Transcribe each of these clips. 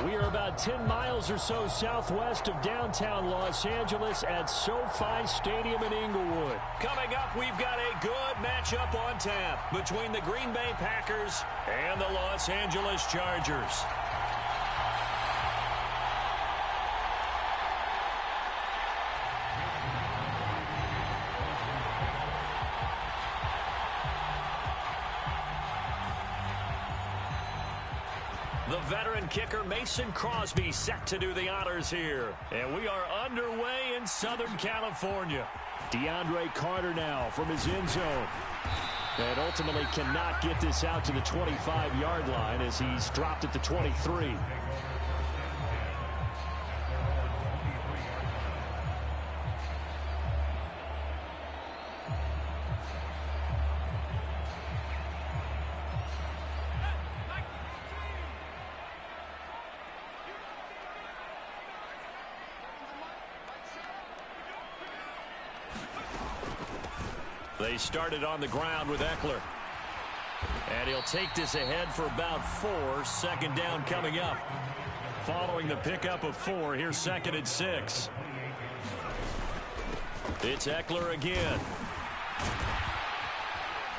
We are about 10 miles or so southwest of downtown Los Angeles at SoFi Stadium in Inglewood. Coming up, we've got a good matchup on tap between the Green Bay Packers and the Los Angeles Chargers. The veteran kicker Mason Crosby set to do the honors here. And we are underway in Southern California. DeAndre Carter now from his end zone. And ultimately cannot get this out to the 25-yard line as he's dropped at the 23. They started on the ground with Eckler. And he'll take this ahead for about 4. Second down coming up. Following the pickup of 4, here's 2nd and 6. It's Eckler again.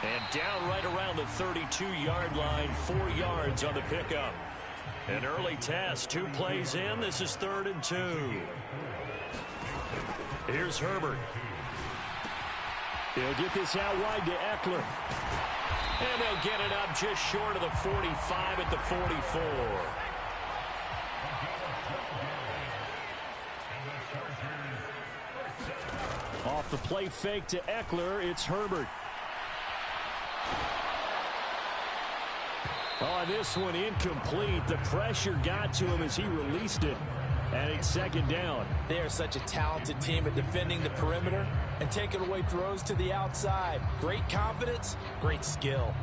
And down right around the 32-yard line, 4 yards on the pickup. An early test, 2 plays in. This is 3rd and 2. Here's Herbert. He'll get this out wide to Eckler. And they'll get it up just short of the 45 at the 44. Off the play fake to Eckler, it's Herbert. On this one, incomplete. The pressure got to him as he released it. And it's 2nd down. They are such a talented team at defending the perimeter and taking away throws to the outside. Great confidence, great skill.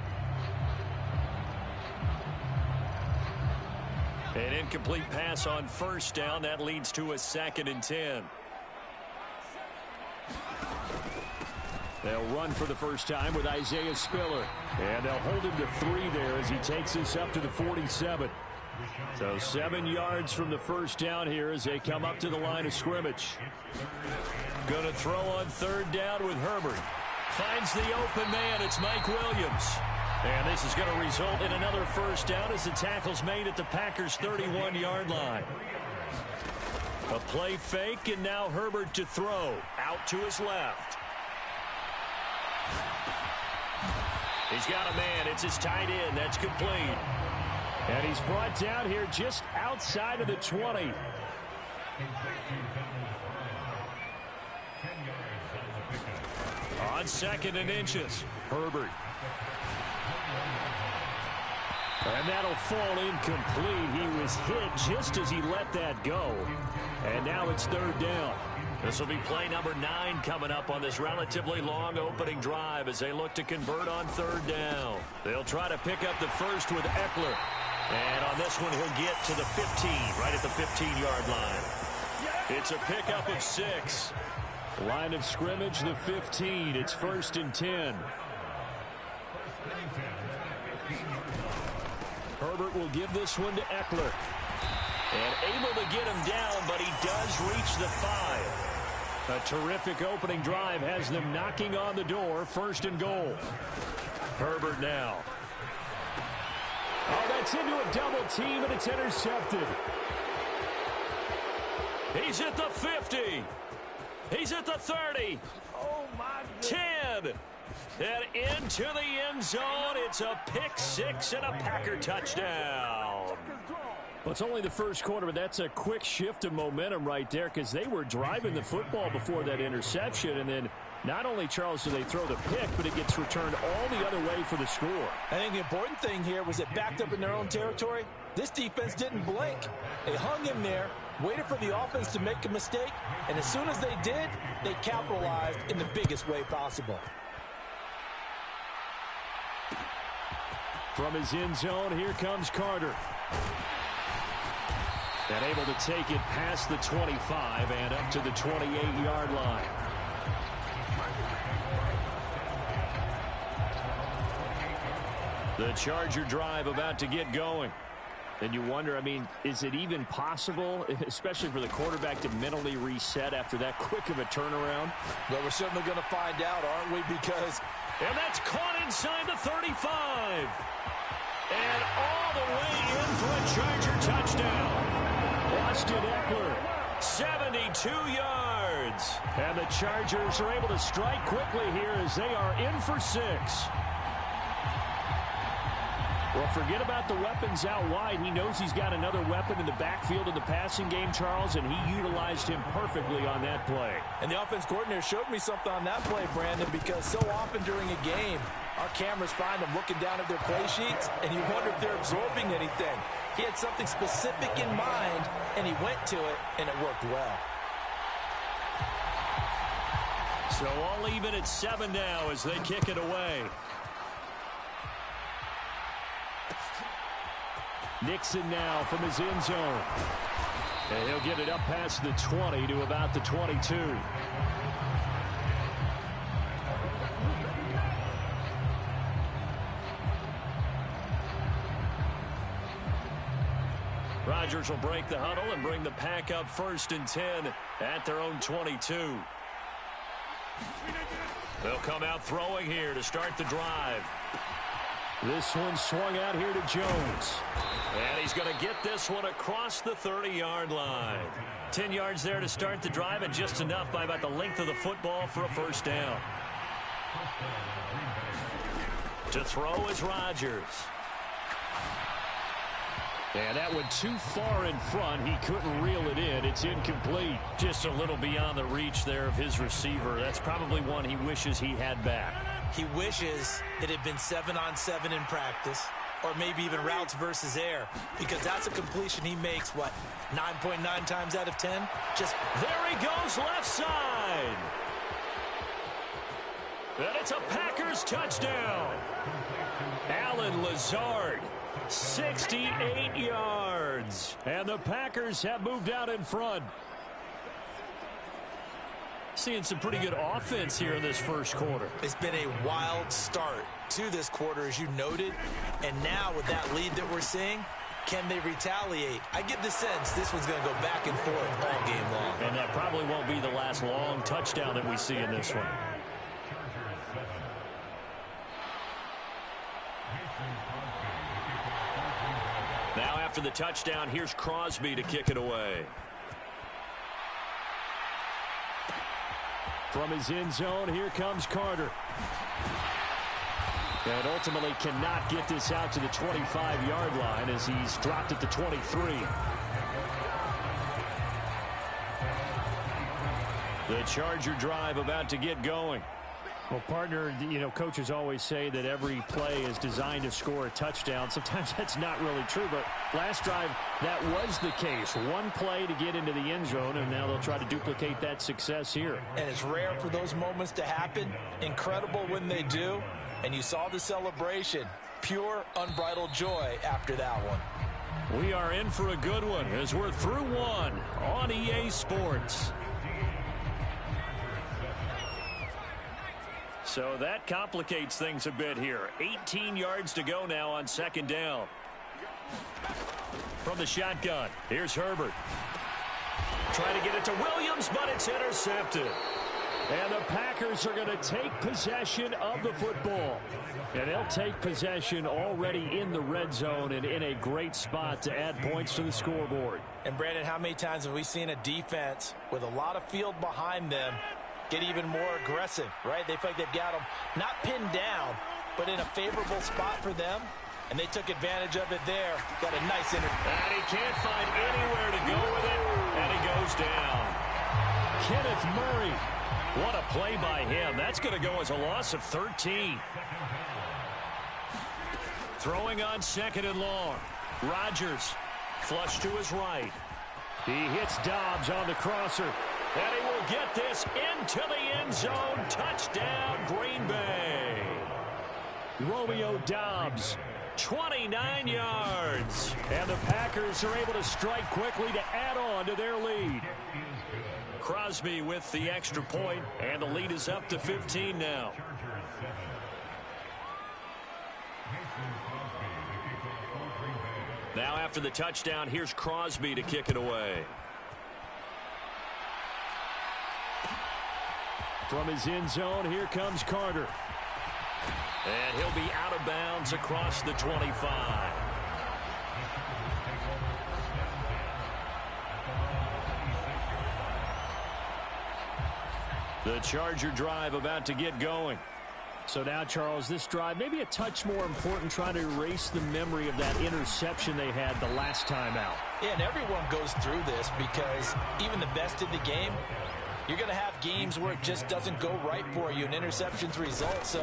An incomplete pass on 1st down. That leads to a 2nd and 10. They'll run for the first time with Isaiah Spiller. And they'll hold him to 3 there as he takes this up to the 47. So 7 yards from the first down here as they come up to the line of scrimmage. Going to throw on 3rd down with Herbert. Finds the open man. It's Mike Williams. And this is going to result in another first down as the tackle's made at the Packers' 31-yard line. A play fake, and now Herbert to throw. Out to his left. He's got a man. It's his tight end. That's complete. And he's brought down here just outside of the 20. On 2nd and inches, Herbert. And that'll fall incomplete. He was hit just as he let that go. And now it's 3rd down. This will be play number 9 coming up on this relatively long opening drive as they look to convert on 3rd down. They'll try to pick up the first with Eckler. And on this one, he'll get to the 15, right at the 15-yard line. It's a pickup of 6. Line of scrimmage, the 15. It's 1st and 10. Herbert will give this one to Eckler. And able to get him down, but he does reach the 5. A terrific opening drive has them knocking on the door. 1st and goal. Herbert now. Oh, that's into a double team, and it's intercepted. He's at the 50. He's at the 30. Oh, my goodness. 10. And into the end zone. It's a pick 6 and a Packer touchdown. Well, it's only the first quarter, but that's a quick shift of momentum right there because they were driving the football before that interception. And then not only, Charles, do they throw the pick, but it gets returned all the other way for the score. I think the important thing here was it backed up in their own territory. This defense didn't blink. They hung him there, waited for the offense to make a mistake, and as soon as they did, they capitalized in the biggest way possible. From his end zone, here comes Carter. And able to take it past the 25 and up to the 28-yard line. The Charger drive about to get going. And you wonder, I mean, is it even possible, especially for the quarterback, to mentally reset after that quick of a turnaround? Well, we're certainly going to find out, aren't we? Because... And that's caught inside the 35. And all the way in for a Charger touchdown. Austin Eckler, 72 yards. And the Chargers are able to strike quickly here as they are in for 6. Well, forget about the weapons out wide. He knows he's got another weapon in the backfield in the passing game, Charles, and he utilized him perfectly on that play. And the offense coordinator showed me something on that play, Brandon, because so often during a game, our cameras find them looking down at their play sheets, and you wonder if they're absorbing anything. He had something specific in mind, and he went to it, and it worked well. So all even at 7 now as they kick it away. Nixon now from his end zone. And he'll get it up past the 20 to about the 22. Rodgers will break the huddle and bring the pack up 1st and 10 at their own 22. They'll come out throwing here to start the drive. This one swung out here to Jones. And he's going to get this one across the 30-yard line. 10 yards there to start the drive, and just enough by about the length of the football for a 1st down. To throw is Rodgers. And that went too far in front. He couldn't reel it in. It's incomplete. Just a little beyond the reach there of his receiver. That's probably one he wishes he had back. He wishes it had been 7-on-7 in practice, or maybe even routes versus air, because that's a completion he makes, what, 9.9 times out of 10? Just there he goes, left side. And it's a Packers touchdown. Allen Lazard, 68 yards. And the Packers have moved out in front. Seeing some pretty good offense here in this 1st quarter. It's been a wild start to this quarter, as you noted. And now with that lead that we're seeing, can they retaliate? I get the sense this one's going to go back and forth all game long. And that probably won't be the last long touchdown that we see in this one. Now after the touchdown, here's Crosby to kick it away. From his end zone, here comes Carter. And ultimately cannot get this out to the 25-yard line as he's dropped at the 23. The Charger drive about to get going. Well, partner, you know, coaches always say that every play is designed to score a touchdown. Sometimes that's not really true, but last drive, that was the case. One play to get into the end zone, and now they'll try to duplicate that success here. And it's rare for those moments to happen. Incredible when they do. And you saw the celebration. Pure, unbridled joy after that one. We are in for a good one as we're through one on EA Sports. So that complicates things a bit here. 18 yards to go now on 2nd down. From the shotgun, here's Herbert. Trying to get it to Williams, but it's intercepted. And the Packers are going to take possession of the football. And they'll take possession already in the red zone and in a great spot to add points to the scoreboard. And, Brandon, how many times have we seen a defense with a lot of field behind them get even more aggressive, right? They feel like they've got them not pinned down, but in a favorable spot for them, and they took advantage of it there. Got a nice interception. And he can't find anywhere to go with it, and he goes down. Kenneth Murray. What a play by him. That's going to go as a loss of 13. Throwing on 2nd and long. Rodgers, flush to his right. He hits Dobbs on the crosser. And he will get this into the end zone. Touchdown, Green Bay. Romeo Dobbs, 29 yards. And the Packers are able to strike quickly to add on to their lead. Crosby with the extra point, and the lead is up to 15 now. Now after the touchdown, here's Crosby to kick it away. From his end zone, here comes Carter. And he'll be out of bounds across the 25. The Charger drive about to get going. So now, Charles, this drive maybe a touch more important, trying to erase the memory of that interception they had the last time out. Yeah, and everyone goes through this because even the best in the game, you're going to have games where it just doesn't go right for you, and interceptions result. So,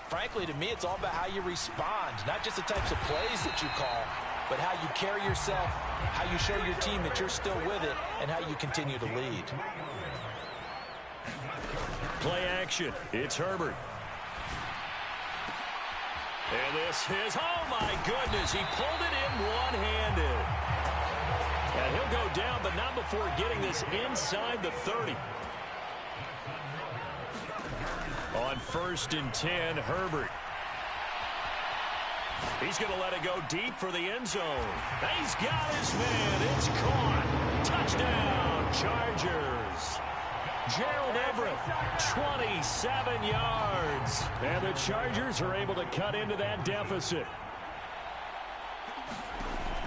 frankly, to me, it's all about how you respond, not just the types of plays that you call, but how you carry yourself, how you show your team that you're still with it, and how you continue to lead. Play action. It's Herbert. And this is, oh my goodness, he pulled it in one-handed. And he'll go down, but not before getting this inside the 30. On 1st and 10, Herbert. He's going to let it go deep for the end zone. He's got his man. It's caught. Touchdown, Chargers. Gerald Everett, 27 yards. And the Chargers are able to cut into that deficit.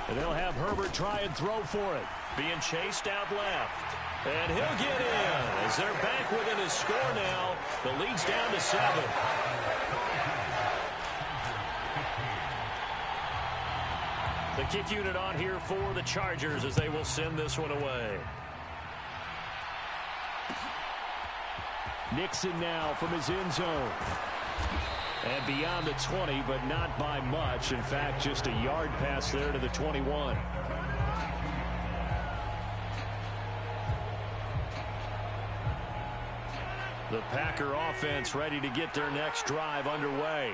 And they'll have Herbert try and throw for it. Being chased out left. And he'll get in as they're back within a score now. The lead's down to 7. The kick unit on here for the Chargers as they will send this one away. Nixon now from his end zone. And beyond the 20, but not by much. In fact, just a yard pass there to the 21. The Packer offense ready to get their next drive underway.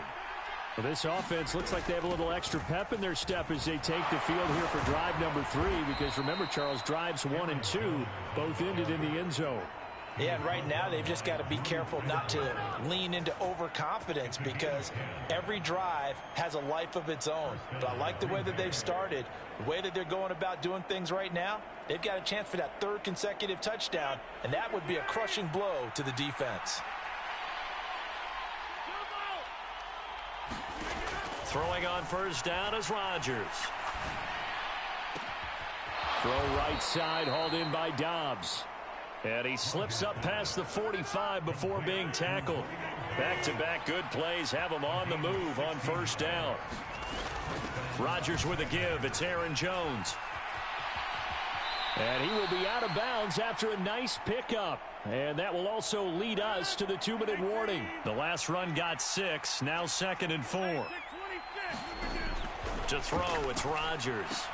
Well, this offense looks like they have a little extra pep in their step as they take the field here for drive number 3. Because remember, Charles, drives 1 and 2 both ended in the end zone. Yeah, and right now they've just got to be careful not to lean into overconfidence because every drive has a life of its own. But I like the way that they've started, the way that they're going about doing things right now. They've got a chance for that 3rd consecutive touchdown, and that would be a crushing blow to the defense. Throwing on 1st down is Rodgers. Throw right side, hauled in by Dobbs. And he slips up past the 45 before being tackled. Back-to-back good plays have him on the move on 1st down. Rodgers with a give. It's Aaron Jones. And he will be out of bounds after a nice pickup. And that will also lead us to the 2-minute warning. The last run got 6. Now 2nd and 4. To throw, it's Rodgers.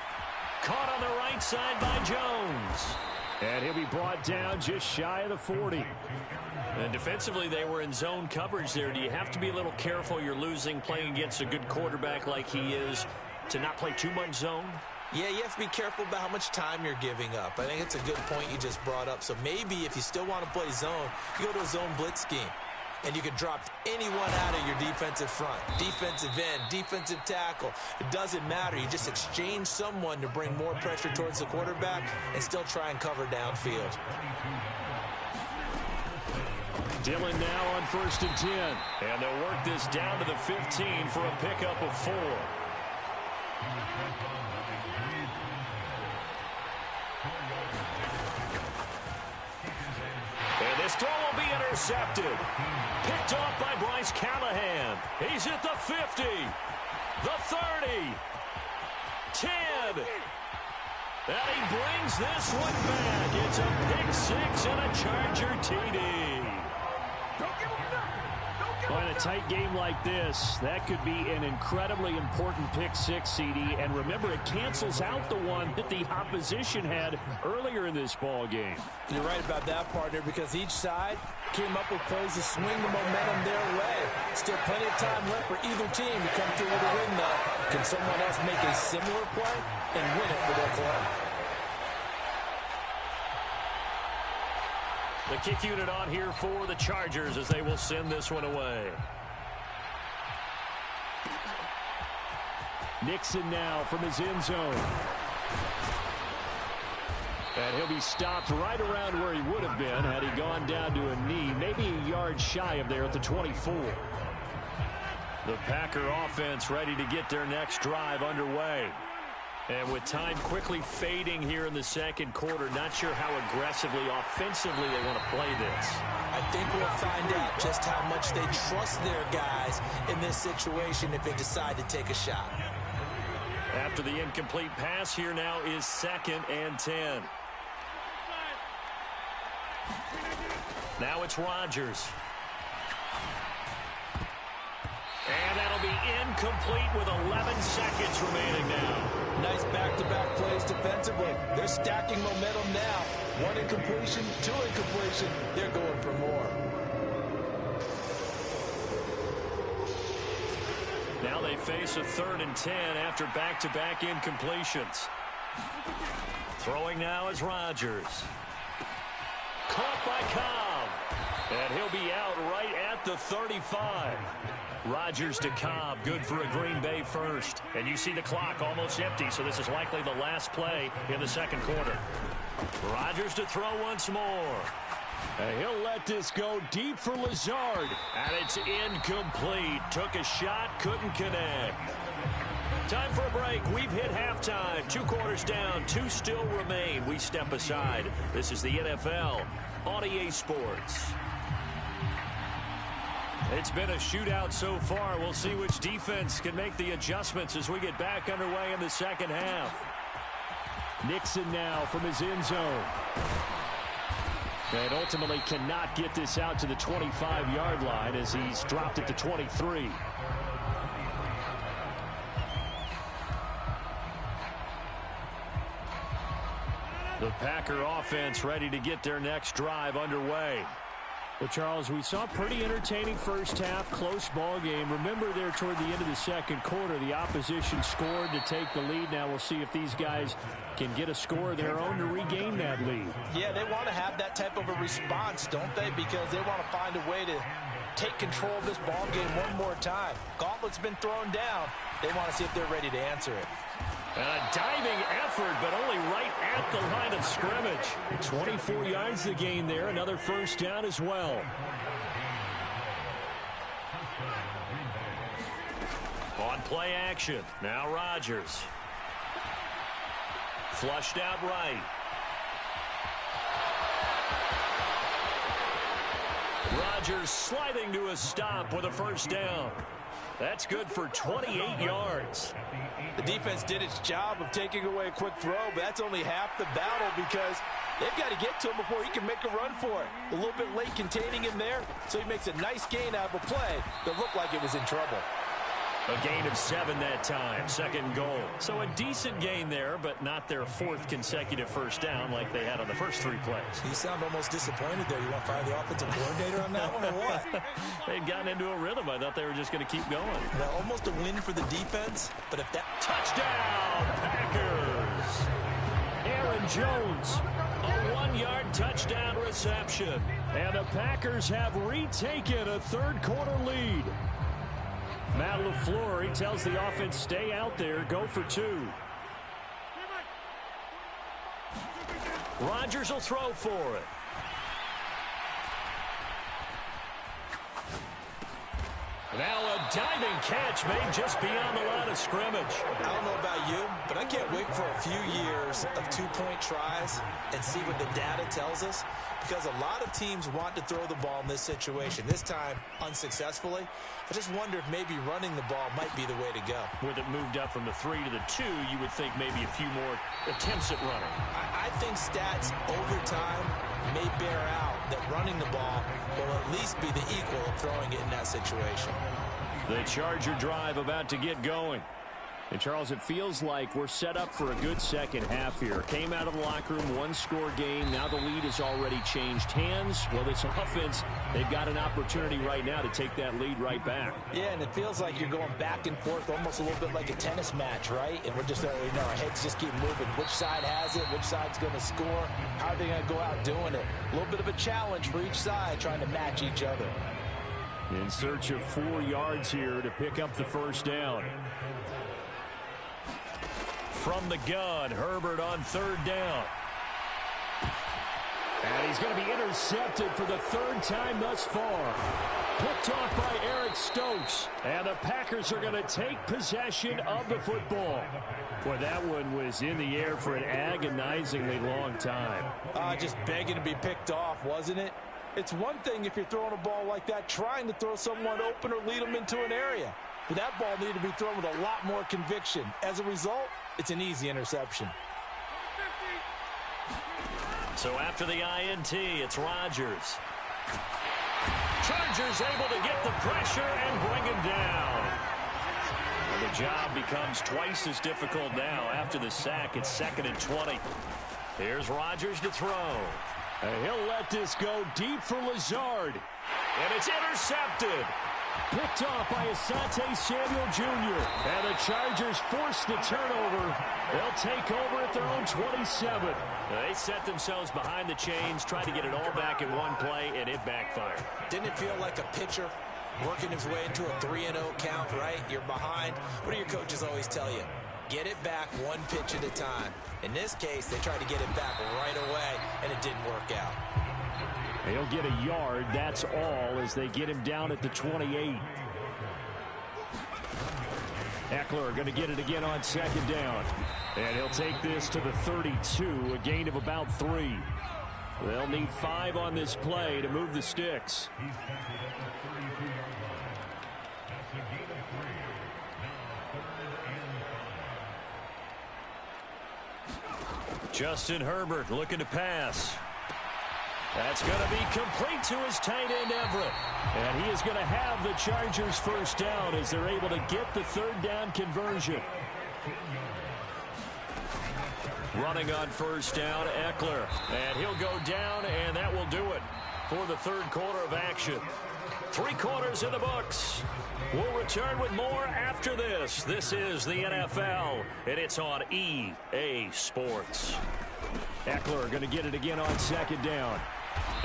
Caught on the right side by Jones. And he'll be brought down just shy of the 40. And defensively, they were in zone coverage there. Do you have to be a little careful? You're losing, playing against a good quarterback like he is, to not play too much zone? Yeah, you have to be careful about how much time you're giving up. I think it's a good point you just brought up. So maybe if you still want to play zone, you go to a zone blitz scheme. And you can drop anyone out of your defensive front. Defensive end, defensive tackle. It doesn't matter. You just exchange someone to bring more pressure towards the quarterback and still try and cover downfield. Dillon now on 1st and 10. And they'll work this down to the 15 for a pickup of 4. And this throw will be intercepted. Picked off by Bryce Callahan. He's at the 50, the 30, 10. And he brings this one back. It's a pick 6 and a Charger TD. Well, in a tight game like this, that could be an incredibly important pick 6, CD. And remember, it cancels out the one that the opposition had earlier in this ball game. You're right about that, partner, because each side came up with plays to swing the momentum their way. Still plenty of time left for either team to come through with a win, though. Can someone else make a similar play and win it for their club? The kick unit on here for the Chargers as they will send this one away. Nixon now from his end zone. And he'll be stopped right around where he would have been had he gone down to a knee, maybe a yard shy of there at the 24. The Packer offense ready to get their next drive underway. And with time quickly fading here in the second quarter, not sure how aggressively, offensively they want to play this. I think we'll find out just how much they trust their guys in this situation if they decide to take a shot. After the incomplete pass, here now is 2nd and 10. Now it's Rodgers. And that'll be incomplete with 11 seconds remaining now. Nice back-to-back plays defensively. They're stacking momentum now. 1 incompletion, 2 incompletion. They're going for more. Now they face a 3rd and 10 after back-to-back incompletions. Throwing now is Rodgers. Caught by Cobb. And he'll be out right at the 35. Rodgers to Cobb, good for a Green Bay first. And you see the clock almost empty, so this is likely the last play in the second quarter. Rodgers to throw once more. And he'll let this go deep for Lazard. And it's incomplete. Took a shot, couldn't connect. Time for a break. We've hit halftime. 2 quarters down, 2 still remain. We step aside. This is the NFL on EA Sports. It's been a shootout so far. We'll see which defense can make the adjustments as we get back underway in the second half. Nixon now from his end zone. And ultimately cannot get this out to the 25-yard line as he's dropped at the 23. The Packer offense ready to get their next drive underway. Well, Charles, we saw a pretty entertaining first half, close ball game. Remember there toward the end of the second quarter, the opposition scored to take the lead. Now we'll see if these guys can get a score of their own to regain that lead. Yeah, they want to have that type of a response, don't they? Because they want to find a way to take control of this ball game one more time. Gauntlet's been thrown down. They want to see if they're ready to answer it. And a diving effort, but only right at the line of scrimmage. 24 yards to gain there. Another first down as well. On play action. Now Rodgers. Flushed out right. Rodgers sliding to a stop with a first down. That's good for 28 yards. The defense did its job of taking away a quick throw, but that's only half the battle because they've got to get to him before he can make a run for it. A little bit late containing him there, so he makes a nice gain out of a play that looked like it was in trouble. A gain of 7 that time, 2nd goal. So a decent gain there, but not their 4th consecutive first down like they had on the first 3 plays. You sound almost disappointed there. You want to fire the offensive coordinator on that one or what? They'd gotten into a rhythm. I thought they were just going to keep going. Well, almost a win for the defense, but if that... Touchdown, Packers! Aaron Jones. A 1-yard touchdown reception. And the Packers have retaken a third quarter lead. Matt LaFleur, he tells the offense, stay out there, go for 2. Rodgers will throw for it. Now a diving catch made just beyond the line of scrimmage. I don't know about you, but I can't wait for a few years of 2-point tries and see what the data tells us, because a lot of teams want to throw the ball in this situation. This time, unsuccessfully. I just wonder if maybe running the ball might be the way to go. With it moved up from the 3 to the 2, you would think maybe a few more attempts at running. I think stats over time may bear out that running the ball will at least be the equal of throwing it in that situation. The Charger drive about to get going. And, Charles, it feels like we're set up for a good second half here. Came out of the locker room, 1-score game. Now the lead has already changed hands. Well, this offense, they've got an opportunity right now to take that lead right back. Yeah, and it feels like you're going back and forth, almost a little bit like a tennis match, right? And we're just, our heads just keep moving. Which side has it? Which side's going to score? How are they going to go out doing it? A little bit of a challenge for each side, trying to match each other. In search of 4 yards here to pick up the first down. From the gun, Herbert on third down. And he's going to be intercepted for the third time thus far. Picked off by Eric Stokes. And the Packers are going to take possession of the football. Boy, that one was in the air for an agonizingly long time. Just begging to be picked off, wasn't it? It's one thing if you're throwing a ball like that, trying to throw someone open or lead them into an area. But that ball needed to be thrown with a lot more conviction. As a result, it's an easy interception. So after the INT, it's Rodgers. Chargers able to get the pressure and bring him down. Well, the job becomes twice as difficult now. After the sack, it's 2nd and 20. Here's Rodgers to throw. And he'll let this go deep for Lazard. And it's intercepted. Picked off by Asante Samuel Jr. And the Chargers force the turnover. They'll take over at their own 27. They set themselves behind the chains, tried to get it all back in one play, and it backfired. Didn't it feel like a pitcher working his way into a 3-0 count, right? You're behind. What do your coaches always tell you? Get it back one pitch at a time. In this case, they tried to get it back right away, and it didn't work out. He'll get a yard, that's all, as they get him down at the 28. Eckler going to get it again on 2nd down. And he'll take this to the 32, a gain of about 3. They'll need 5 on this play to move the sticks. Justin Herbert looking to pass. That's going to be complete to his tight end, Everett. And he is going to have the Chargers first down as they're able to get the 3rd down conversion. Running on 1st down, Eckler. And he'll go down, and that will do it for the 3rd quarter of action. 3 quarters in the books. We'll return with more after this. This is the NFL, and it's on EA Sports. Eckler going to get it again on 2nd down.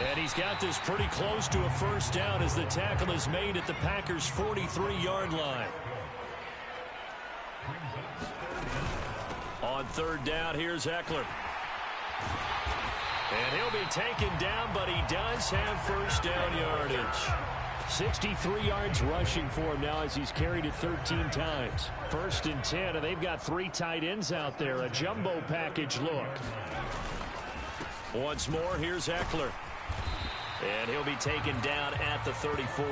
And he's got this pretty close to a first down as the tackle is made at the Packers' 43-yard line. On 3rd down, here's Eckler. And he'll be taken down, but he does have first down yardage. 63 yards rushing for him now as he's carried it 13 times. 1st and 10, and they've got 3 tight ends out there. A jumbo package look. Once more, here's Eckler. And he'll be taken down at the 34.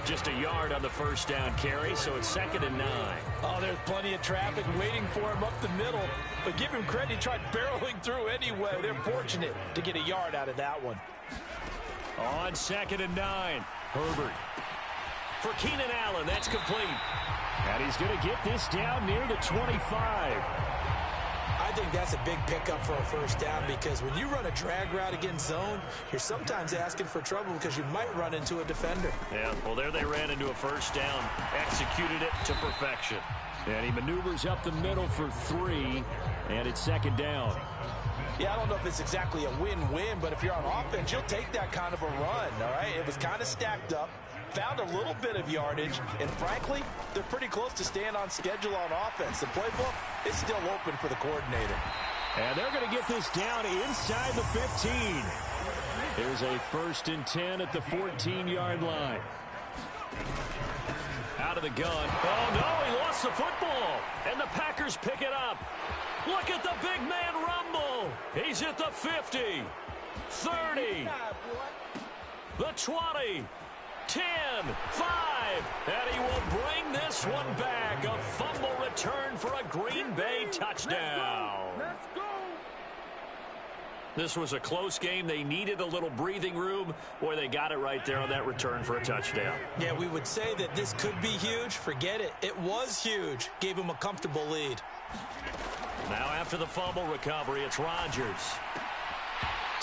Just a yard on the first down carry, so it's 2nd and 9. Oh, there's plenty of traffic waiting for him up the middle. But give him credit, he tried barreling through anyway. They're fortunate to get a yard out of that one. On 2nd and 9, Herbert. For Keenan Allen, that's complete. And he's going to get this down near the 25. I think that's a big pickup for a first down because when you run a drag route against zone, you're sometimes asking for trouble because you might run into a defender. Yeah, well, there they ran into a first down, executed it to perfection. And he maneuvers up the middle for 3, and it's 2nd down. Yeah, I don't know if it's exactly a win-win, but if you're on offense, you'll take that kind of a run, all right? It was kind of stacked up, found a little bit of yardage, and frankly, they're pretty close to staying on schedule on offense. The playbook is still open for the coordinator. And they're going to get this down inside the 15. Here's a 1st and 10 at the 14-yard line. Out of the gun. Oh, no, he lost the football. And the Packers pick it up. Look at the big man rumble. He's at the 50, 30, the 20, 10, 5, and he will bring this one back. A fumble return for a Green Bay touchdown. Let's go. This was a close game. They needed a little breathing room. Boy, they got it right there on that return for a touchdown. Yeah, we would say that this could be huge. Forget it. It was huge. Gave him a comfortable lead. Now after the fumble recovery, it's Rodgers.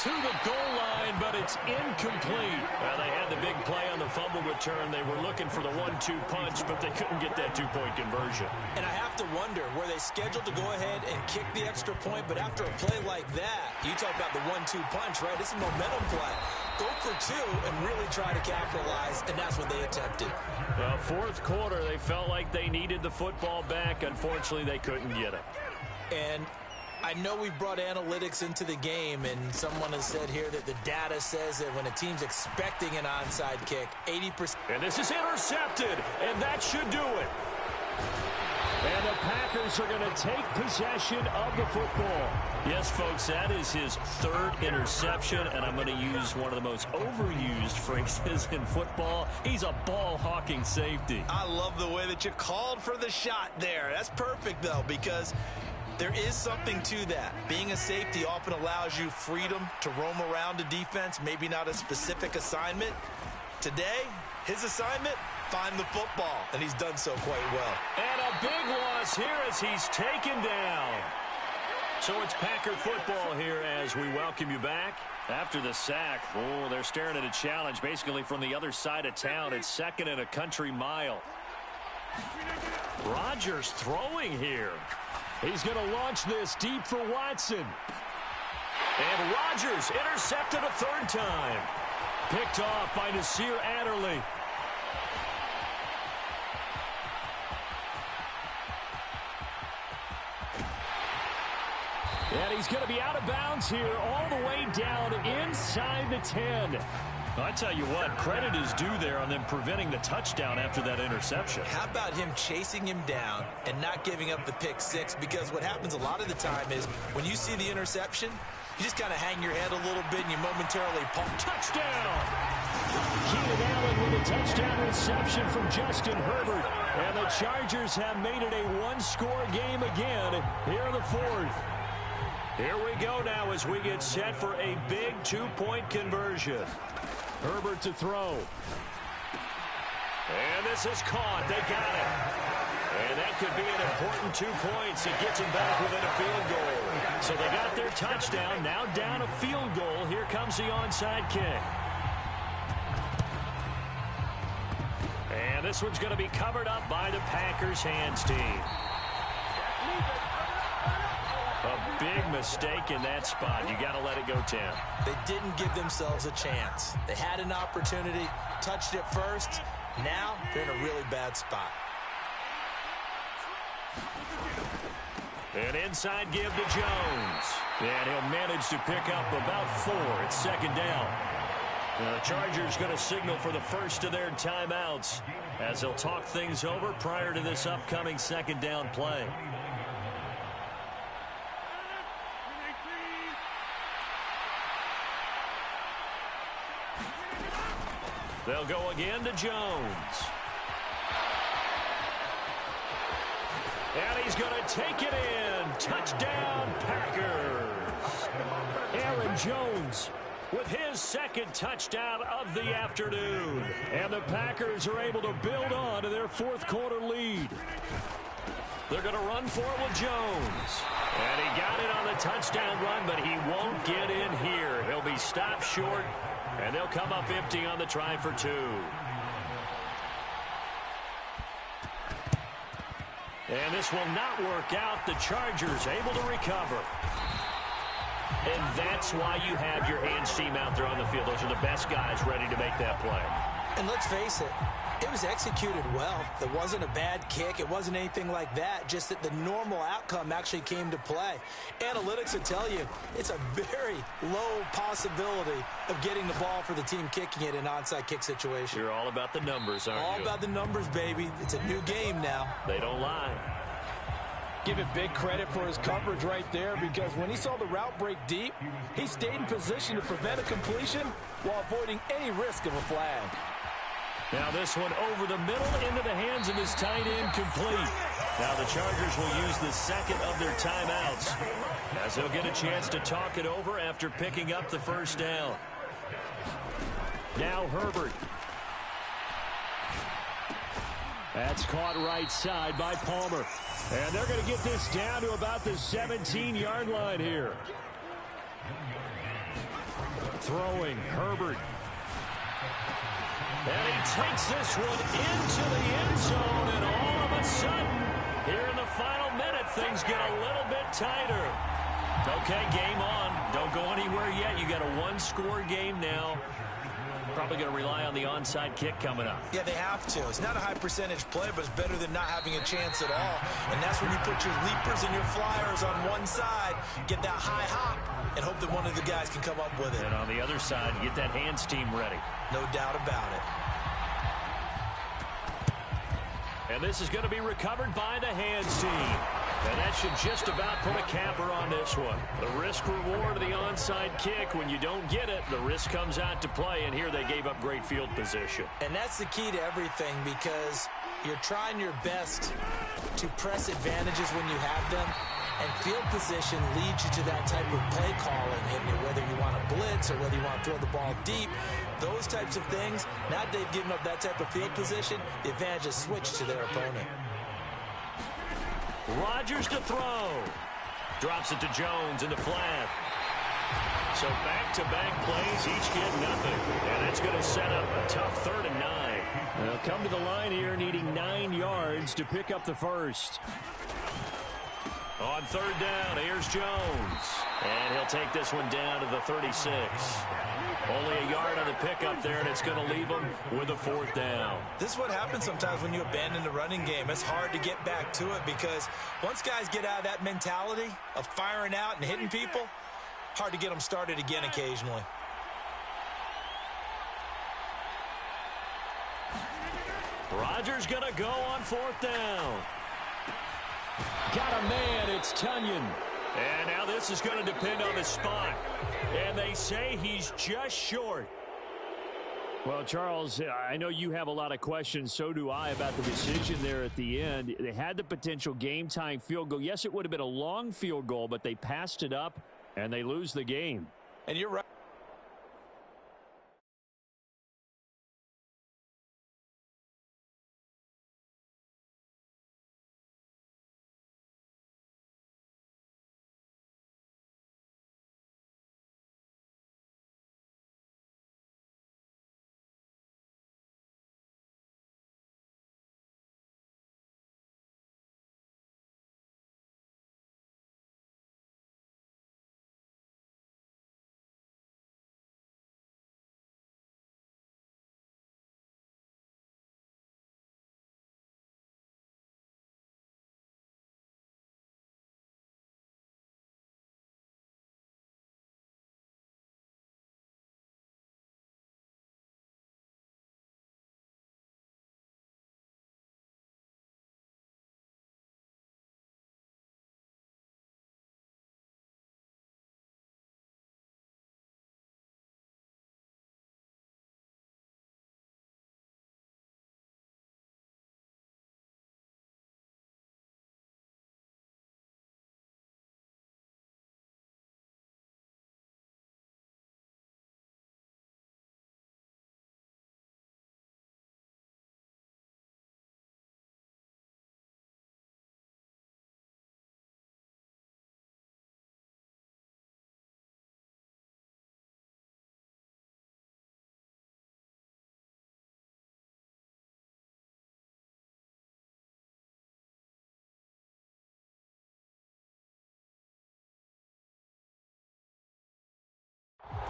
To the goal line, but it's incomplete. Well, they had the big play on the fumble return. They were looking for the 1-2 punch, but they couldn't get that 2-point conversion. And I have to wonder, were they scheduled to go ahead and kick the extra point, but after a play like that, you talk about the 1-2 punch, right? It's a momentum play. Go for 2 and really try to capitalize, and that's what they attempted. Well, fourth quarter, they felt like they needed the football back. Unfortunately, they couldn't get it. And I know we brought analytics into the game, and someone has said here that the data says that when a team's expecting an onside kick, 80%. And this is intercepted, and that should do it. And the Packers are going to take possession of the football. Yes, folks, that is his third interception, and I'm going to use one of the most overused phrases in football. He's a ball-hawking safety. I love the way that you called for the shot there. That's perfect, though, because there is something to that. Being a safety often allows you freedom to roam around the defense, maybe not a specific assignment. Today, his assignment, find the football, and he's done so quite well. And a big loss here as he's taken down. So it's Packer football here as we welcome you back. After the sack, oh, they're staring at a challenge basically from the other side of town. It's second and a country mile. Rodgers throwing here. He's going to launch this deep for Watson. And Rodgers intercepted a third time. Picked off by Nasir Adderley. And he's going to be out of bounds here all the way down inside the 10. I tell you what, credit is due there on them preventing the touchdown after that interception. How about him chasing him down and not giving up the pick six? Because what happens a lot of the time is when you see the interception, you just kind of hang your head a little bit and you momentarily pump. Touchdown! Keenan Allen with a touchdown reception from Justin Herbert. And the Chargers have made it a one-score game again here in the fourth. Here we go now as we get set for a big two-point conversion. Herbert to throw. And this is caught. They got it. And that could be an important 2 points. It gets them back within a field goal. So they got their touchdown. Now down a field goal. Here comes the onside kick. And this one's going to be covered up by the Packers hands team. A big mistake in that spot. You got to let it go 10. They didn't give themselves a chance. They had an opportunity, touched it first. Now they're in a really bad spot. An inside give to Jones. And he'll manage to pick up about 4. It's second down. The Chargers going to signal for the first of their timeouts as they'll talk things over prior to this upcoming second down play. They'll go again to Jones. And he's going to take it in. Touchdown, Packers. Aaron Jones with his second touchdown of the afternoon. And the Packers are able to build on to their fourth quarter lead. They're going to run for it with Jones. And he got it on the touchdown run, but he won't get in here. He'll be stopped short. And they'll come up empty on the try for 2. And this will not work out. The Chargers able to recover. And that's why you have your hands team out there on the field. Those are the best guys ready to make that play. And let's face it, it was executed well. It wasn't a bad kick. It wasn't anything like that. Just that the normal outcome actually came to play. Analytics will tell you it's a very low possibility of getting the ball for the team kicking it in an onside kick situation. You're all about the numbers, aren't you? All about the numbers, baby. It's a new game now. They don't lie. Give it big credit for his coverage right there, because when he saw the route break deep, he stayed in position to prevent a completion while avoiding any risk of a flag. Now this one over the middle into the hands of his tight end, complete. Now the Chargers will use the second of their timeouts as they'll get a chance to talk it over after picking up the first down. Now Herbert. That's caught right side by Palmer. And they're going to get this down to about the 17-yard line here. Throwing, Herbert. And he takes this one into the end zone, and all of a sudden, here in the final minute, things get a little bit tighter. Okay, game on. Don't go anywhere yet. You got a one-score game now. Probably going to rely on the onside kick coming up. Yeah, they have to. It's not a high percentage play, but it's better than not having a chance at all. And that's when you put your leapers and your flyers on one side, get that high hop, and hope that one of the guys can come up with it. And on the other side, get that hands team ready. No doubt about it. And this is going to be recovered by the hands team. And that should just about put a capper on this one. The risk-reward of the onside kick. When you don't get it, the risk comes out to play, and here they gave up great field position. And that's the key to everything, because you're trying your best to press advantages when you have them, and field position leads you to that type of play calling, and whether you want to blitz or whether you want to throw the ball deep, those types of things. Now they've given up that type of field position, the advantage is switched to their opponent. Rodgers to throw. Drops it to Jones in the flat. So back-to-back plays, each get nothing. And it's going to set up a tough 3rd and 9. They'll come to the line here needing 9 yards to pick up the first. On 3rd down, here's Jones. And he'll take this one down to the 36. Only a yard on the pickup there, and it's going to leave him with a 4th down. This is what happens sometimes when you abandon the running game. It's hard to get back to it because once guys get out of that mentality of firing out and hitting people, hard to get them started again occasionally. Rodgers going to go on 4th down. Got a man, it's Tunyon. And now this is going to depend on the spot. And they say he's just short. Well, Charles, I know you have a lot of questions. So do I about the decision there at the end. They had the potential game-tying field goal. Yes, it would have been a long field goal, but they passed it up, and they lose the game. And you're right.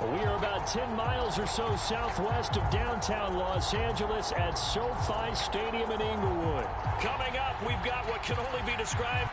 We are about 10 miles or so southwest of downtown Los Angeles at SoFi Stadium in Inglewood. Coming up, we've got what can only be described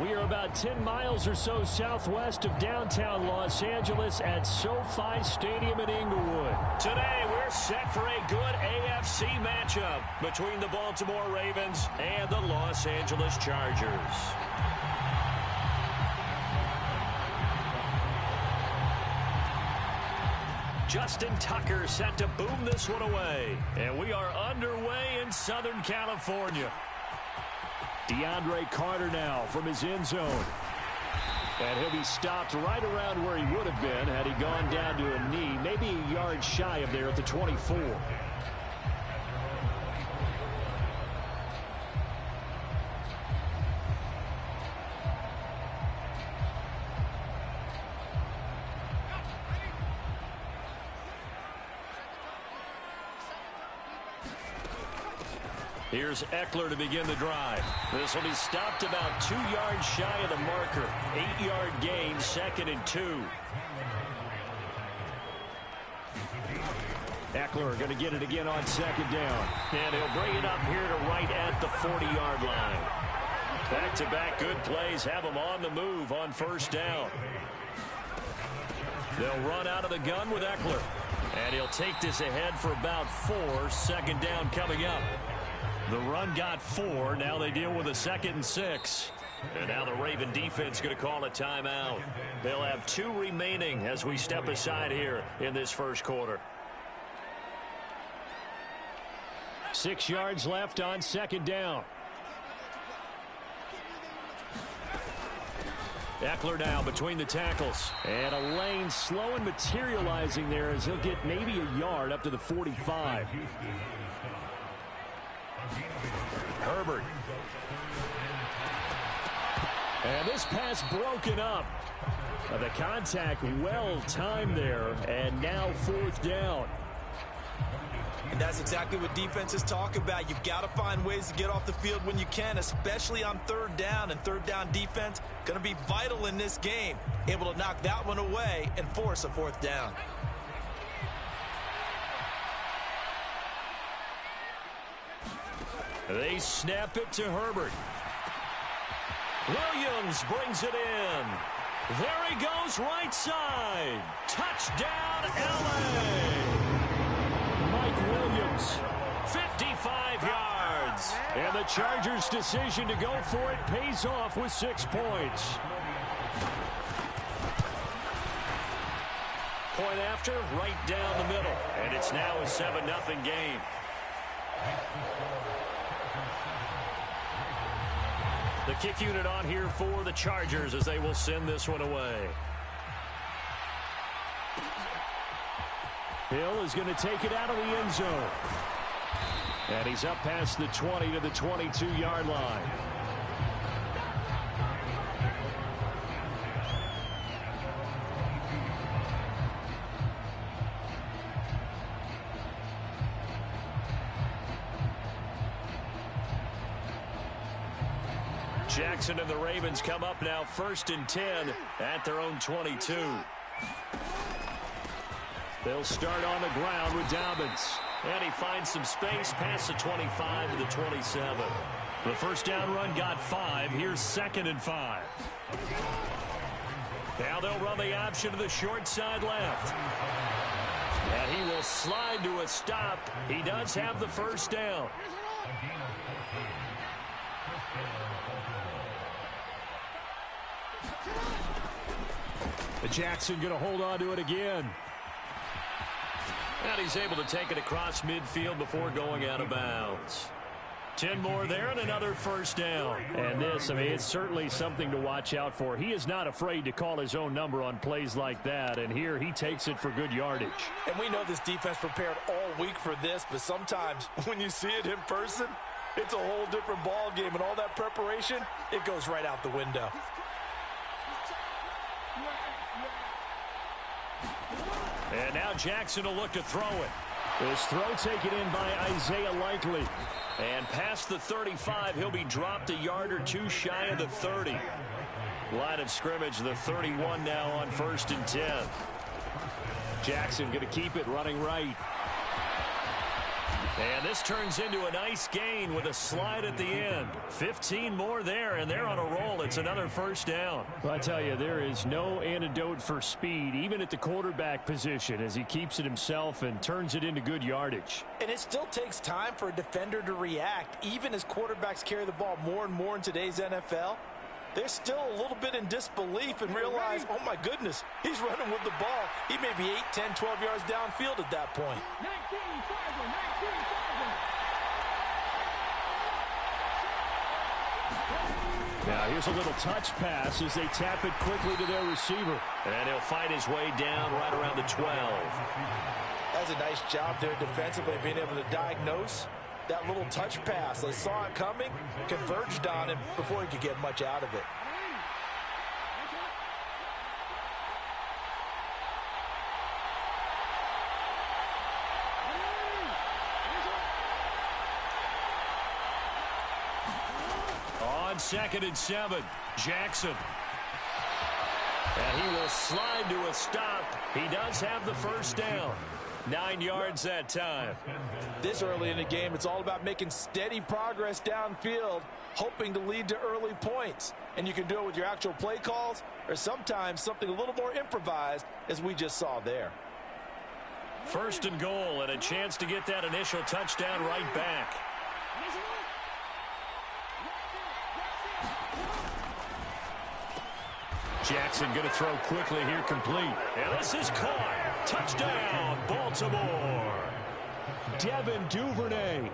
We are about 10 miles or so southwest of downtown Los Angeles at SoFi Stadium in Inglewood. Today, we're set for a good AFC matchup between the Baltimore Ravens and the Los Angeles Chargers. Justin Tucker set to boom this one away. And we are underway in Southern California. DeAndre Carter now from his end zone. And he'll be stopped right around where he would have been had he gone down to a knee, maybe a yard shy of there at the 24. Here's Eckler to begin the drive. This will be stopped about 2 yards shy of the marker. 8-yard gain, 2nd and 2. Eckler going to get it again on 2nd down. And he'll bring it up here to right at the 40-yard line. Back-to-back good plays have him on the move on 1st down. They'll run out of the gun with Eckler. And he'll take this ahead for about 4. 2nd down coming up. The run got 4. Now they deal with a 2nd and 6. And now the Raven defense going to call a timeout. They'll have 2 remaining as we step aside here in this first quarter. 6 yards left on 2nd down. Eckler now between the tackles. And a lane slow and materializing there as he'll get maybe a yard up to the 45. Herbert. And this pass broken up. The contact well timed there. And now 4th down. And that's exactly what defenses talk about. You've got to find ways to get off the field when you can, especially on 3rd down. And 3rd down defense going to be vital in this game. Able to knock that one away and force a 4th down. They snap it to Herbert. Williams brings it in. There he goes right side. Touchdown, L.A. Mike Williams. 55 yards. And the Chargers' decision to go for it pays off with 6 points. Point after, right down the middle. And it's now a 7-0 game. The kick unit on here for the Chargers as they will send this one away. Hill is going to take it out of the end zone. And he's up past the 20 to the 22-yard line. Jackson and the Ravens come up now 1st and 10 at their own 22. They'll start on the ground with Dobbins. And he finds some space past the 25 to the 27. The 1st down run got 5. Here's 2nd and 5. Now they'll run the option to the short side left. And he will slide to a stop. He does have the 1st down. Jackson going to hold on to it again. And he's able to take it across midfield before going out of bounds. 10 more there and another 1st down. And this, I mean, it's certainly something to watch out for. He is not afraid to call his own number on plays like that. And here he takes it for good yardage. And we know this defense prepared all week for this, but sometimes when you see it in person, it's a whole different ball game. And all that preparation, it goes right out the window. And now Jackson will look to throw it. This throw taken in by Isaiah Likely. And past the 35, he'll be dropped a yard or 2 shy of the 30. Line of scrimmage, the 31 now on 1st and 10. Jackson going to keep it running right. And this turns into a nice gain with a slide at the end. 15 more there, and they're on a roll. It's another first down. Well, I tell you, there is no antidote for speed, even at the quarterback position, as he keeps it himself and turns it into good yardage. And it still takes time for a defender to react, even as quarterbacks carry the ball more and more in today's NFL. They're still a little bit in disbelief and realize, oh, my goodness, he's running with the ball. He may be 8, 10, 12 yards downfield at that point. Now here's a little touch pass as they tap it quickly to their receiver. And he'll fight his way down right around the 12. That's a nice job there defensively, being able to diagnose that little touch pass. They saw it coming, converged on him before he could get much out of it. On 2nd and 7, Jackson. And he will slide to a stop. He does have the first down. 9 yards that time. This early in the game, it's all about making steady progress downfield, hoping to lead to early points. And you can do it with your actual play calls or sometimes something a little more improvised, as we just saw there. 1st and goal, and a chance to get that initial touchdown right back. Jackson going to throw quickly here, complete. And this is caught. Touchdown, Baltimore. Devin Duvernay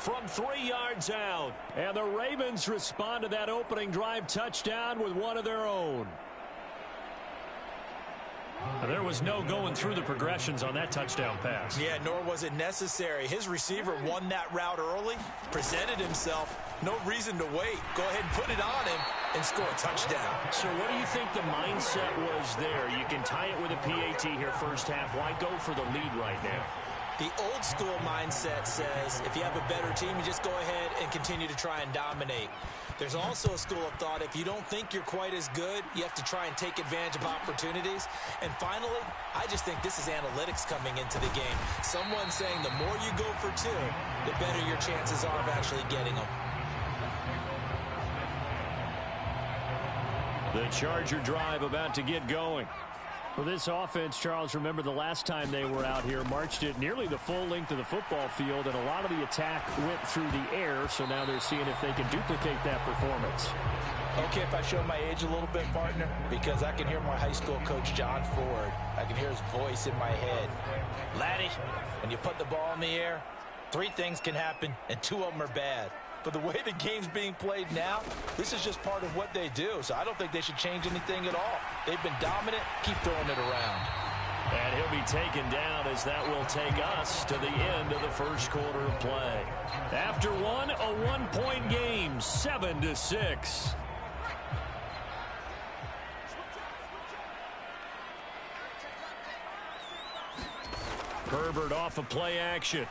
From 3 yards out. And the Ravens respond to that opening drive touchdown with one of their own. There was no going through the progressions on that touchdown pass. Yeah, nor was it necessary. His receiver won that route early, presented himself. No reason to wait. Go ahead and put it on him and score a touchdown. So what do you think the mindset was there? You can tie it with a PAT here first half. Why go for the lead right now? The old school mindset says if you have a better team, you just go ahead and continue to try and dominate. There's also a school of thought, if you don't think you're quite as good, you have to try and take advantage of opportunities. And finally, I just think this is analytics coming into the game. Someone saying the more you go for two, the better your chances are of actually getting them. The Charger drive about to get going. For this offense, Charles, remember the last time they were out here, marched it nearly the full length of the football field, and a lot of the attack went through the air, so now they're seeing if they can duplicate that performance. Okay, if I show my age a little bit, partner, because I can hear my high school coach, John Ford. I can hear his voice in my head. Laddie, when you put the ball in the air, 3 things can happen, and 2 of them are bad. But the way the game's being played now, this is just part of what they do. So I don't think they should change anything at all. They've been dominant. Keep throwing it around. And he'll be taken down as that will take us to the end of the first quarter of play. After one, a 1-point game, 7-6. Herbert off of play action.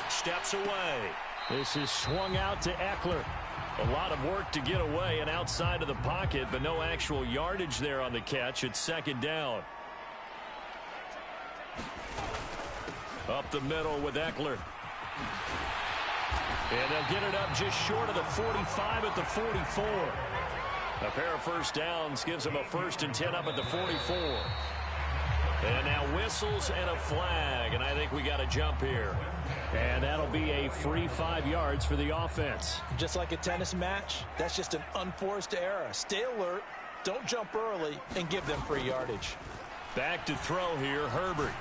Steps away. This is swung out to Eckler. A lot of work to get away and outside of the pocket, but no actual yardage there on the catch. It's 2nd down. Up the middle with Eckler. And they'll get it up just short of the 45 at the 44. A pair of first downs gives them a 1st and 10 up at the 44. And now whistles and a flag, and I think we got a jump here. And that'll be a free 5 yards for the offense. Just like a tennis match, that's just an unforced error. Stay alert, don't jump early, and give them free yardage. Back to throw here, Herbert.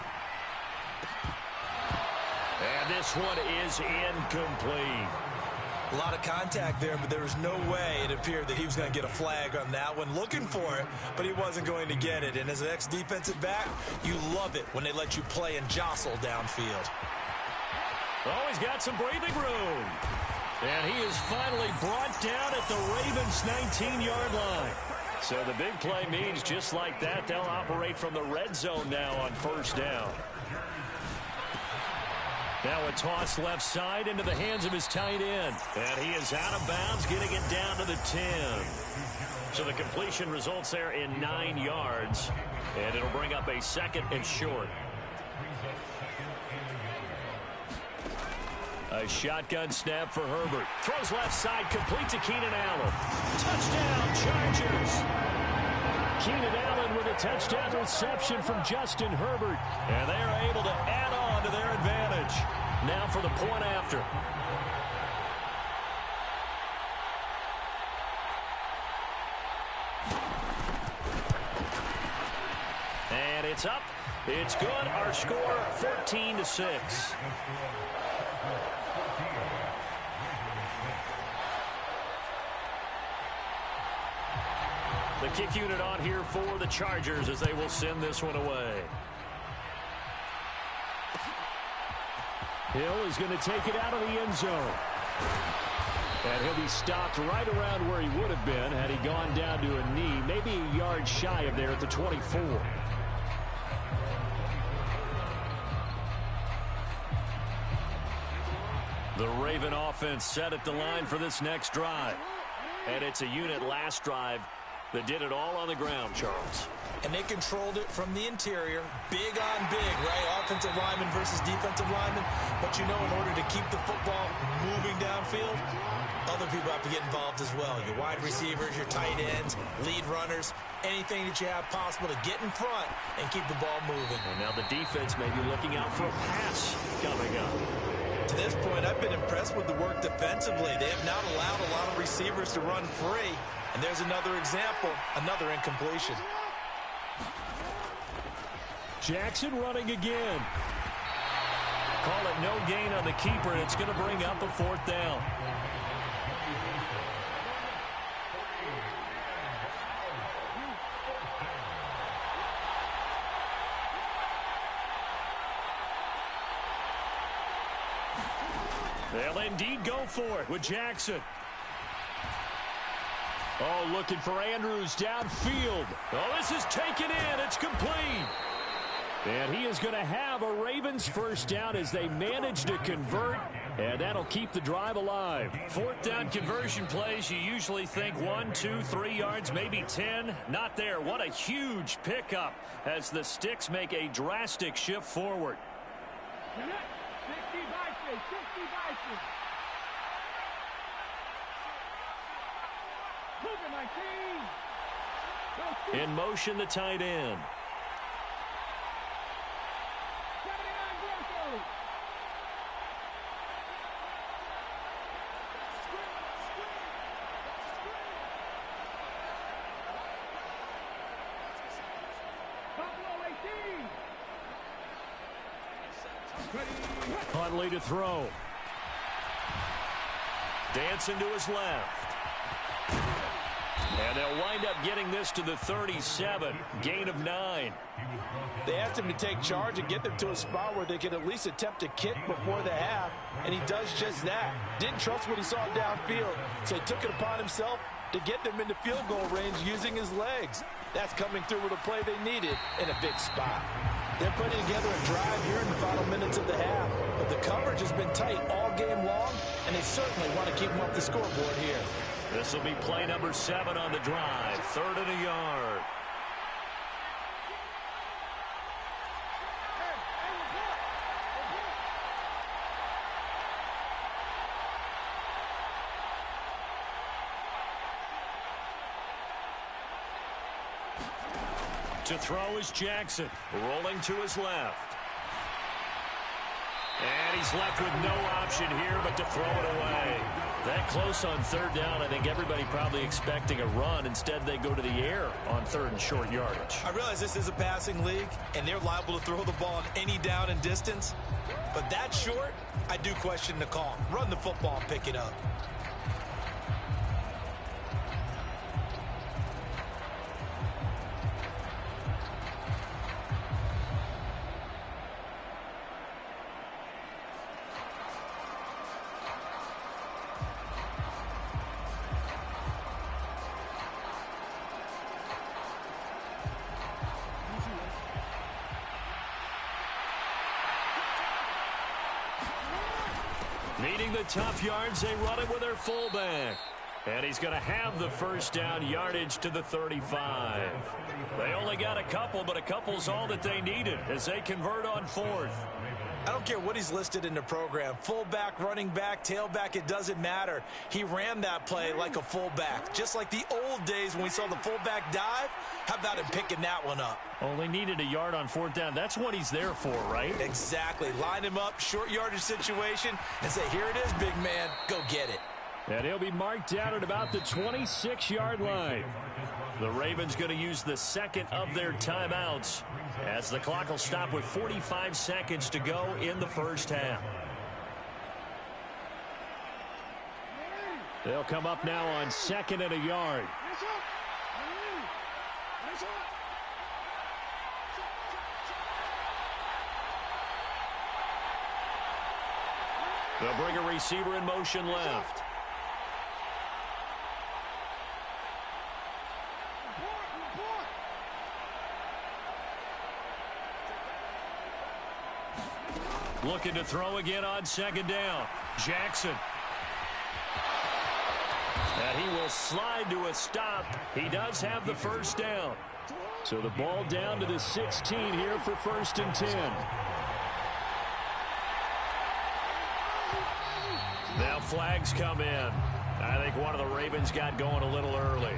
And this one is incomplete. A lot of contact there, but there was no way it appeared that he was going to get a flag on that one. Looking for it, but he wasn't going to get it. And as an ex-defensive back, you love it when they let you play and jostle downfield. Oh, he's got some breathing room. And he is finally brought down at the Ravens' 19-yard line. So the big play means just like that, they'll operate from the red zone now on first down. Now a toss left side into the hands of his tight end. And he is out of bounds, getting it down to the 10. So the completion results there in 9 yards. And it'll bring up a 2nd and short. A shotgun snap for Herbert. Throws left side, complete to Keenan Allen. Touchdown, Chargers! Keenan Allen with a touchdown reception from Justin Herbert. And they are able to add on to their advantage. Now for the point after. And it's up. It's good. Our score, 14-6. The kick unit on here for the Chargers as they will send this one away. Hill is going to take it out of the end zone. And he'll be stopped right around where he would have been had he gone down to a knee, maybe a yard shy of there at the 24. The Raven offense set at the line for this next drive. And it's a unit last drive that did it all on the ground, Charles. And they controlled it from the interior. Big on big, right? Offensive lineman versus defensive lineman. But you know, in order to keep the football moving downfield, other people have to get involved as well. Your wide receivers, your tight ends, lead runners, anything that you have possible to get in front and keep the ball moving. And now the defense may be looking out for a pass coming up. To this point, I've been impressed with the work defensively. They have not allowed a lot of receivers to run free. And there's another example, another incompletion. Jackson running again. Call it no gain on the keeper, and it's going to bring up a fourth down. They'll indeed go for it with Jackson. Oh, looking for Andrews downfield. Oh, this is taken in. It's complete. And he is going to have a Ravens first down as they manage to convert, and that'll keep the drive alive. Fourth down conversion plays, you usually think 1, 2, 3 yards, maybe 10. Not there. What a huge pickup as the Sticks make a drastic shift forward. In motion, the tight end. Huntley to throw. Dancing to his left. And they'll wind up getting this to the 37. Gain of 9. They asked him to take charge and get them to a spot where they could at least attempt a kick before the half, and he does just that. Didn't trust what he saw downfield, so he took it upon himself to get them into field goal range using his legs. That's coming through with a play they needed in a big spot. They're putting together a drive here in the final minutes of the half, but the coverage has been tight all game long, and they certainly want to keep them off the scoreboard here. This will be play number 7 on the drive. 3rd and a yard. To throw is Jackson, rolling to his left. And he's left with no option here but to throw it away. That close on 3rd down, I think everybody probably expecting a run. Instead, they go to the air on 3rd and short yardage. I realize this is a passing league, and they're liable to throw the ball on any down and distance. But that short, I do question the call. Run the football and pick it up. Needing the tough yards, they run it with their fullback. And he's going to have the first down, yardage to the 35. They only got a couple, but a couple's all that they needed as they convert on 4th. I don't care what he's listed in the program. Fullback, running back, tailback, it doesn't matter. He ran that play like a fullback. Just like the old days when we saw the fullback dive. How about him picking that one up? Only needed a yard on 4th down. That's what he's there for, right? Exactly. Line him up, short yardage situation, and say, here it is, big man. Go get it. And he'll be marked down at about the 26-yard line. The Ravens going to use the second of their timeouts as the clock will stop with 45 seconds to go in the first half. They'll come up now on 2nd and a yard. They'll bring a receiver in motion left. Looking to throw again on 2nd down. Jackson. And he will slide to a stop. He does have the first down. So the ball down to the 16 here for 1st and 10. Now flags come in. I think one of the Ravens got going a little early.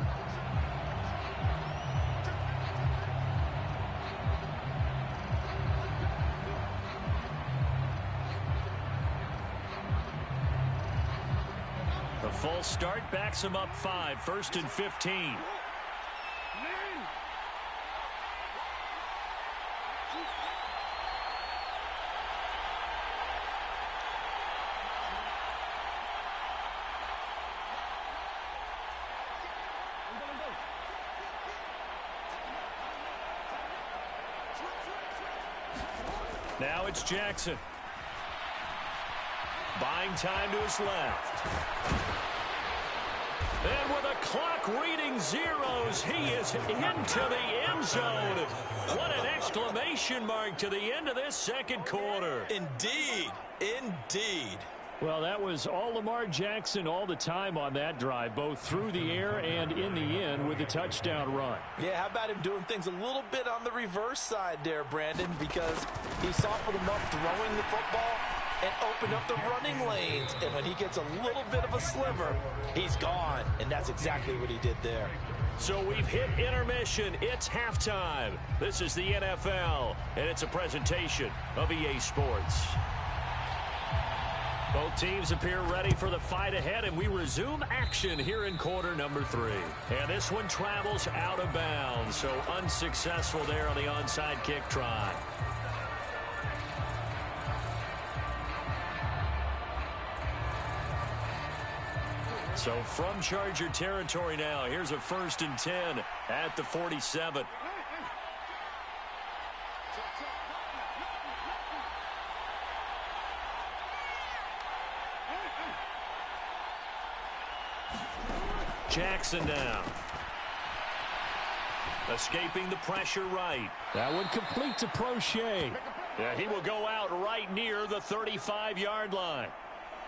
The full start backs him up 5, 1st and 15. Now it's Jackson. Buying time to his left. And with a clock reading zeros, he is into the end zone. What an exclamation mark to the end of this second quarter. Indeed. Indeed. Well, that was all Lamar Jackson all the time on that drive, both through the air and in the end with the touchdown run. Yeah, how about him doing things a little bit on the reverse side there, Brandon, because he softened him up throwing the football and opened up the running lanes. And when he gets a little bit of a sliver, he's gone. And that's exactly what he did there. So we've hit intermission. It's halftime. This is the NFL, and it's a presentation of EA Sports. Both teams appear ready for the fight ahead, and we resume action here in quarter number 3. And this one travels out of bounds, so unsuccessful there on the onside kick try. So from Charger territory now, here's a 1st and 10 at the 47. Jackson now. Escaping the pressure right. That one complete to Prochet. Yeah, he will go out right near the 35-yard line.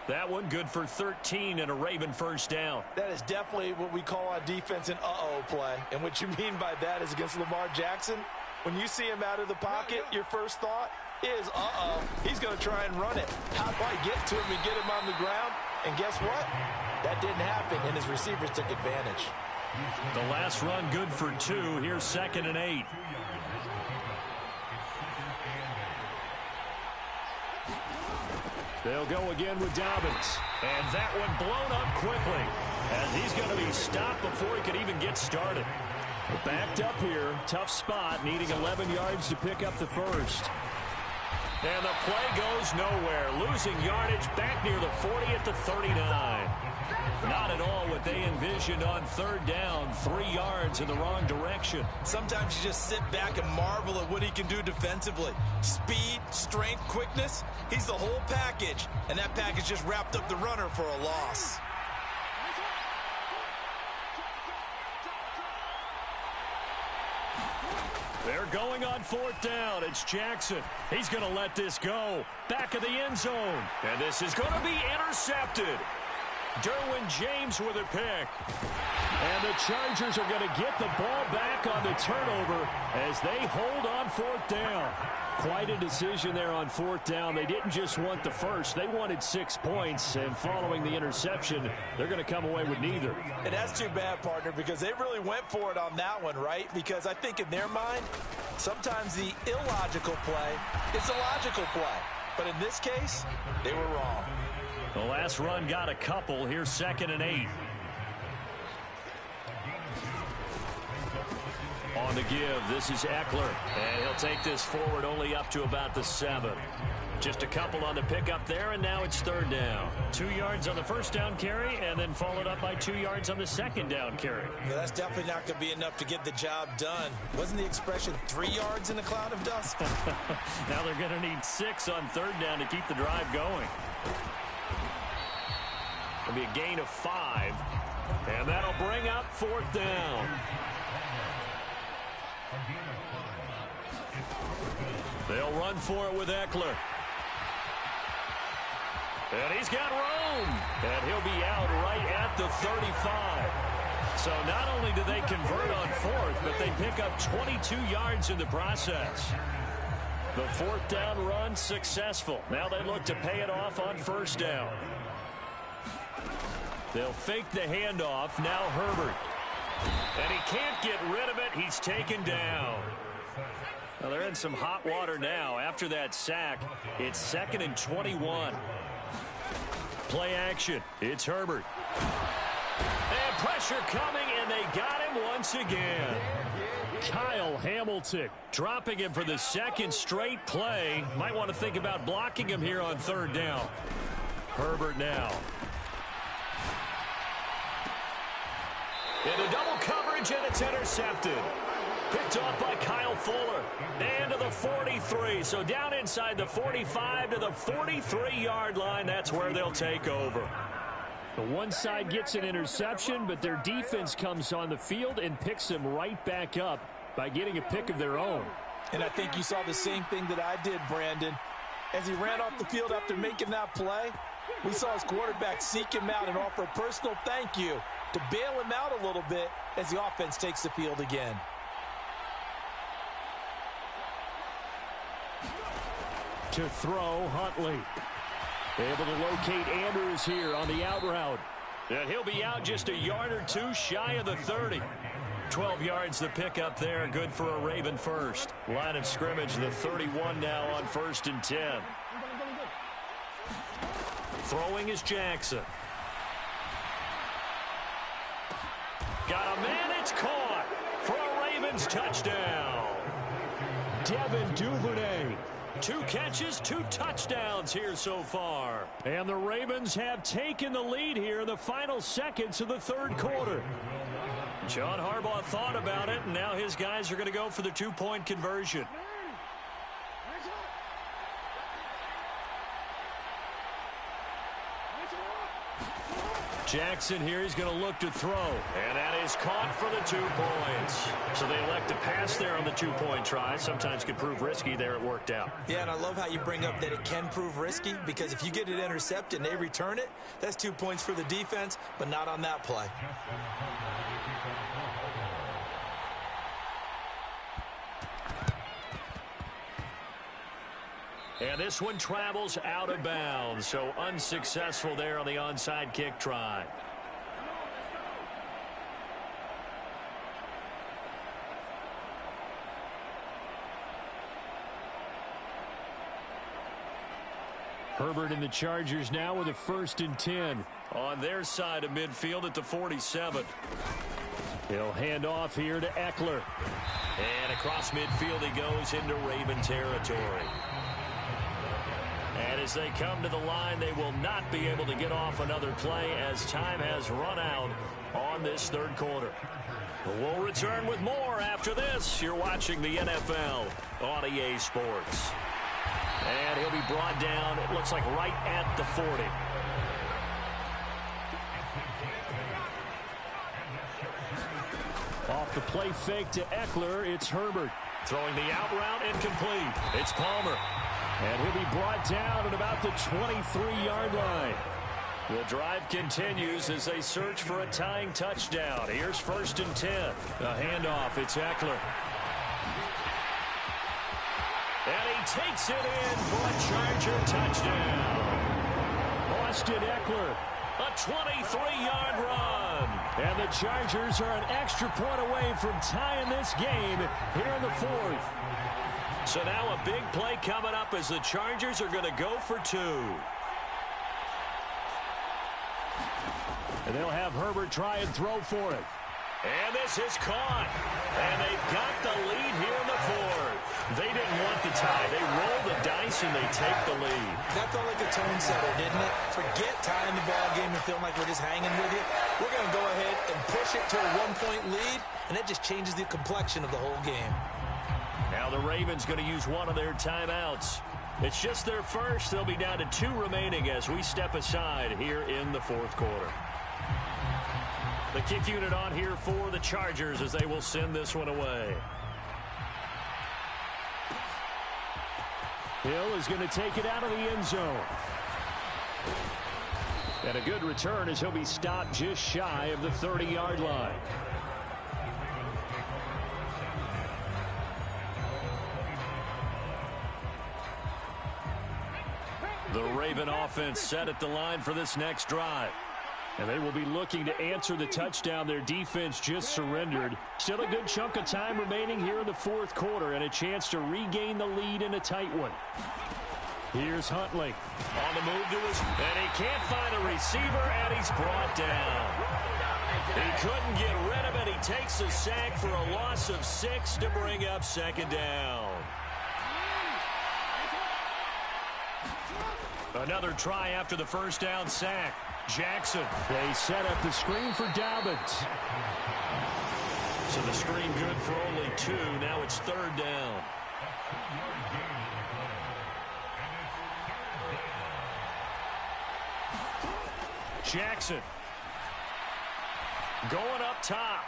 That one good for 13 and a Raven first down. That is definitely what we call on defense an uh-oh play. And what you mean by that is against Lamar Jackson, when you see him out of the pocket, your first thought is, uh-oh, he's going to try and run it. How do I get to him and get him on the ground? And guess what? That didn't happen, and his receivers took advantage. The last run good for 2. Here's 2nd and 8. They'll go again with Dobbins. And that one blown up quickly as he's going to be stopped before he could even get started. Backed up here. Tough spot, needing 11 yards to pick up the first. And the play goes nowhere. Losing yardage back near the 40 at the 39. Not at all what they envisioned on 3rd down. 3 yards in the wrong direction. Sometimes you just sit back and marvel at what he can do defensively. Speed, strength, quickness. He's the whole package. And that package just wrapped up the runner for a loss. They're going on 4th down. It's Jackson. He's going to let this go. Back of the end zone. And this is going to be intercepted. Derwin James with a pick. And the Chargers are going to get the ball back on the turnover as they hold on fourth down. Quite a decision there on fourth down. They didn't just want the first. They wanted 6 points, and following the interception, they're going to come away with neither. And that's too bad, partner, because they really went for it on that one, right? Because I think in their mind, sometimes the illogical play is a logical play. But in this case, they were wrong. The last run got a couple. Here's 2nd and 8. On the give, this is Eckler. And he'll take this forward only up to about the 7. Just a couple on the pickup there, and now it's 3rd down. 2 yards on the first down carry, and then followed up by 2 yards on the 2nd down carry. Yeah, that's definitely not going to be enough to get the job done. Wasn't the expression 3 yards in a cloud of dust? Now they're going to need 6 on 3rd down to keep the drive going. It'll be a gain of 5, and that'll bring up 4th down. They'll run for it with Eckler. And he's got room. And he'll be out right at the 35. So not only do they convert on 4th, but they pick up 22 yards in the process. The 4th down run successful. Now they look to pay it off on 1st down. They'll fake the handoff. Now Herbert. And he can't get rid of it. He's taken down. Well, they're in some hot water now. After that sack, it's 2nd and 21. Play action. It's Herbert. And pressure coming, and they got him once again. Kyle Hamilton dropping him for the 2nd straight play. Might want to think about blocking him here on 3rd down. Herbert now. Into double coverage, and it's intercepted. Picked off by Kyle Fuller. And to the 43. So down inside the 45 to the 43-yard line. That's where they'll take over. The one side gets an interception, but their defense comes on the field and picks them right back up by getting a pick of their own. And I think you saw the same thing that I did, Brandon. As he ran off the field after making that play, we saw his quarterback seek him out and offer a personal thank you to bail him out a little bit as the offense takes the field again. To throw, Huntley. Able to locate Andrews here on the out route. And he'll be out just a yard or 2 shy of the 30. 12 yards the pickup there. Good for a Raven first. Line of scrimmage, the 31 now on 1st and 10. Throwing is Jackson. Got a man, it's caught for a Ravens touchdown. Devin Duvernay. 2 catches, 2 touchdowns here so far. And the Ravens have taken the lead here in the final seconds of the 3rd quarter. John Harbaugh thought about it, and now his guys are going to go for the 2-point conversion. Jackson here, he's going to look to throw. And that is caught for the 2 points. So they elect to pass there on the 2-point try. Sometimes can prove risky. There it worked out. Yeah, and I love how you bring up that it can prove risky, because if you get it intercepted and they return it, that's 2 points for the defense, but not on that play. And this one travels out of bounds, so unsuccessful there on the onside kick try. Herbert and the Chargers now with a 1st and 10. On their side of midfield at the 47. He'll hand off here to Eckler. And across midfield he goes into Raven territory. And as they come to the line, they will not be able to get off another play as time has run out on this 3rd quarter. We'll return with more after this. You're watching the NFL on EA Sports. And he'll be brought down, it looks like right at the 40. Off the play fake to Eckler, it's Herbert. Throwing the out route incomplete. It's Palmer. And he'll be brought down at about the 23-yard line. The drive continues as they search for a tying touchdown. Here's 1st and 10. A handoff. It's Eckler. And he takes it in for a Charger touchdown. Austin Eckler. A 23-yard run. And the Chargers are an extra point away from tying this game here in the 4th. So now a big play coming up as the Chargers are going to go for 2. And they'll have Herbert try and throw for it. And this is caught. And they've got the lead here in the 4th. They didn't want the tie. They roll the dice and they take the lead. That felt like a tone setter, didn't it? Forget tying the ball game and feeling like we're just hanging with you. We're going to go ahead and push it to a 1-point lead, and that just changes the complexion of the whole game. Now the Ravens going to use one of their timeouts. It's just their first. They'll be down to 2 remaining as we step aside here in the 4th quarter. The kick unit on here for the Chargers as they will send this one away. Hill is going to take it out of the end zone. And a good return as he'll be stopped just shy of the 30-yard line. The Raven offense set at the line for this next drive. And they will be looking to answer the touchdown their defense just surrendered. Still a good chunk of time remaining here in the 4th quarter and a chance to regain the lead in a tight one. Here's Huntley. On the move to his, and he can't find a receiver, and he's brought down. He couldn't get rid of it. He takes a sack for a loss of 6 to bring up 2nd down. Another try after the 1st down sack. Jackson. They set up the screen for Dobbins. So the screen good for only 2. Now it's 3rd down. Jackson. Going up top.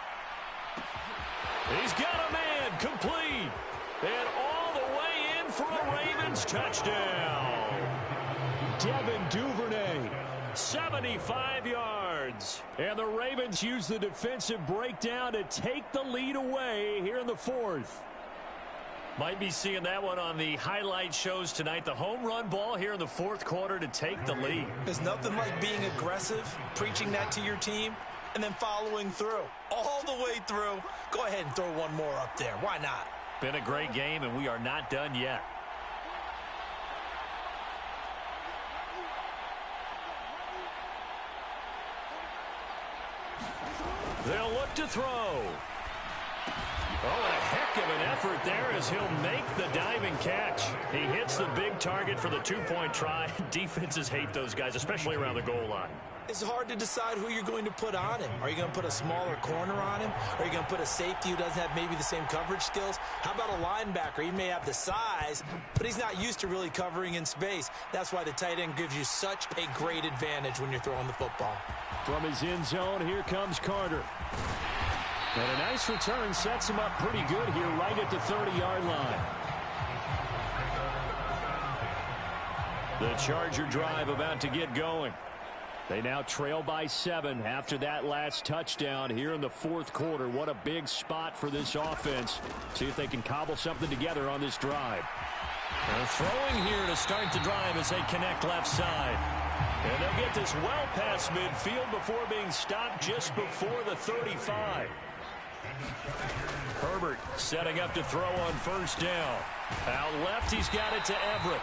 He's got a man complete. And all the way in for a Ravens touchdown. Devin Duvernay. 75 yards. And the Ravens use the defensive breakdown to take the lead away here in the 4th. Might be seeing that one on the highlight shows tonight. The home run ball here in the 4th quarter to take the lead. There's nothing like being aggressive, preaching that to your team, and then following through. All the way through. Go ahead and throw one more up there. Why not? Been a great game, and we are not done yet. They'll look to throw. Oh, and a heck of an effort there as he'll make the diving catch. He hits the big target for the 2-point try. Defenses hate those guys, especially around the goal line. It's hard to decide who you're going to put on him. Are you going to put a smaller corner on him? Are you going to put a safety who doesn't have maybe the same coverage skills? How about a linebacker? He may have the size, but he's not used to really covering in space. That's why the tight end gives you such a great advantage when you're throwing the football. From his end zone, here comes Carter. And a nice return sets him up pretty good here right at the 30-yard line. The Charger drive about to get going. They now trail by 7 after that last touchdown here in the 4th quarter. What a big spot for this offense. See if they can cobble something together on this drive. They're throwing here to start the drive as they connect left side. And they'll get this well past midfield before being stopped just before the 35. Herbert setting up to throw on 1st down. Out left, he's got it to Everett.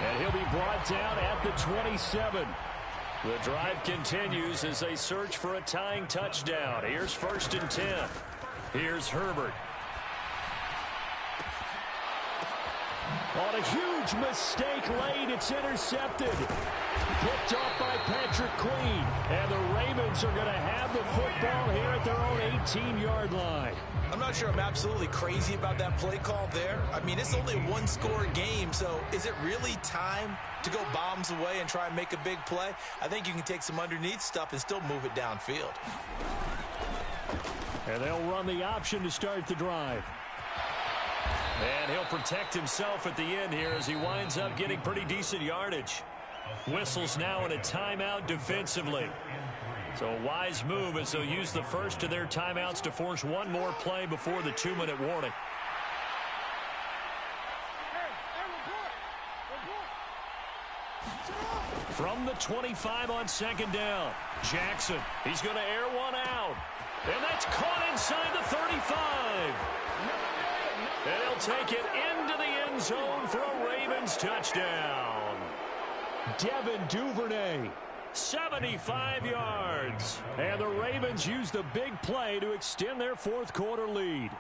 And he'll be brought down at the 27. The drive continues as they search for a tying touchdown. Here's 1st and 10. Here's Herbert. On a huge mistake late, it's intercepted. Picked off by Patrick Queen. And the Ravens are going to have the football here at their own 18-yard line. I'm not sure I'm absolutely crazy about that play call there. I mean, it's only a one-score game, so is it really time to go bombs away and try and make a big play? I think you can take some underneath stuff and still move it downfield. And they'll run the option to start the drive. And he'll protect himself at the end here as he winds up getting pretty decent yardage. Whistles now in a timeout defensively. So a wise move as they'll use the first of their timeouts to force one more play before the 2-minute warning. From the 25 on second down, Jackson. He's going to air one out. And that's caught inside the 35. And he'll take it into the end zone for a Ravens touchdown. Devin Duvernay. 75 yards. And the Ravens use the big play to extend their fourth quarter lead.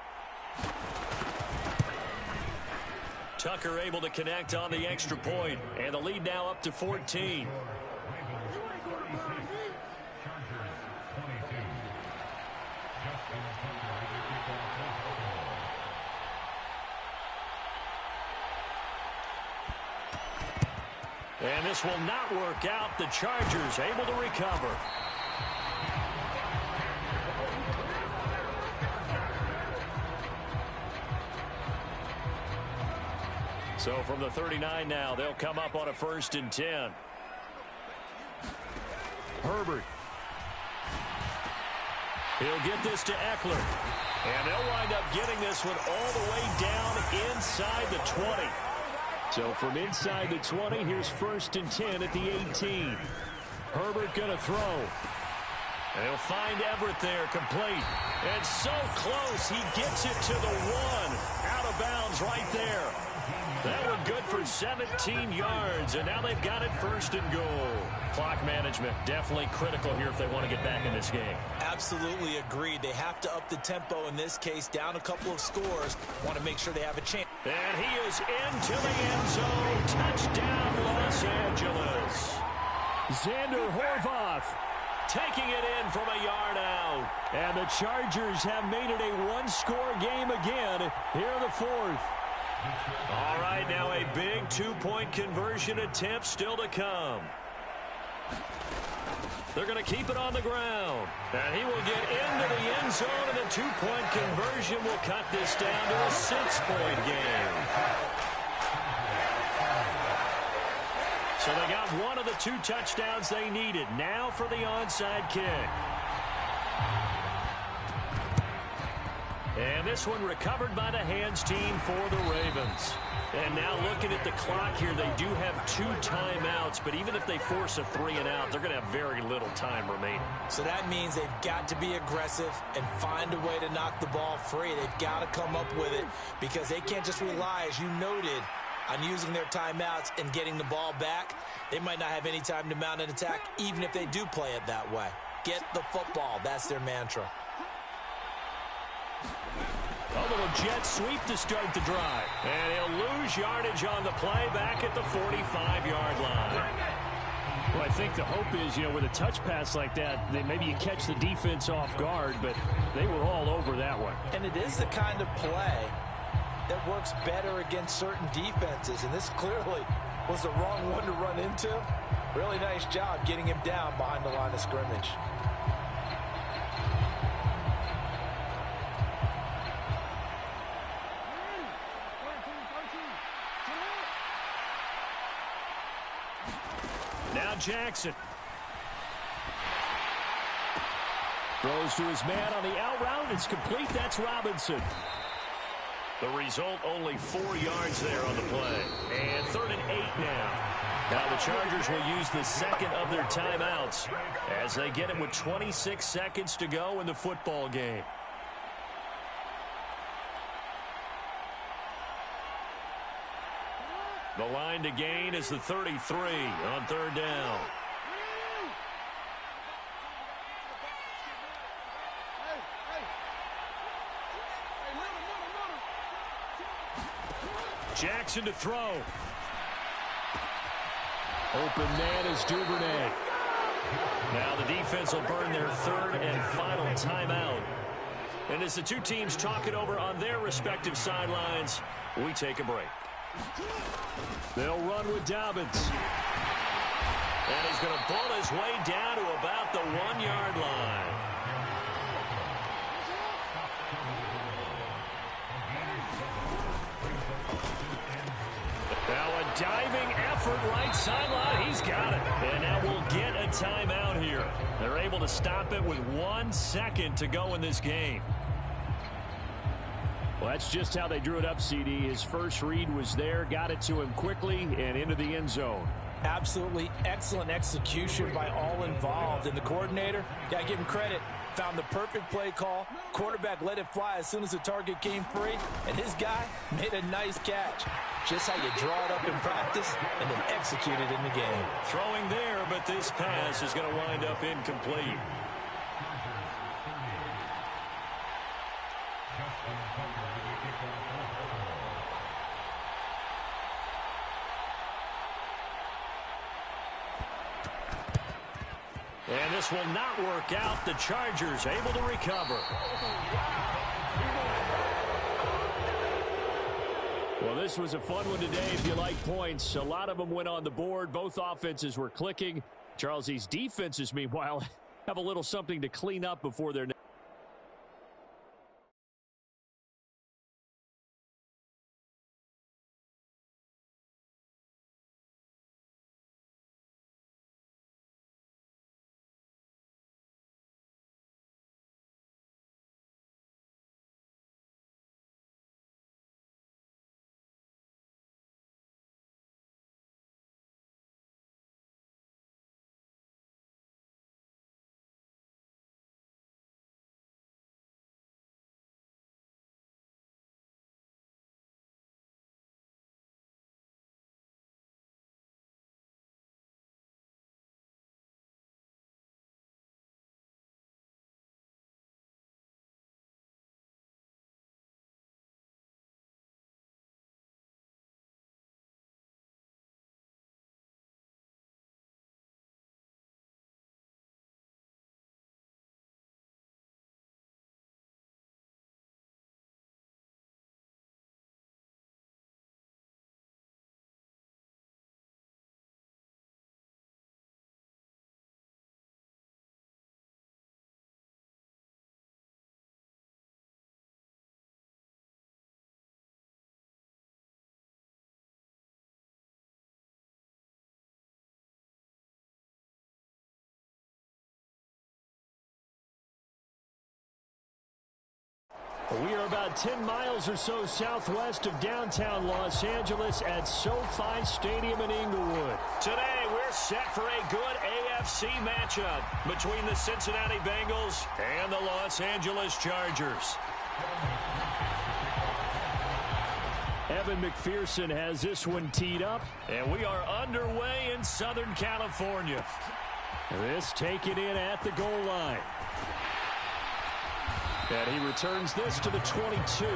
Tucker able to connect on the extra point, and the lead now up to 14. And this will not work out. The Chargers able to recover. So from the 39 now, they'll come up on a 1st and 10. Herbert. He'll get this to Eckler. And they'll wind up getting this one all the way down inside the 20. So from inside the 20, here's 1st and 10 at the 18. Herbert going to throw. And he'll find Everett there, complete. And so close, he gets it to the 1. Out of bounds right there. That one good for 17 yards, and now they've got it 1st and goal. Clock management definitely critical here if they want to get back in this game. Absolutely agreed. They have to up the tempo in this case, down a couple of scores. Want to make sure they have a chance. And he is into the end zone. Touchdown, Los Angeles. Xander Horvath taking it in from a yard out. And the Chargers have made it a one-score game again here in the 4th. All right, now a big 2-point conversion attempt still to come. They're going to keep it on the ground. And he will get into the end zone, and a 2-point conversion will cut this down to a 6-point game. So they got one of the 2 touchdowns they needed. Now for the onside kick. And this one recovered by the hands team for the Ravens. And now looking at the clock here, they do have 2 timeouts, but even if they force a 3-and-out, they're going to have very little time remaining. So that means they've got to be aggressive and find a way to knock the ball free. They've got to come up with it because they can't just rely, as you noted, on using their timeouts and getting the ball back. They might not have any time to mount an attack, even if they do play it that way. Get the football. That's their mantra. A little jet sweep to start the drive. And he'll lose yardage on the play back at the 45-yard line. Well, I think the hope is, with a touch pass like that, that maybe you catch the defense off guard, but they were all over that one. And it is the kind of play that works better against certain defenses, and this clearly was the wrong one to run into. Really nice job getting him down behind the line of scrimmage. Now Jackson. Throws to his man on the out route. It's complete. That's Robinson. The result, only 4 yards there on the play. And 3rd and 8 now. Now the Chargers will use the second of their timeouts as they get it with 26 seconds to go in the football game. The line to gain is the 33 on 3rd down. Jackson to throw. Open man is Duvernay. Now the defense will burn their 3rd and final timeout. And as the 2 teams talk it over on their respective sidelines, we take a break. They'll run with Dobbins. And he's going to pull his way down to about the 1-yard line. Now a diving effort effort right sideline. He's got it. And now we'll get a timeout here. They're able to stop it with 1 second to go in this game. Well, that's just how they drew it up, CD. His first read was there, got it to him quickly, and into the end zone. Absolutely excellent execution by all involved. And the coordinator, got to give him credit, found the perfect play call. Quarterback let it fly as soon as the target came free, and his guy made a nice catch. Just how you draw it up in practice and then execute it in the game. Throwing there, but this pass is going to wind up incomplete. And this will not work out. The Chargers able to recover. Well, this was a fun one today if you like points. A lot of them went on the board. Both offenses were clicking. Charles, these defenses, meanwhile, have a little something to clean up before their next. We are about 10 miles or so southwest of downtown Los Angeles at SoFi Stadium in Inglewood. Today, we're set for a good AFC matchup between the Cincinnati Bengals and the Los Angeles Chargers. Evan McPherson has this one teed up. And we are underway in Southern California. This taken in at the goal line. And he returns this to the 22.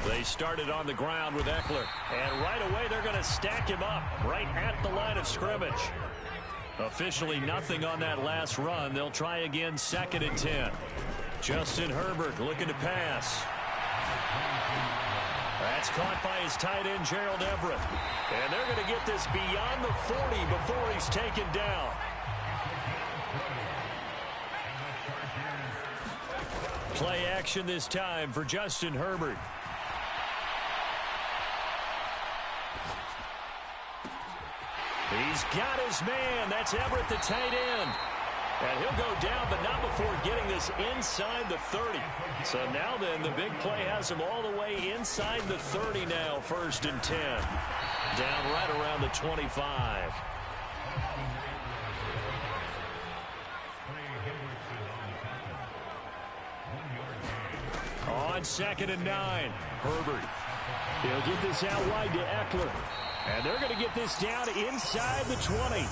They started on the ground with Eckler. And right away, they're going to stack him up right at the line of scrimmage. Officially nothing on that last run. They'll try again 2nd and 10. Justin Herbert looking to pass. That's caught by his tight end, Gerald Everett. And they're going to get this beyond the 40 before he's taken down. Play action this time for Justin Herbert. He's got his man. That's Everett, the tight end. And he'll go down, but not before getting this inside the 30. So now then, the big play has him all the way inside the 30 now, 1st and 10. Down right around the 25. On 2nd and 9, Herbert. He'll get this out wide to Eckler. And they're going to get this down inside the 20.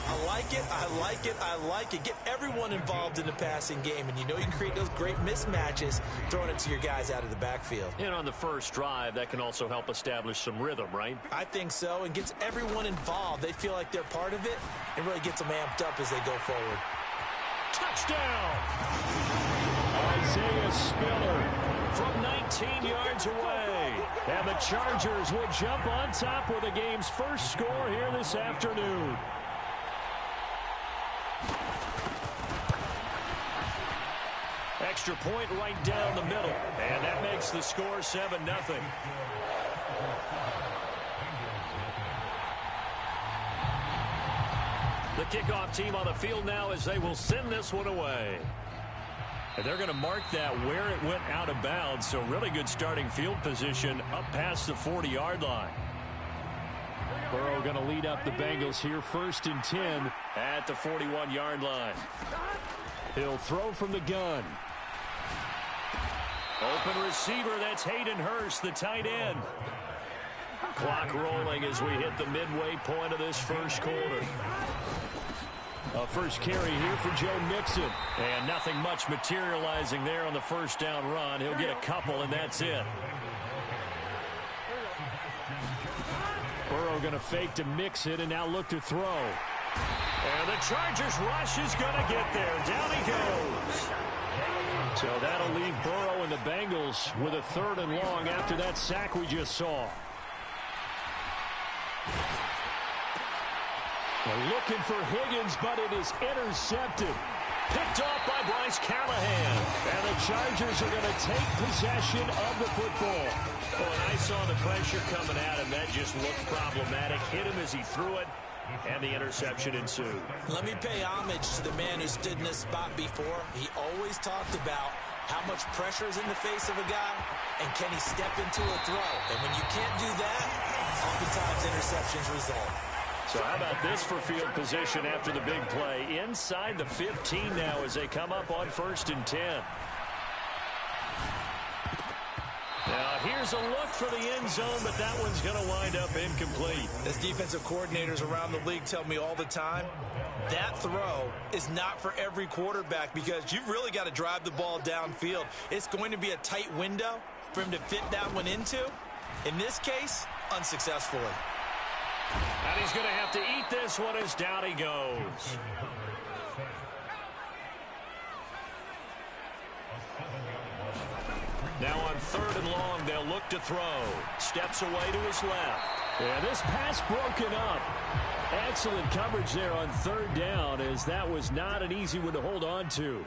I like it, I like it, I like it. Get everyone involved in the passing game, and you know you can create those great mismatches throwing it to your guys out of the backfield. And on the first drive, that can also help establish some rhythm, right? I think so, and gets everyone involved. They feel like they're part of it, and really gets them amped up as they go forward. Touchdown! Isaiah Spiller from 19 yards away. And the Chargers will jump on top with the game's first score here this afternoon. Extra point right down the middle. And that makes the score 7-0. The kickoff team on the field now as they will send this one away. And they're going to mark that where it went out of bounds. So really good starting field position up past the 40-yard line. Burrow going to lead up the Bengals here 1st and 10 at the 41-yard line. He'll throw from the gun. Open receiver, that's Hayden Hurst, the tight end. Clock rolling as we hit the midway point of this first quarter. A first carry here for Joe Mixon. And nothing much materializing there on the first down run. He'll get a couple, and that's it. Burrow going to fake to mix it and now look to throw. And the Chargers rush is going to get there. Down he goes. So that'll leave Burrow and the Bengals with a 3rd and long after that sack we just saw. They're looking for Higgins, but it is intercepted. Picked off by Bryce Callahan. And the Chargers are going to take possession of the football. Oh, and I saw the pressure coming at him. That just looked problematic. Hit him as he threw it, and the interception ensued. Let me pay homage to the man who stood in this spot before. He always talked about how much pressure is in the face of a guy, and can he step into a throw. And when you can't do that, oftentimes interceptions result. So how about this for field position after the big play? Inside the 15 now as they come up on 1st and 10. Now here's a look for the end zone, but that one's going to wind up incomplete. As defensive coordinators around the league tell me all the time, that throw is not for every quarterback because you've really got to drive the ball downfield. It's going to be a tight window for him to fit that one into. In this case, unsuccessfully. And he's going to have to eat this one as down he goes. Now on 3rd and long, they'll look to throw. Steps away to his left. Yeah, this pass broken up. Excellent coverage there on 3rd down as that was not an easy one to hold on to.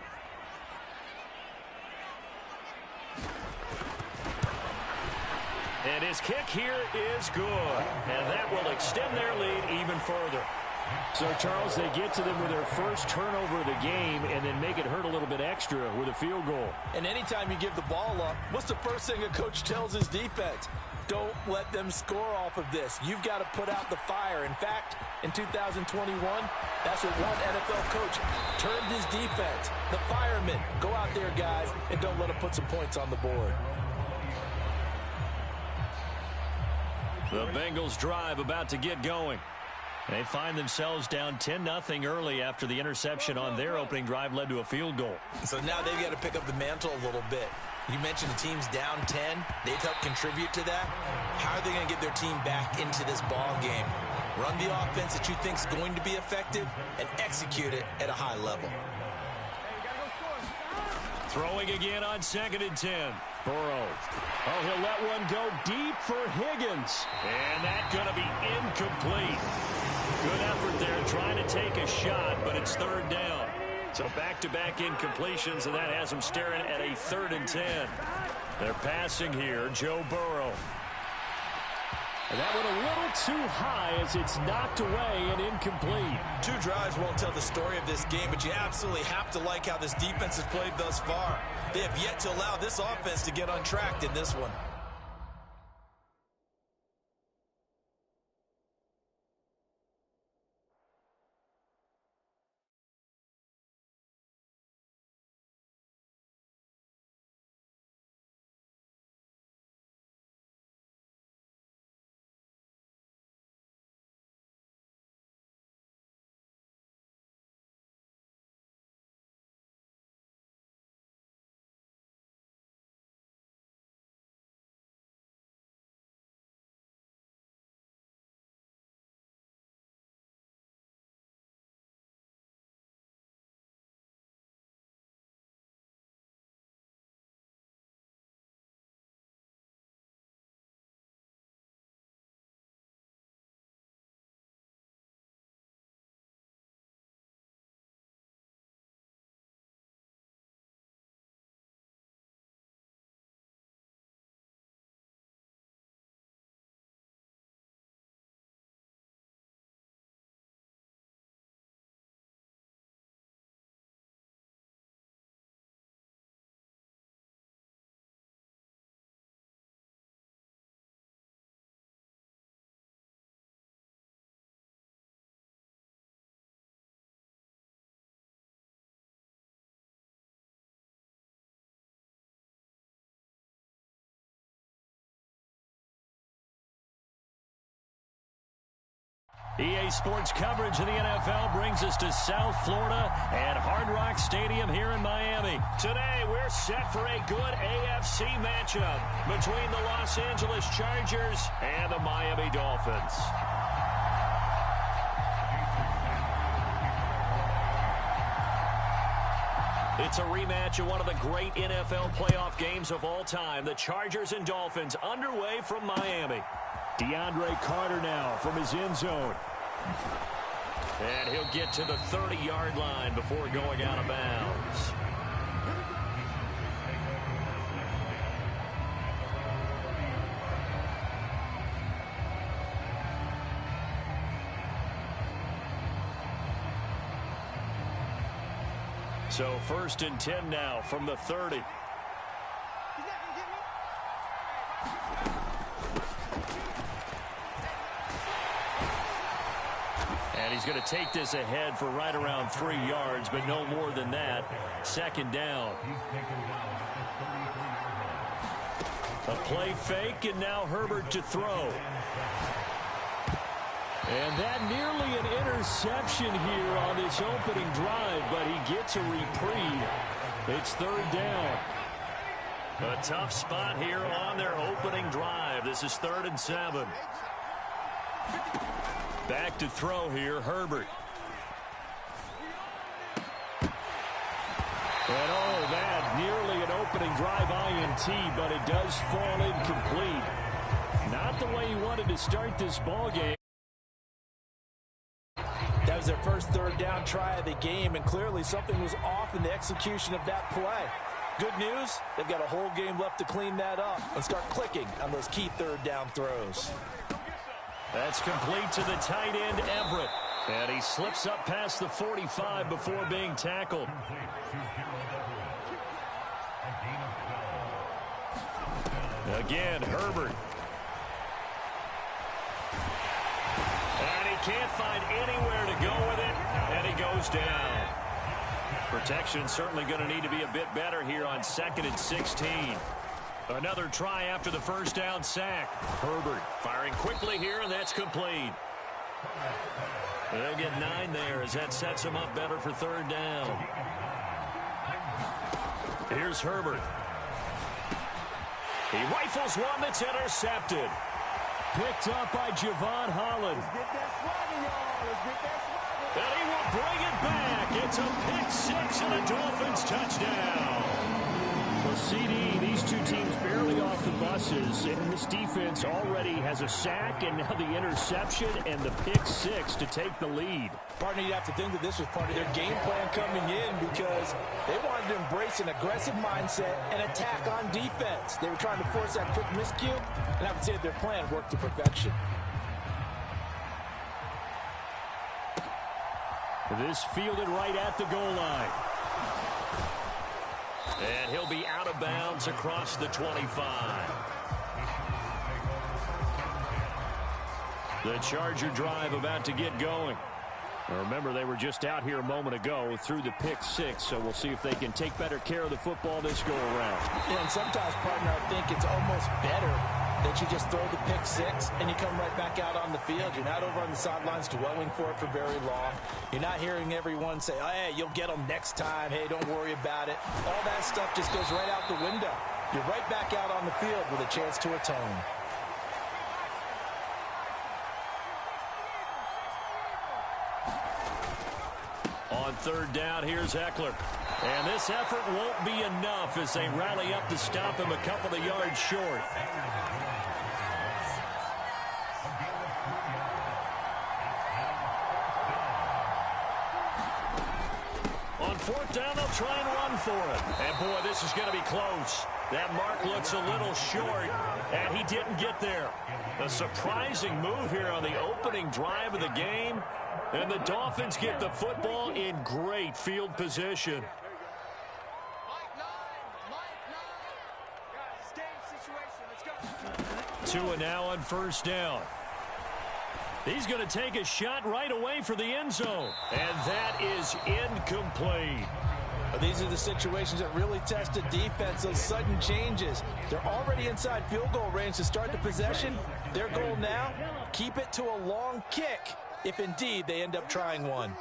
And his kick here is good. And that will extend their lead even further. So, Charles, they get to them with their first turnover of the game and then make it hurt a little bit extra with a field goal. And anytime you give the ball up, what's the first thing a coach tells his defense? Don't let them score off of this. You've got to put out the fire. In fact, in 2021, that's what one NFL coach termed his defense. The firemen. Go out there, guys, and don't let them put some points on the board. The Bengals drive about to get going. They find themselves down 10-0 early after the interception on their opening drive led to a field goal. So now they've got to pick up the mantle a little bit. You mentioned the team's down 10. They've helped contribute to that. How are they going to get their team back into this ball game? Run the offense that you think is going to be effective and execute it at a high level. Throwing again on 2nd and 10. Burrow. Oh, he'll let one go deep for Higgins. And that's going to be incomplete. Good effort there trying to take a shot, but it's 3rd down. So back-to-back incompletions, and that has them staring at a 3rd and 10. They're passing here, Joe Burrow. And that went a little too high as it's knocked away and incomplete. 2 drives won't tell the story of this game, but you absolutely have to like how this defense has played thus far. They have yet to allow this offense to get untracked in this one. EA Sports coverage of the NFL brings us to South Florida and Hard Rock Stadium here in Miami. Today, we're set for a good AFC matchup between the Los Angeles Chargers and the Miami Dolphins. It's a rematch of one of the great NFL playoff games of all time. The Chargers and Dolphins underway from Miami. DeAndre Carter now from his end zone. And he'll get to the 30-yard line before going out of bounds. So 1st and 10 now from the 30. And he's going to take this ahead for right around 3 yards, but no more than that. 2nd down. A play fake, and now Herbert to throw. And that nearly an interception here on this opening drive, but he gets a reprieve. It's 3rd down. A tough spot here on their opening drive. This is 3rd and 7. Back to throw here, Herbert. And oh, that nearly an opening drive INT, but it does fall incomplete. Not the way he wanted to start this ball game. That was their first 3rd down try of the game, and clearly something was off in the execution of that play. Good news, they've got a whole game left to clean that up and start clicking on those key 3rd down throws. That's complete to the tight end, Everett. And he slips up past the 45 before being tackled. Again, Herbert. And he can't find anywhere to go with it, and he goes down. Protection certainly going to need to be a bit better here on 2nd and 16. Another try after the 1st down sack. Herbert firing quickly here, and that's complete. They'll get 9 there as that sets them up better for 3rd down. Here's Herbert. He rifles one that's intercepted. Picked up by Javon Holland. And he will bring it back. It's a pick 6 and a Dolphins touchdown. Well, CD, these two teams barely off the buses, and this defense already has a sack and now the interception and the pick 6 to take the lead. Partner, you'd have to think that this was part of their game plan coming in because they wanted to embrace an aggressive mindset and attack on defense. They were trying to force that quick miscue, and I would say that their plan worked to perfection. This fielded right at the goal line. And he'll be out of bounds across the 25. The Charger drive about to get going. Now remember, they were just out here a moment ago through the pick 6, so we'll see if they can take better care of the football this go-around. Yeah, and sometimes, partner, I think it's almost better that you just throw the pick 6 and you come right back out on the field. You're not over on the sidelines dwelling for it for very long. You're not hearing everyone say, oh, hey, you'll get them next time. Hey, don't worry about it. All that stuff just goes right out the window. You're right back out on the field with a chance to atone. On 3rd down, here's Eckler. And this effort won't be enough as they rally up to stop him a couple of yards short. On 4th down, they'll try and run for it. And, boy, this is going to be close. That mark looks a little short, and he didn't get there. A surprising move here on the opening drive of the game. And the Dolphins get the football in great field position. Tua now on 1st down. He's going to take a shot right away for the end zone. And that is incomplete. These are the situations that really test a defense, those sudden changes. They're already inside field goal range to start the possession. Their goal now, keep it to a long kick if indeed they end up trying one.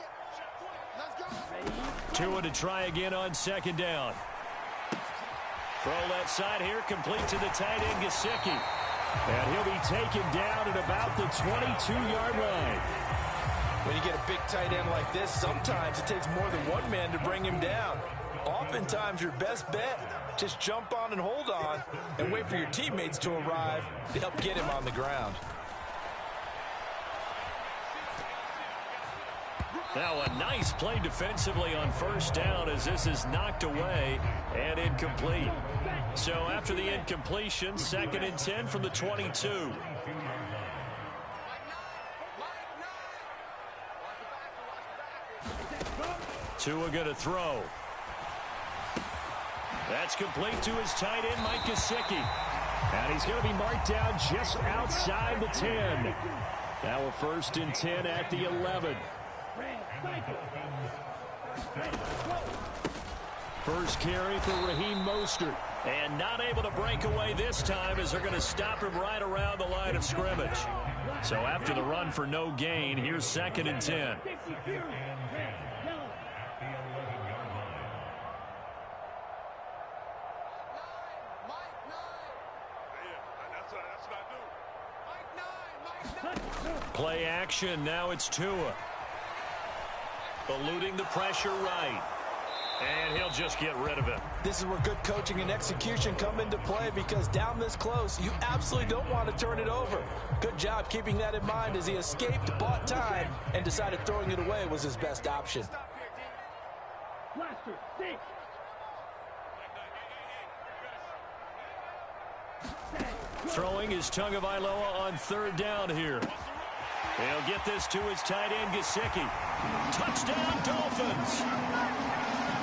Tua to try again on second down. Throw left side here, complete to the tight end, Gesicki. And he'll be taken down at about the 22-yard line. When you get a big tight end like this, sometimes it takes more than one man to bring him down. Oftentimes, your best bet, just jump on and hold on and wait for your teammates to arrive to help get him on the ground. Now a nice play defensively on first down as this is knocked away and incomplete. So after the incompletion, 2nd and 10 from the 22. Tua going to throw. That's complete to his tight end, Mike Gesicki. And he's going to be marked down just outside the 10. Now a 1st and 10 at the 11. First carry for Raheem Mostert. And not able to break away this time as they're going to stop him right around the line of scrimmage. So after the run for no gain, here's 2nd and 10. Play action. Now it's Tua. Eluding the pressure right. And he'll just get rid of it. This is where good coaching and execution come into play, because down this close, you absolutely don't want to turn it over. Good job keeping that in mind as he escaped, bought time, and decided throwing it away was his best option. Throwing is Tagovailoa on 3rd down here. He'll get this to his tight end, Gesicki. Touchdown, Dolphins!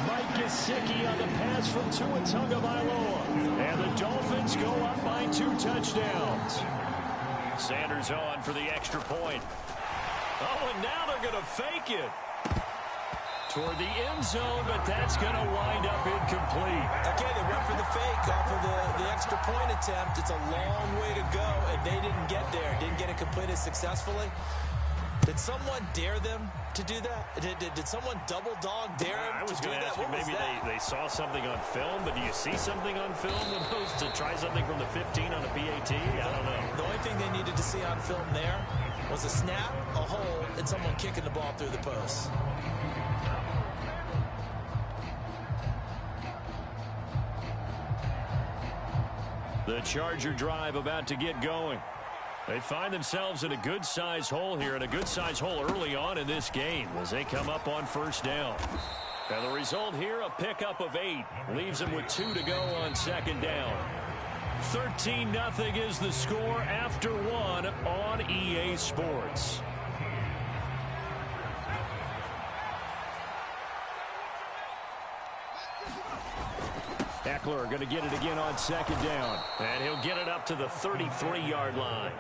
Mike Gesicki on the pass from Tua Tagovailoa. And the Dolphins go up by 2 touchdowns. Sanders on for the extra point. Oh, and now they're going to fake it toward the end zone, but that's going to wind up incomplete. Okay, they went for the fake off of the extra point attempt. It's a long way to go, and they didn't get there. Didn't get it completed successfully. Did someone dare them to do that? Did someone double dog dare them I was to do going to that? ask you, maybe they saw something on film, but do you see something on film opposed to try something from the 15 on a PAT? I don't know. The only thing they needed to see on film there was a snap, a hold, and someone kicking the ball through the post. The Charger drive about to get going. They find themselves in a good-sized hole here, and a good-sized hole early on in this game as they come up on first down. And the result here, a pickup of 8. Leaves them with 2 to go on 2nd down. 13-0 is the score after 1 on EA Sports. Eckler going to get it again on 2nd down. And he'll get it up to the 33-yard line.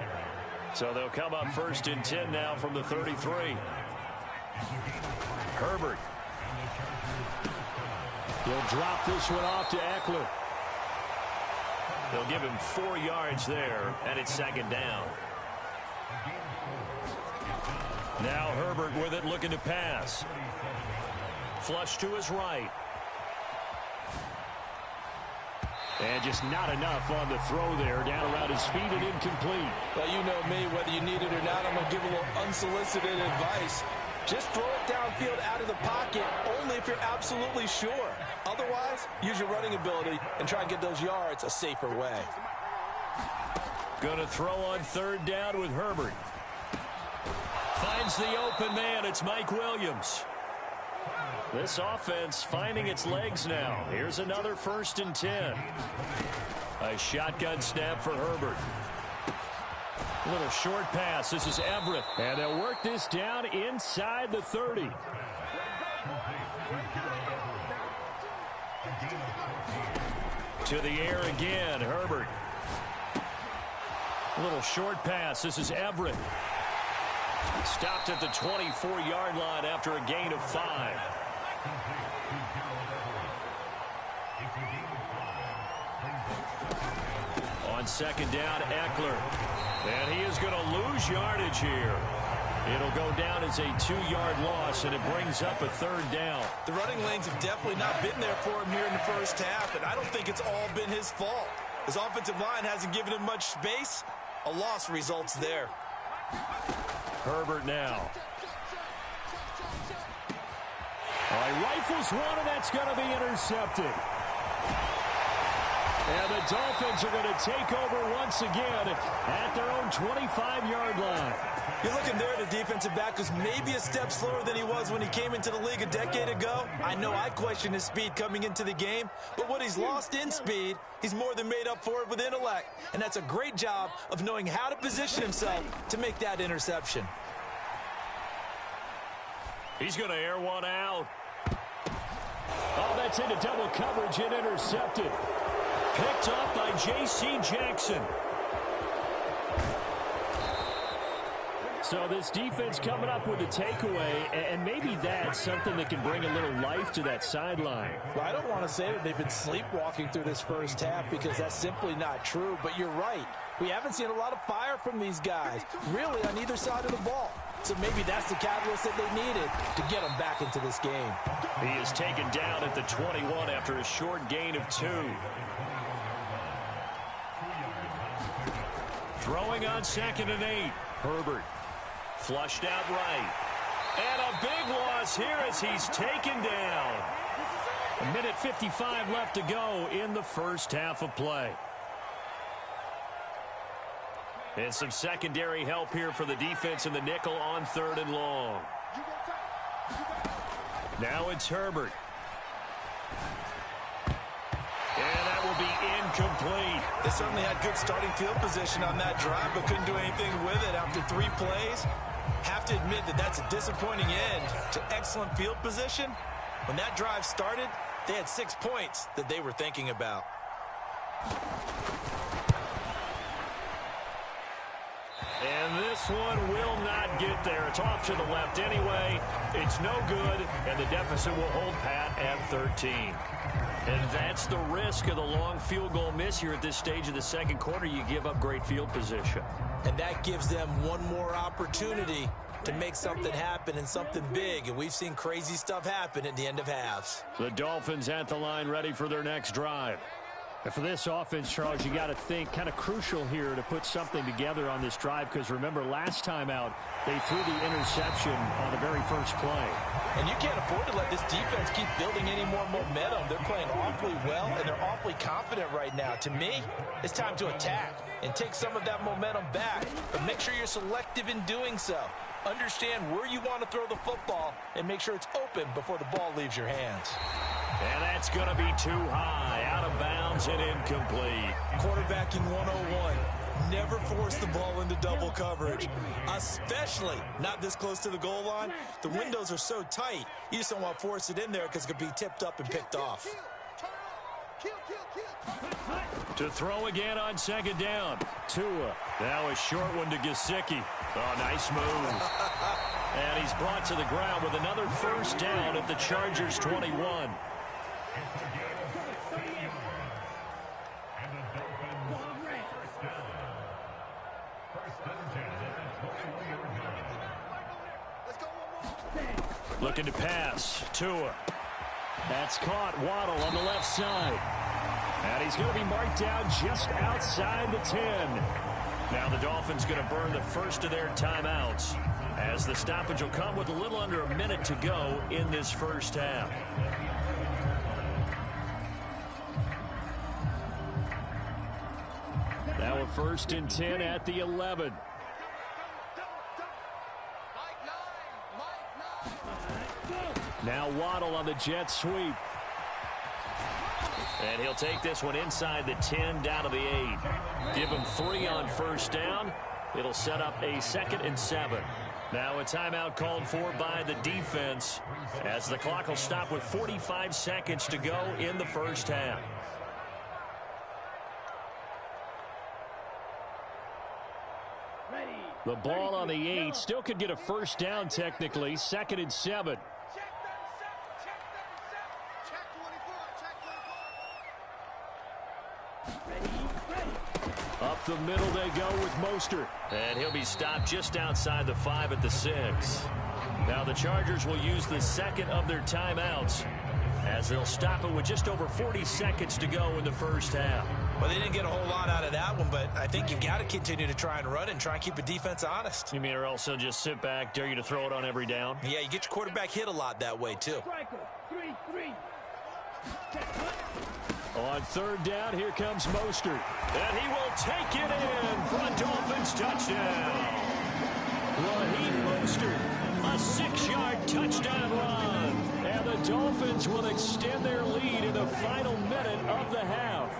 So they'll come up 1st and 10 now from the 33. Herbert. He'll drop this one off to Eckler. They'll give him 4 yards there, and it's 2nd down. Now Herbert with it, looking to pass. Flush to his right. And just not enough on the throw there. Down around his feet and incomplete. Well, you know me, whether you need it or not, I'm going to give a little unsolicited advice. Just throw it downfield out of the pocket only if you're absolutely sure. Otherwise, use your running ability and try and get those yards a safer way. Going to throw on 3rd down with Herbert. Finds the open man. It's Mike Williams. This offense finding its legs now. Here's another 1st and 10. A shotgun snap for Herbert. A little short pass. This is Everett. And they'll work this down inside the 30. To the air again, Herbert. A little short pass. This is Everett. Stopped at the 24-yard line after a gain of 5. On 2nd down, Eckler. And he is going to lose yardage here. It'll go down as a 2-yard loss, and it brings up a 3rd down. The running lanes have definitely not been there for him here in the first half, and I don't think it's all been his fault. His offensive line hasn't given him much space. A loss results there. Herbert now. He rifles one, and that's going to be intercepted. And the Dolphins are going to take over once again at their own 25-yard line. You're looking there at the defensive back who's maybe a step slower than he was when he came into the league a decade ago. I know I questioned his speed coming into the game, but what he's lost in speed, he's more than made up for it with intellect. And that's a great job of knowing how to position himself to make that interception. He's going to air one out. Oh, that's into double coverage and intercepted. Picked up by J.C. Jackson. So this defense coming up with a takeaway, and maybe that's something that can bring a little life to that sideline. Well, I don't want to say that they've been sleepwalking through this first half because that's simply not true, but you're right. We haven't seen a lot of fire from these guys, really on either side of the ball. So maybe that's the catalyst that they needed to get them back into this game. He is taken down at the 21 after a short gain of 2. Throwing on 2nd and 8. Herbert flushed out right. And a big loss here as he's taken down. 1:55 left to go in the first half of play. And some secondary help here for the defense in the nickel on 3rd and long. Now it's Herbert. And that will be incomplete. They certainly had good starting field position on that drive, but couldn't do anything with it after 3 plays. Have to admit that that's a disappointing end to excellent field position. When that drive started, they had 6 points that they were thinking about. And this one will not get there. It's off to the left anyway. It's no good, and the deficit will hold pat at 13. And that's the risk of the long field goal miss here at this stage of the second quarter. You give up great field position. And that gives them one more opportunity to make something happen and something big. And we've seen crazy stuff happen at the end of halves. The Dolphins at the line ready for their next drive. And for this offense, Charles, you got to think kind of crucial here to put something together on this drive because remember last time out they threw the interception on the very first play. And you can't afford to let this defense keep building any more momentum. They're playing awfully well and they're awfully confident right now. To me, it's time to attack and take some of that momentum back, but make sure you're selective in doing so. Understand where you want to throw the football and make sure it's open before the ball leaves your hands. And that's going to be too high, out of bounds and incomplete. Quarterbacking 101. Never force the ball into double coverage, especially not this close to the goal line. The windows are so tight, you just don't want to force it in there because it could be tipped up and picked off. To throw again on 2nd down. Tua. Now a short one to Gesicki. Oh, nice move. And he's brought to the ground with another first down at the Chargers' 21. Looking to pass. Tua. That's caught. Waddle on the left side. And he's going to be marked down just outside the 10. Now the Dolphins going to burn the first of their timeouts as the stoppage will come with a little under a minute to go in this first half. Now a 1st and 10 at the 11. Now Waddle on the jet sweep. And he'll take this one inside the 10 down to the 8. Give him 3 on first down. It'll set up a 2nd and 7. Now a timeout called for by the defense as the clock will stop with 45 seconds to go in the first half. The ball on the 8 still could get a first down technically. 2nd and 7. Up the middle they go with Mostert. And he'll be stopped just outside the 5 at the 6. Now the Chargers will use the second of their timeouts as they'll stop it with just over 40 seconds to go in the first half. Well, they didn't get a whole lot out of that one, but I think you've got to continue to try and run and try and keep the defense honest. You mean or also just sit back, dare you to throw it on every down? Yeah, you get your quarterback hit a lot that way, too. On third down, here comes Mostert. And he will take it in for a Dolphins touchdown. Raheem Mostert, a 6-yard touchdown run. And the Dolphins will extend their lead in the final minute of the half.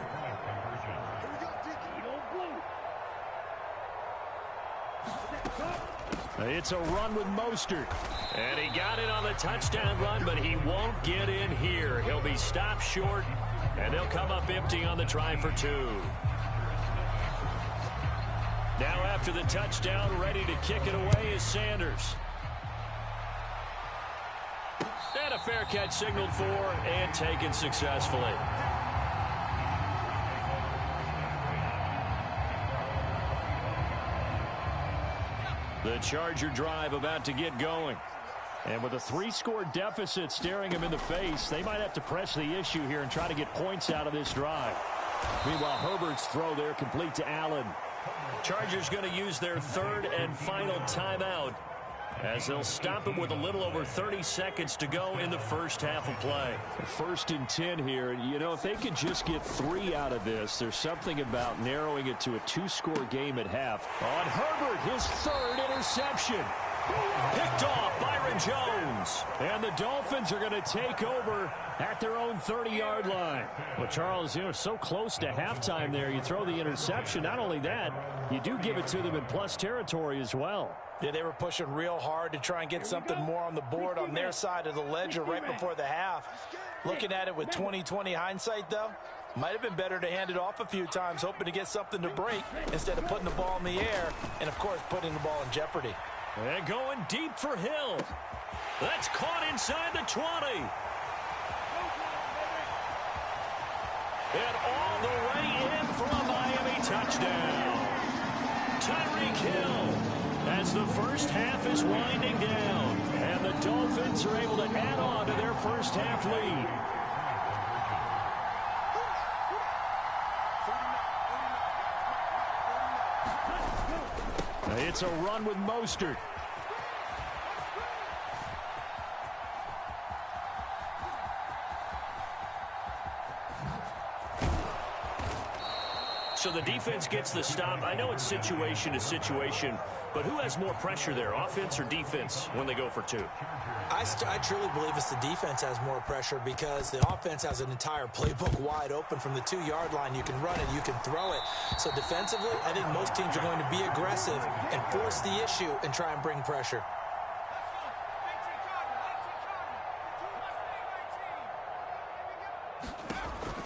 It's a run with Mostert. And he got it on the touchdown run, but he won't get in here. He'll be stopped short, and they'll come up empty on the try for 2. Now after the touchdown, ready to kick it away is Sanders. And a fair catch signaled for and taken successfully. The Charger drive about to get going. And with a 3-score deficit staring him in the face, they might have to press the issue here and try to get points out of this drive. Meanwhile, Herbert's throw there complete to Allen. Chargers going to use their third and final timeout as they'll stop him with a little over 30 seconds to go in the first half of play. 1st and 10 here. And, you know, if they could just get 3 out of this, there's something about narrowing it to a 2-score game at half. On Herbert, his 3rd interception. Picked off Byron Jones. And the Dolphins are going to take over at their own 30-yard line. Well, Charles, you know, so close to halftime there. You throw the interception. Not only that, you do give it to them in plus territory as well. Yeah, they were pushing real hard to try and get something more on the board on their side of the ledger right before the half. Looking at it with 20/20 hindsight, though, might have been better to hand it off a few times, hoping to get something to break instead of putting the ball in the air and, of course, putting the ball in jeopardy. And going deep for Hill. That's caught inside the 20. And all the way in for a Miami touchdown. Tyreek Hill as the first half is winding down. And the Dolphins are able to add on to their first half lead. It's a run with Mostert. So the defense gets the stop. I know it's situation to situation, but who has more pressure there, offense or defense, when they go for 2? I truly believe it's the defense has more pressure because the offense has an entire playbook wide open from the 2-yard line. You can run it, you can throw it. So defensively, I think most teams are going to be aggressive and force the issue and try and bring pressure.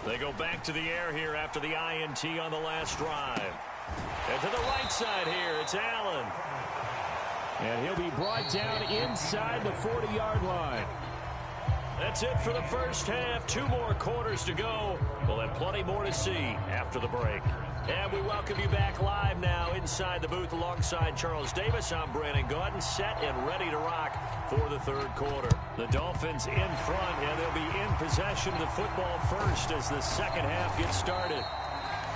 They go back to the air here after the INT on the last drive. And to the right side here, it's Allen. And he'll be brought down inside the 40-yard line. That's it for the first half. 2 more quarters to go. We'll have plenty more to see after the break. And we welcome you back live now inside the booth alongside Charles Davis. I'm Brandon Gaudin, set and ready to rock for the 3rd quarter. The Dolphins in front, and they'll be in possession of the football first as the second half gets started.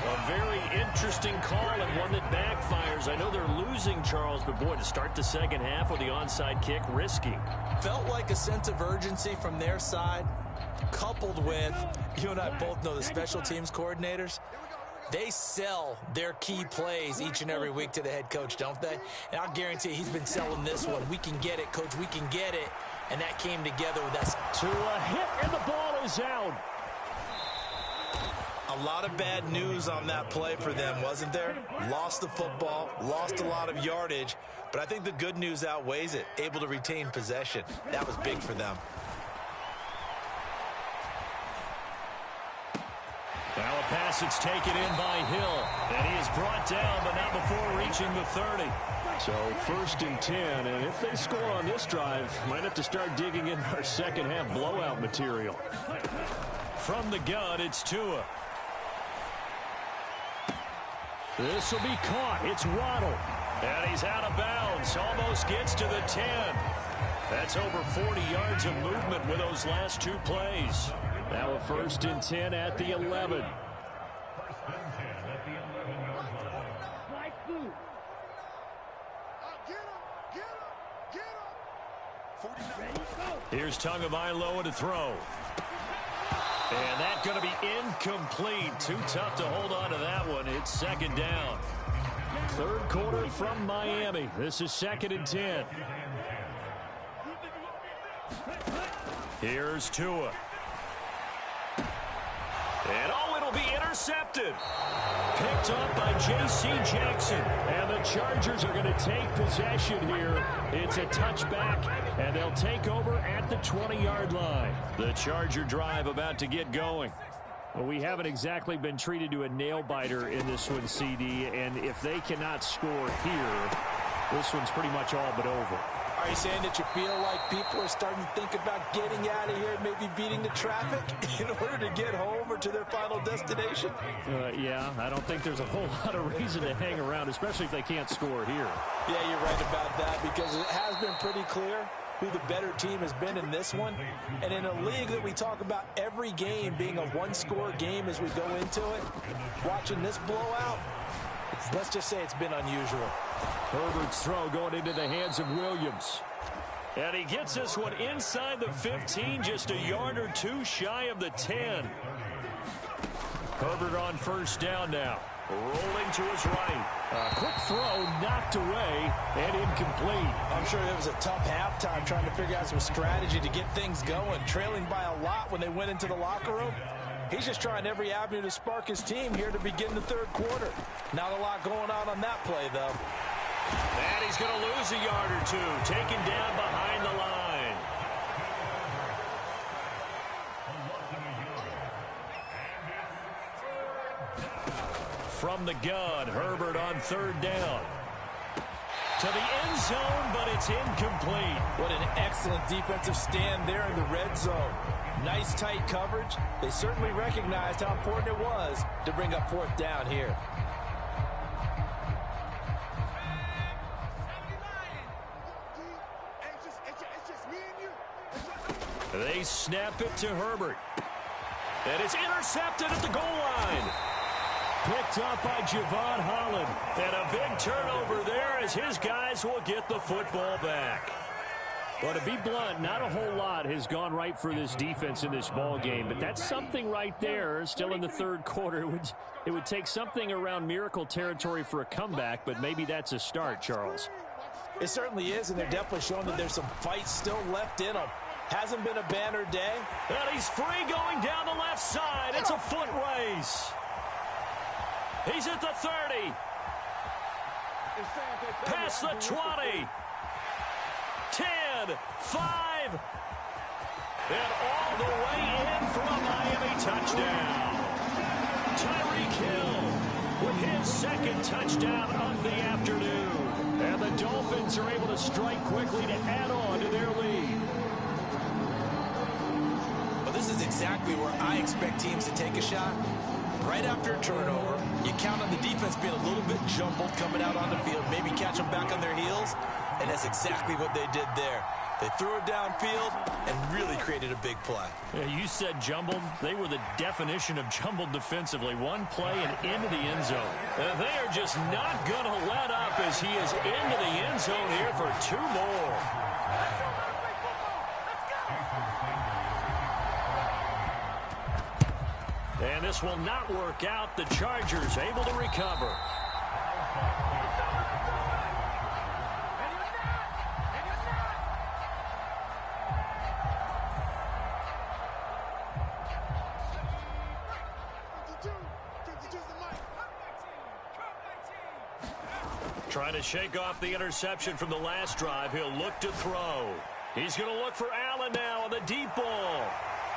A very interesting call and one that backfires. I know they're losing, Charles, but boy, to start the second half with the onside kick, risky. Felt like a sense of urgency from their side, coupled with, you and I both know the special teams coordinators. They sell their key plays each and every week to the head coach, don't they? And I'll guarantee he's been selling this one. We can get it, coach, we can get it. And that came together with that. To a hit, and the ball is out. A lot of bad news on that play for them, wasn't there? Lost the football, lost a lot of yardage, but I think the good news outweighs it. Able to retain possession. That was big for them. Now a pass that's taken in by Hill, and he is brought down, but not before reaching the 30. So 1st and 10, and if they score on this drive, might have to start digging in our second half blowout material. From the gun, it's Tua. This will be caught. It's Waddle. And he's out of bounds. Almost gets to the 10. That's over 40 yards of movement with those last two plays. Now a 1st and 10 at the 11. Here's Tagovailoa to throw. And that's going to be incomplete. Too tough to hold on to that one. It's 2nd down. 3rd quarter from Miami. This is 2nd and 10. Here's Tua. And it'll be intercepted. Picked up by J.C. Jackson. And the Chargers are going to take possession here. It's a touchback, and they'll take over at the 20-yard line. The Charger drive about to get going. Well, we haven't exactly been treated to a nail-biter in this one, CD, and if they cannot score here, this one's pretty much all but over. Are you saying that you feel like people are starting to think about getting out of here, maybe beating the traffic in order to get home or to their final destination? Yeah, I don't think there's a whole lot of reason to hang around, especially if they can't score here. Yeah, you're right about that, because it has been pretty clear who the better team has been in this one. And in a league that we talk about every game being a one-score game as we go into it, watching this blowout, let's just say it's been unusual. Herbert's throw going into the hands of Williams. And he gets this one inside the 15, just a yard or two shy of the 10. Herbert on 1st down now. Rolling to his right. A quick throw knocked away and incomplete. I'm sure it was a tough halftime trying to figure out some strategy to get things going. Trailing by a lot when they went into the locker room. He's just trying every avenue to spark his team here to begin the 3rd quarter. Not a lot going on that play, though. And he's going to lose a yard or two, taken down behind the line. From the gun, Herbert on 3rd down. To the end zone, but it's incomplete. What an excellent defensive stand there in the red zone. Nice tight coverage. They certainly recognized how important it was to bring up 4th down here. They snap it to Herbert. And it's intercepted at the goal line. Picked up by Javon Holland. And a big turnover there as his guys will get the football back. Well, to be blunt, not a whole lot has gone right for this defense in this ball game, but that's something right there. Still in the 3rd quarter, it would take something around miracle territory for a comeback, but maybe that's a start, Charles. It certainly is, and they're definitely showing that there's some fight still left in them. Hasn't been a banner day. And he's free going down the left side. It's a foot race. He's at the 30. Past the 20. 10, 5. And all the way in for a Miami touchdown. Tyreek Hill with his 2nd touchdown of the afternoon. And the Dolphins are able to strike quickly to add on to their lead. Well, this is exactly where I expect teams to take a shot. Right after a turnover, you count on the defense being a little bit jumbled coming out on the field, maybe catch them back on their heels, and that's exactly what they did there. They threw it downfield and really created a big play. Yeah, you said jumbled. They were the definition of jumbled defensively. One play and into the end zone. They are just not going to let up as he is into the end zone here for 2 more. And this will not work out. The Chargers able to recover. Trying to shake off the interception from the last drive. He'll look to throw. He's going to look for Allen now on the deep ball.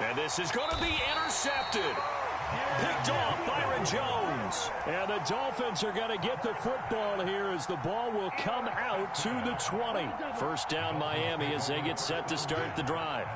And this is going to be intercepted. Picked off Byron Jones. And the Dolphins are going to get the football here as the ball will come out to the 20. 1st down Miami as they get set to start the drive.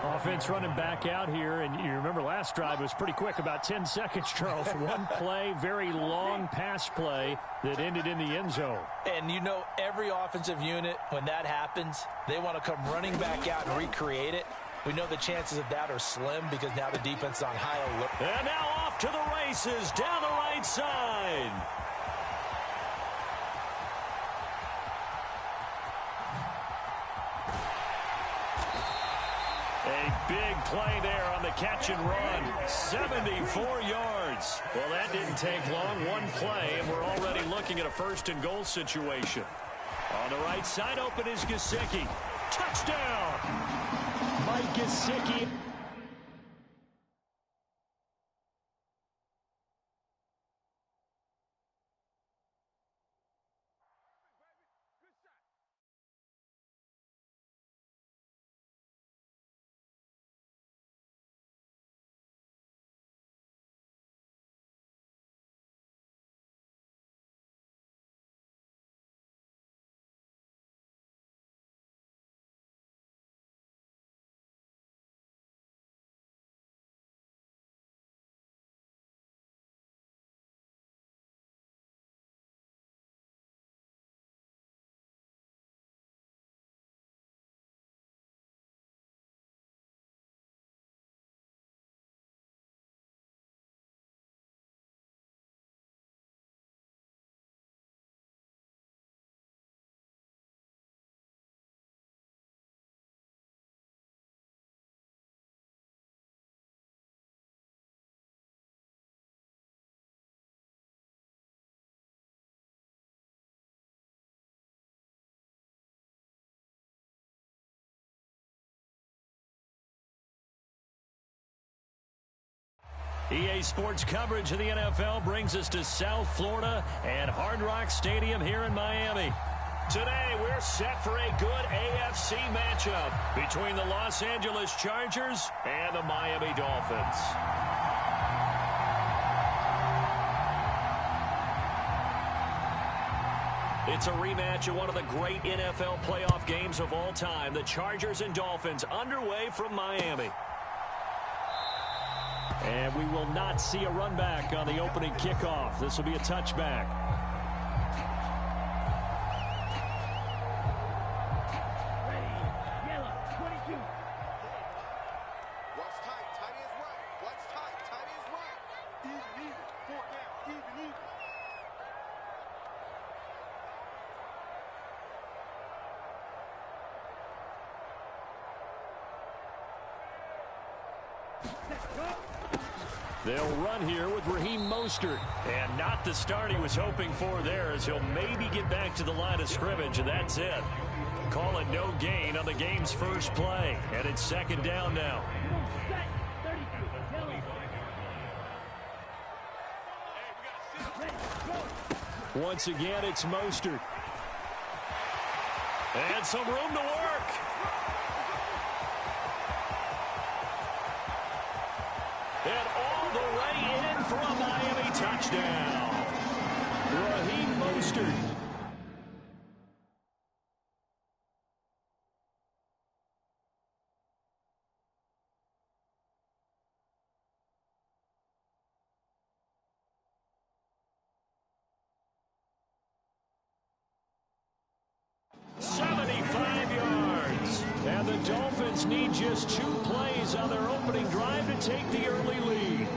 Offense running back out here, and you remember last drive was pretty quick, about 10 seconds, Charles. One play, very long pass play that ended in the end zone. And you know every offensive unit, when that happens, they want to come running back out and recreate it. We know the chances of that are slim because now the defense is on high alert. And now off to the races down the right side. A big play there on the catch and run. 74 yards. Well, that didn't take long. One play, and we're already looking at a first-and-goal situation. On the right side, open is Gesicki. Touchdown! Mike Gesicki. EA Sports coverage of the NFL brings us to South Florida and Hard Rock Stadium here in Miami. Today, we're set for a good AFC matchup between the Los Angeles Chargers and the Miami Dolphins. It's a rematch of one of the great NFL playoff games of all time. The Chargers and Dolphins underway from Miami. And we will not see a run back on the opening kickoff. This will be a touchback. They'll run here with Raheem Mostert. And not the start he was hoping for there, as he'll maybe get back to the line of scrimmage, and that's it. Call it no gain on the game's first play. And it's second down now. Once again, it's Mostert. And some room to work. And all the way in for a Miami touchdown. Raheem Mostert. And the Dolphins need just 2 plays on their opening drive to take the early lead.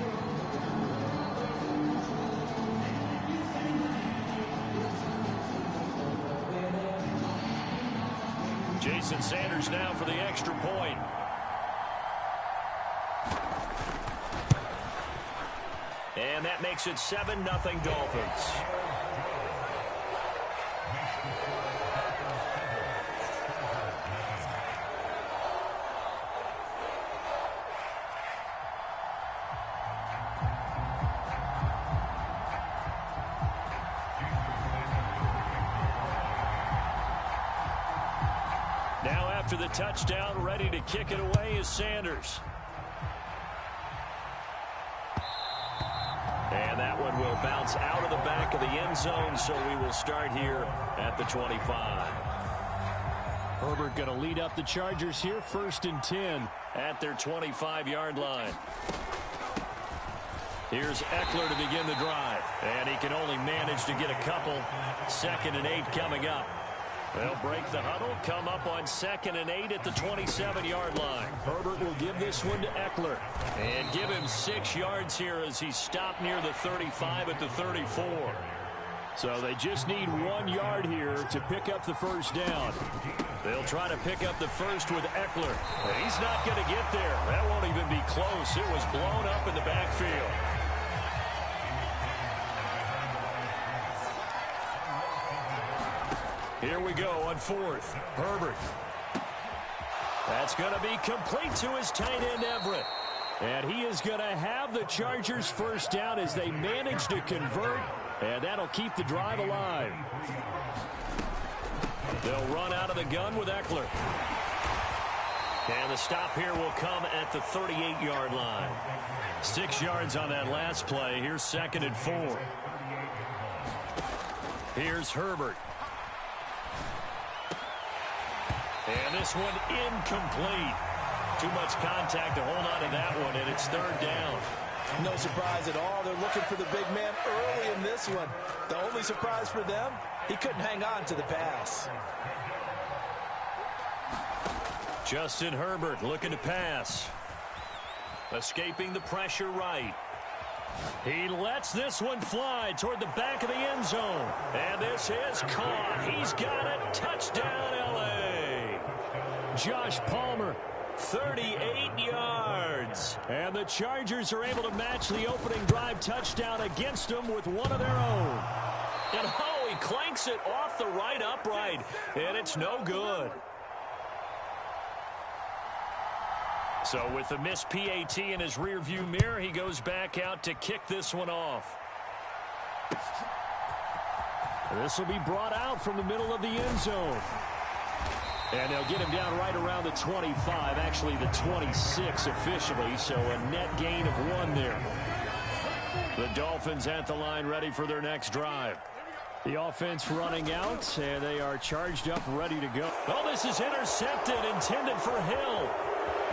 Jason Sanders now for the extra point. And that makes it 7-0 Dolphins. Now after the touchdown, ready to kick it away is Sanders. And that one will bounce out of the back of the end zone, so we will start here at the 25. Herbert going to lead up the Chargers here, 1st and 10. At their 25-yard line. Here's Eckler to begin the drive. And he can only manage to get a couple. 2nd and 8 coming up. They'll break the huddle, come up on 2nd and 8 at the 27-yard line. Herbert will give this one to Eckler. And give him 6 yards here as he stopped near the 35 at the 34. So they just need 1 yard here to pick up the first down. They'll try to pick up the first with Eckler. He's not going to get there. That won't even be close. It was blown up in the backfield. Here we go on 4th. Herbert. That's going to be complete to his tight end, Everett. And he is going to have the Chargers first down as they manage to convert. And that'll keep the drive alive. They'll run out of the gun with Eckler. And the stop here will come at the 38-yard line. 6 yards on that last play. Here's 2nd and 4. Here's Herbert. And this one incomplete. Too much contact to hold on to that one, and it's 3rd down. No surprise at all. They're looking for the big man early in this one. The only surprise for them, he couldn't hang on to the pass. Justin Herbert looking to pass. Escaping the pressure right. He lets this one fly toward the back of the end zone. And this is caught. He's got it. Touchdown, L.A. Josh Palmer. 38 yards. And the Chargers are able to match the opening drive touchdown against them with one of their own. And oh, he clanks it off the right upright. And it's no good. So with the missed PAT in his rearview mirror, he goes back out to kick this one off. This will be brought out from the middle of the end zone. And they'll get him down right around the 25, actually the 26 officially, so a net gain of 1 there. The Dolphins at the line ready for their next drive. The offense running out, and they are charged up, ready to go. Oh, this is intercepted, intended for Hill.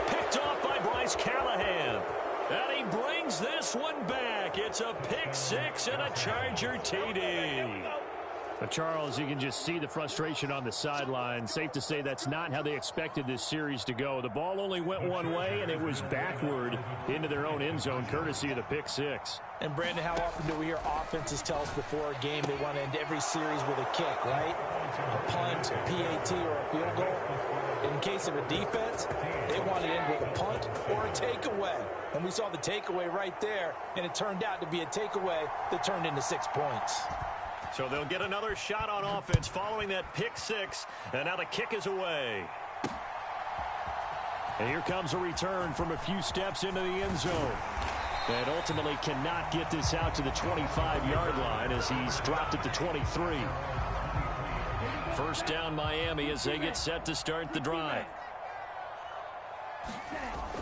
Picked off by Bryce Callahan. And he brings this one back. It's a pick 6 and a Charger TD. But Charles, you can just see the frustration on the sideline. Safe to say that's not how they expected this series to go. The ball only went one way, and it was backward into their own end zone, courtesy of the pick 6. And, Brandon, how often do we hear offenses tell us before a game they want to end every series with a kick, right? A punt, a PAT, or a field goal. In case of a defense, they want to end with a punt or a takeaway. And we saw the takeaway right there, and it turned out to be a takeaway that turned into 6 points. So they'll get another shot on offense following that pick 6, and now the kick is away. And here comes a return from a few steps into the end zone. And ultimately cannot get this out to the 25-yard line as he's dropped at the 23. First down Miami as they get set to start the drive.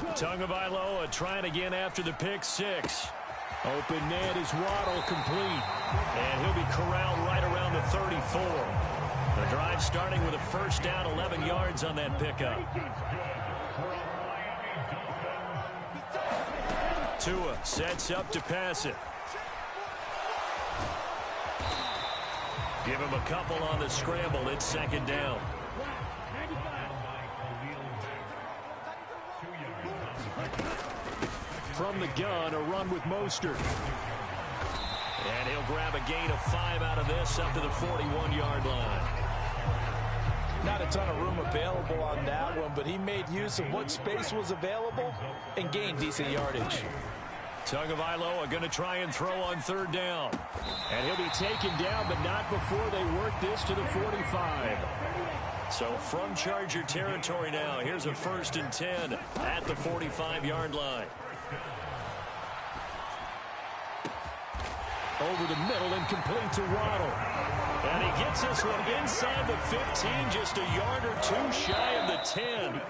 Tagovailoa trying again after the pick 6. Open man is Waddle, complete. And he'll be corralled right around the 34. The drive starting with a first down, 11 yards on that pickup. Tua sets up to pass it. Give him a couple on the scramble. It's second down. From the gun, a run with Mostert. And he'll grab a gain of 5 out of this up to the 41-yard line. Not a ton of room available on that one, but he made use of what space was available and gained decent yardage. Tagovailoa going to try and throw on third down. And he'll be taken down, but not before they work this to the 45. So from Charger territory now, here's a 1st and 10 at the 45-yard line. Over the middle and complete to Waddle. And he gets this one inside the 15, just a yard or 2 shy of the 10.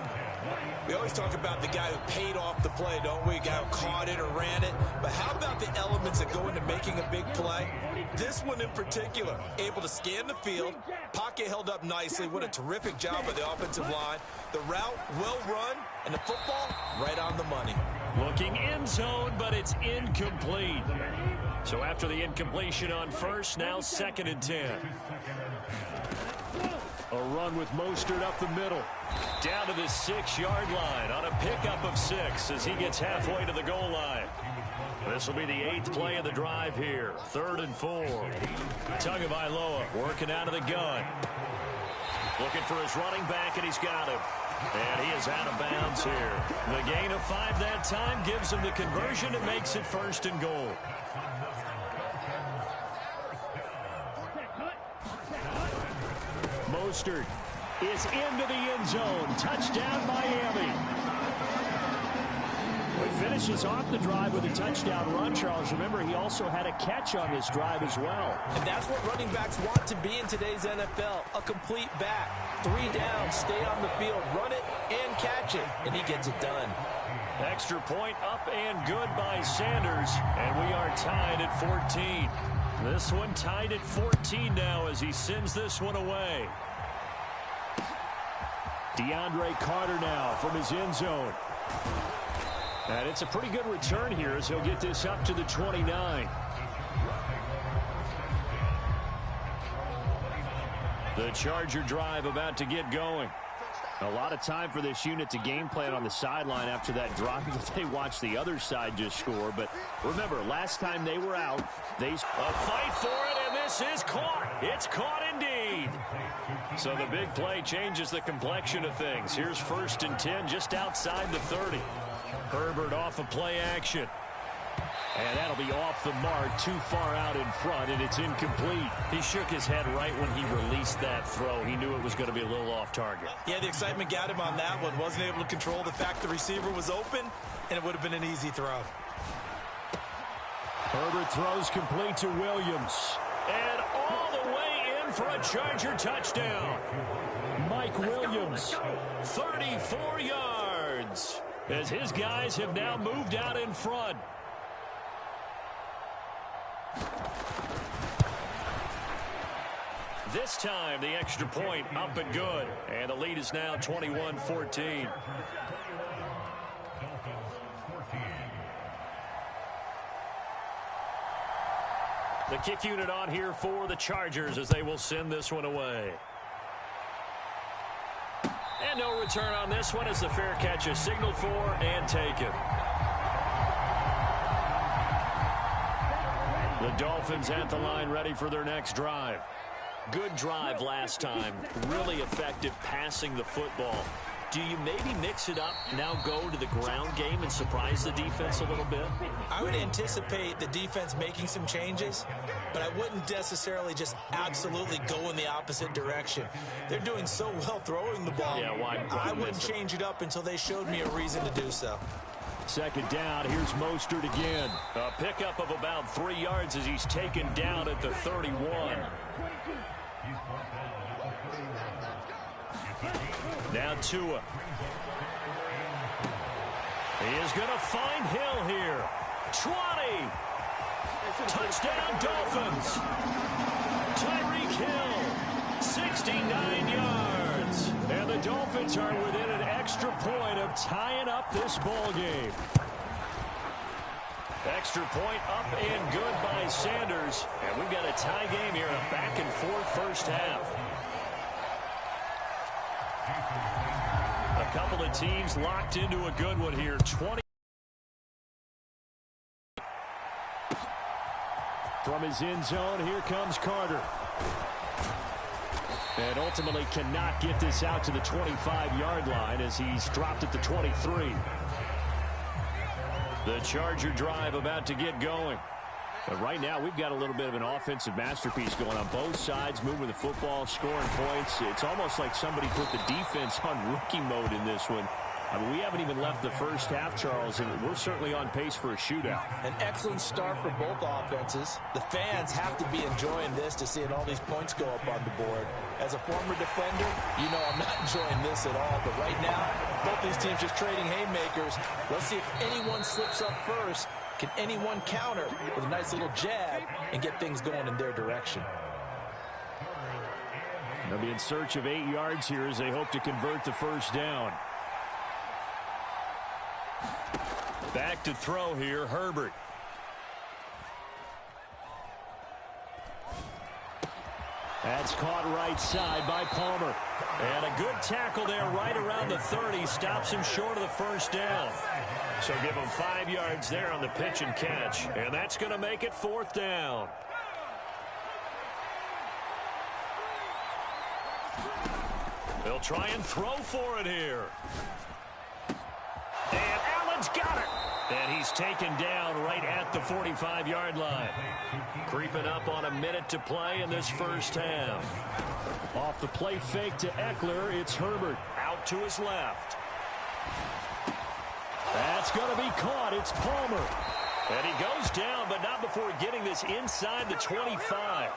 We always talk about the guy who paid off the play, don't we? A guy who caught it or ran it. But how about the elements that go into making a big play? This one in particular, able to scan the field, pocket held up nicely. What a terrific job by the offensive line. The route, well run, and the football, right on the money. Looking end zone, but it's incomplete. So after the incompletion on first, now 2nd and 10. A run with Mostert up the middle. Down to the 6-yard line on a pickup of 6 as he gets halfway to the goal line. This will be the 8th play of the drive here. 3rd and 4. Tagovailoa working out of the gun. Looking for his running back, and he's got him. And he is out of bounds here. The gain of 5 that time gives him the conversion and makes it 1st and goal. Mostert is into the end zone. Touchdown, Miami. He finishes off the drive with a touchdown run, Charles. Remember, he also had a catch on this drive as well. And that's what running backs want to be in today's NFL, a complete back. 3 down, stay on the field, run it, and catch it. And he gets it done. Extra point up and good by Sanders. And we are tied at 14. This one tied at 14 now as he sends this one away. DeAndre Carter now from his end zone. And it's a pretty good return here as he'll get this up to the 29. The Charger drive about to get going. A lot of time for this unit to game plan on the sideline after that drive that they watched the other side just score. But remember, last time they were out, they... A fight for it, and this is caught. It's caught indeed. So the big play changes the complexion of things. Here's 1st and 10 just outside the 30. Herbert off of play action. And that'll be off the mark, too far out in front, and it's incomplete. He shook his head right when he released that throw. He knew it was going to be a little off target. Yeah, the excitement got him on that one. Wasn't able to control the fact the receiver was open, and it would have been an easy throw. Herbert throws complete to Williams. And all the way in for a Charger touchdown. Mike Williams. 34 yards. As his guys have now moved out in front. This time, the extra point up and good. And the lead is now 21-14. The kick unit on here for the Chargers as they will send this one away. And no return on this one as the fair catch is signaled for and taken. The Dolphins at the line ready for their next drive. Good drive last time. Really effective passing the football. Do you maybe mix it up, now go to the ground game and surprise the defense a little bit? I would anticipate the defense making some changes, but I wouldn't necessarily just absolutely go in the opposite direction. They're doing so well throwing the ball. Yeah, why I wouldn't change it up until they showed me a reason to do so. 2nd down, here's Mostert again. A pickup of about 3 yards as he's taken down at the 31. Now Tua. He is going to find Hill here. 20. Touchdown Dolphins. Tyreek Hill. 69 yards. And the Dolphins are within an extra point of tying up this ball game. Extra point up and good by Sanders. And we've got a tie game here in a back-and-forth first half. A couple of teams locked into a good one here. 20. From his end zone, here comes Carter. And ultimately cannot get this out to the 25-yard line as he's dropped at the 23. The Charger drive about to get going. But right now, we've got a little bit of an offensive masterpiece going on both sides, moving the football, scoring points. It's almost like somebody put the defense on rookie mode in this one. I mean, we haven't even left the first half, Charles, and we're certainly on pace for a shootout. An excellent start for both offenses. The fans have to be enjoying this to seeing all these points go up on the board. As a former defender, you know I'm not enjoying this at all. But right now, both these teams just trading haymakers. Let's see if anyone slips up first. Can anyone counter with a nice little jab and get things going in their direction? They'll be in search of 8 yards here as they hope to convert the first down. Back to throw here, Herbert. That's caught right side by Palmer. And a good tackle there right around the 30. Stops him short of the first down. So give him 5 yards there on the pitch and catch. And that's going to make it 4th down. They'll try and throw for it here. And Allen's got it. And he's taken down right at the 45-yard line. Creeping up on a minute to play in this first half. Off the play fake to Eckler, it's Herbert. Out to his left. That's going to be caught. It's Palmer. And he goes down, but not before getting this inside the 25.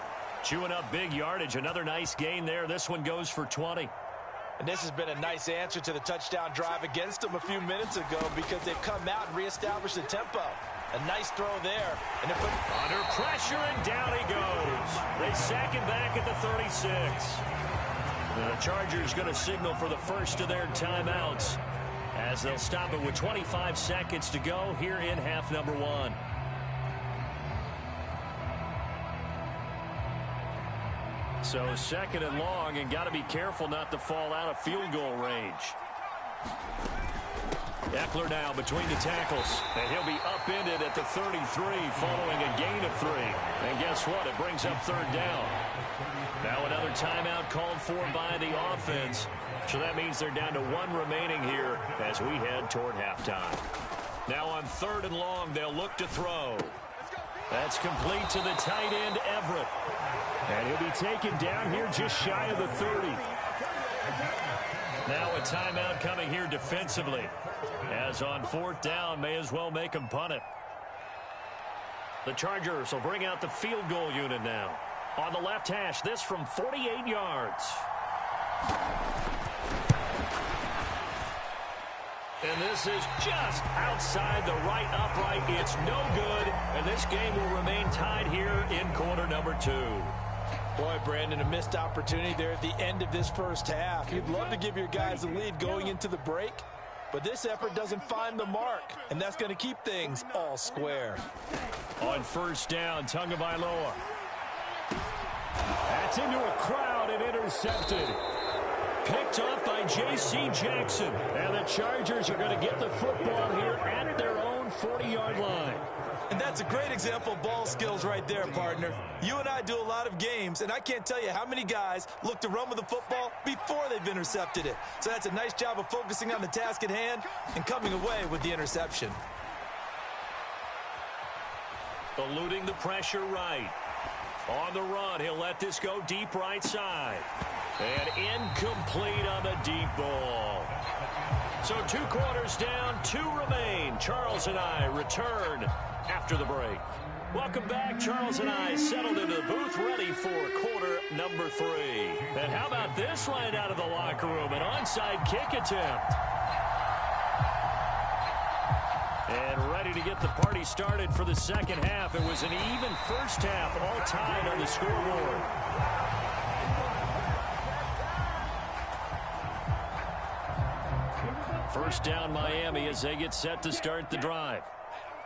Chewing up big yardage. Another nice gain there. This one goes for 20. And this has been a nice answer to the touchdown drive against them a few minutes ago because they've come out and reestablished the tempo. A nice throw there. And under pressure, and down he goes. They sack him back at the 36. And the Chargers going to signal for the first of their timeouts as they'll stop it with 25 seconds to go here in half number 1. So 2nd and long, and got to be careful not to fall out of field goal range. Eckler now between the tackles, and he'll be upended at the 33 following a gain of 3. And guess what? It brings up 3rd down. Now another timeout called for by the offense. So that means they're down to 1 remaining here as we head toward halftime. Now on 3rd and long, they'll look to throw. That's complete to the tight end, Everett. And he'll be taken down here just shy of the 30. Now a timeout coming here defensively. As on 4th down, may as well make him punt it. The Chargers will bring out the field goal unit now. On the left hash, this from 48 yards. And this is just outside the right upright. It's no good, and this game will remain tied here in quarter number 2. Boy, Brandon, a missed opportunity there at the end of this first half. You'd love to give your guys a lead going into the break, but this effort doesn't find the mark, and that's going to keep things all square. On 1st down, Tagovailoa. That's into a crowd and intercepted. Picked up by J.C. Jackson. And the Chargers are going to get the football here at their own 40-yard line. And that's a great example of ball skills right there, partner. You and I do a lot of games, and I can't tell you how many guys look to run with the football before they've intercepted it. So that's a nice job of focusing on the task at hand and coming away with the interception. Eluding the pressure right. On the run, he'll let this go deep right side. And incomplete on the deep ball. So 2 quarters down, 2 remain. Charles and I return after the break. Welcome back. Charles and I settled into the booth ready for quarter number 3. And how about this right out of the locker room? An onside kick attempt. And ready to get the party started for the second half. It was an even first half, all tied on the scoreboard. First down, Miami, as they get set to start the drive.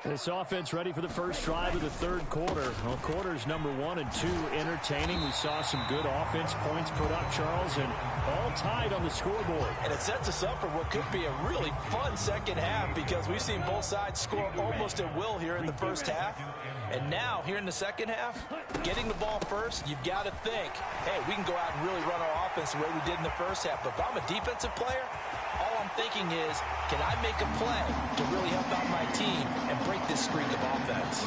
This offense ready for the first drive of the 3rd quarter. Well, quarters number 1 and 2 entertaining. We saw some good offense points put up, Charles, and all tied on the scoreboard. And it sets us up for what could be a really fun second half because we've seen both sides score almost at will here in the first half. And now, here in the second half, getting the ball first, you've got to think, hey, we can go out and really run our offense the way we did in the first half. But if I'm a defensive player, all I'm thinking is, can I make a play to really help out my team and break this streak of offense?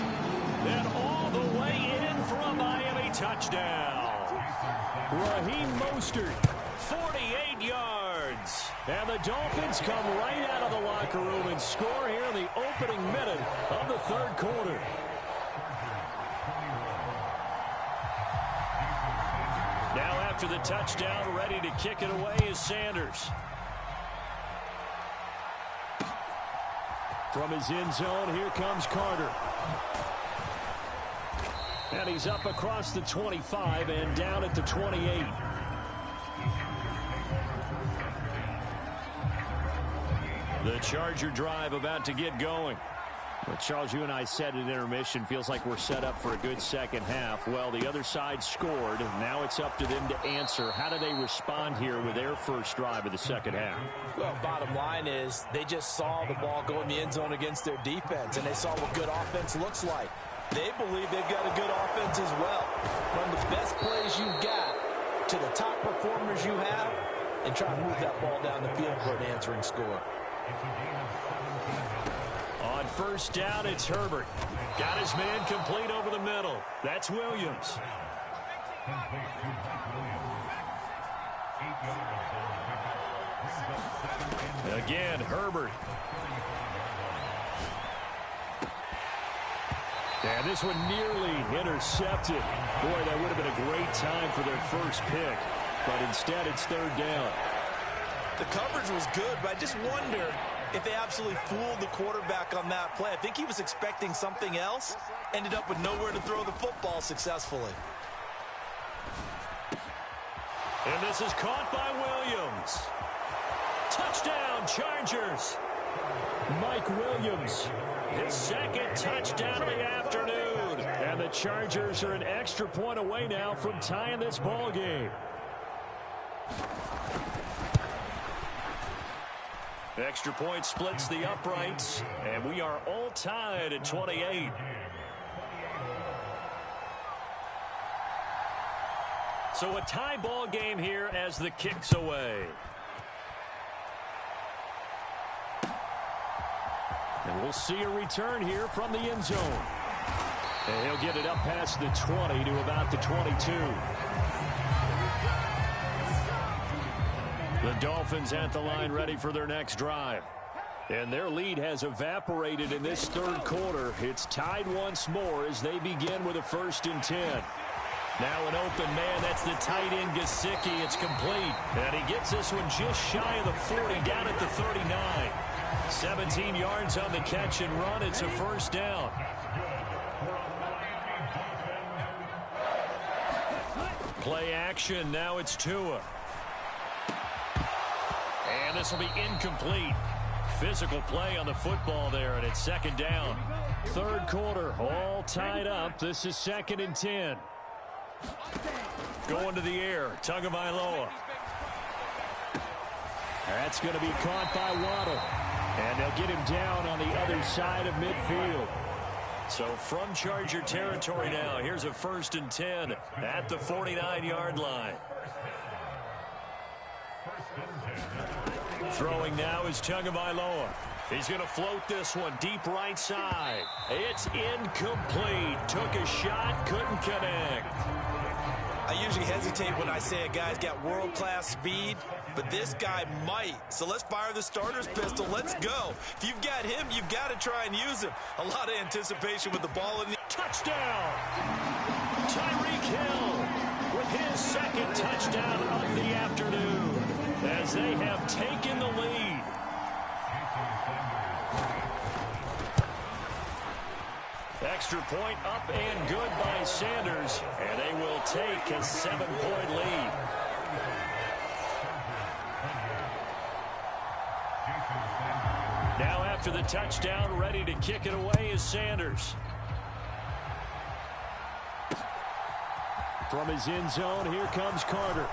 And all the way in for a Miami touchdown. Raheem Mostert. 48 yards. And the Dolphins come right out of the locker room and score here in the opening minute of the third quarter. Now after the touchdown, ready to kick it away is Sanders. From his end zone, here comes Carter. And he's up across the 25 and down at the 28. The Charger drive about to get going. Well, Charles, you and I said at intermission, feels like we're set up for a good second half. Well, the other side scored. Now it's up to them to answer. How do they respond here with their first drive of the second half? Well, bottom line is they just saw the ball go in the end zone against their defense, and they saw what good offense looks like. They believe they've got a good offense as well. Run the best plays you've got to the top performers you have and try to move that ball down the field for an answering score. On first down, it's Herbert. Got his man complete over the middle. That's Williams. Again, Herbert. And this one nearly intercepted. Boy, that would have been a great time for their first pick. But instead, it's third down. The coverage was good, but I just wonder if they absolutely fooled the quarterback on that play. I think he was expecting something else. Ended up with nowhere to throw the football successfully. And this is caught by Williams. Touchdown, Chargers. Mike Williams, his second touchdown of the afternoon. And the Chargers are an extra point away now from tying this ball game. Extra point splits the uprights, and we are all tied at 28. So a tie ball game here as the kick's away. And we'll see a return here from the end zone. And he'll get it up past the 20 to about the 22. The Dolphins at the line ready for their next drive. And their lead has evaporated in this third quarter. It's tied once more as they begin with a 1st and 10. Now an open man. That's the tight end, Gesicki. It's complete. And he gets this one just shy of the 40, down at the 39. 17 yards on the catch and run. It's a 1st down. Play action. Now it's Tua. And this will be incomplete. Physical play on the football there, and it's 2nd down. Third quarter, all tied up. This is 2nd and 10. Going to the air, Tagovailoa. That's going to be caught by Waddle. And they'll get him down on the other side of midfield. So from Charger territory now, here's a 1st and 10 at the 49-yard line. Throwing now is Tagovailoa. He's going to float this one deep right side. It's incomplete. Took a shot, couldn't connect. I usually hesitate when I say a guy's got world-class speed, but this guy might. So let's fire the starter's pistol. Let's go. If you've got him, you've got to try and use him. A lot of anticipation with the ball in the... Touchdown! Tyreek Hill with his 2nd touchdown of the afternoon as they have taken the lead. Extra point up and good by Sanders, and they will take a 7-point lead. Now after the touchdown, ready to kick it away is Sanders. From his end zone, here comes Carter.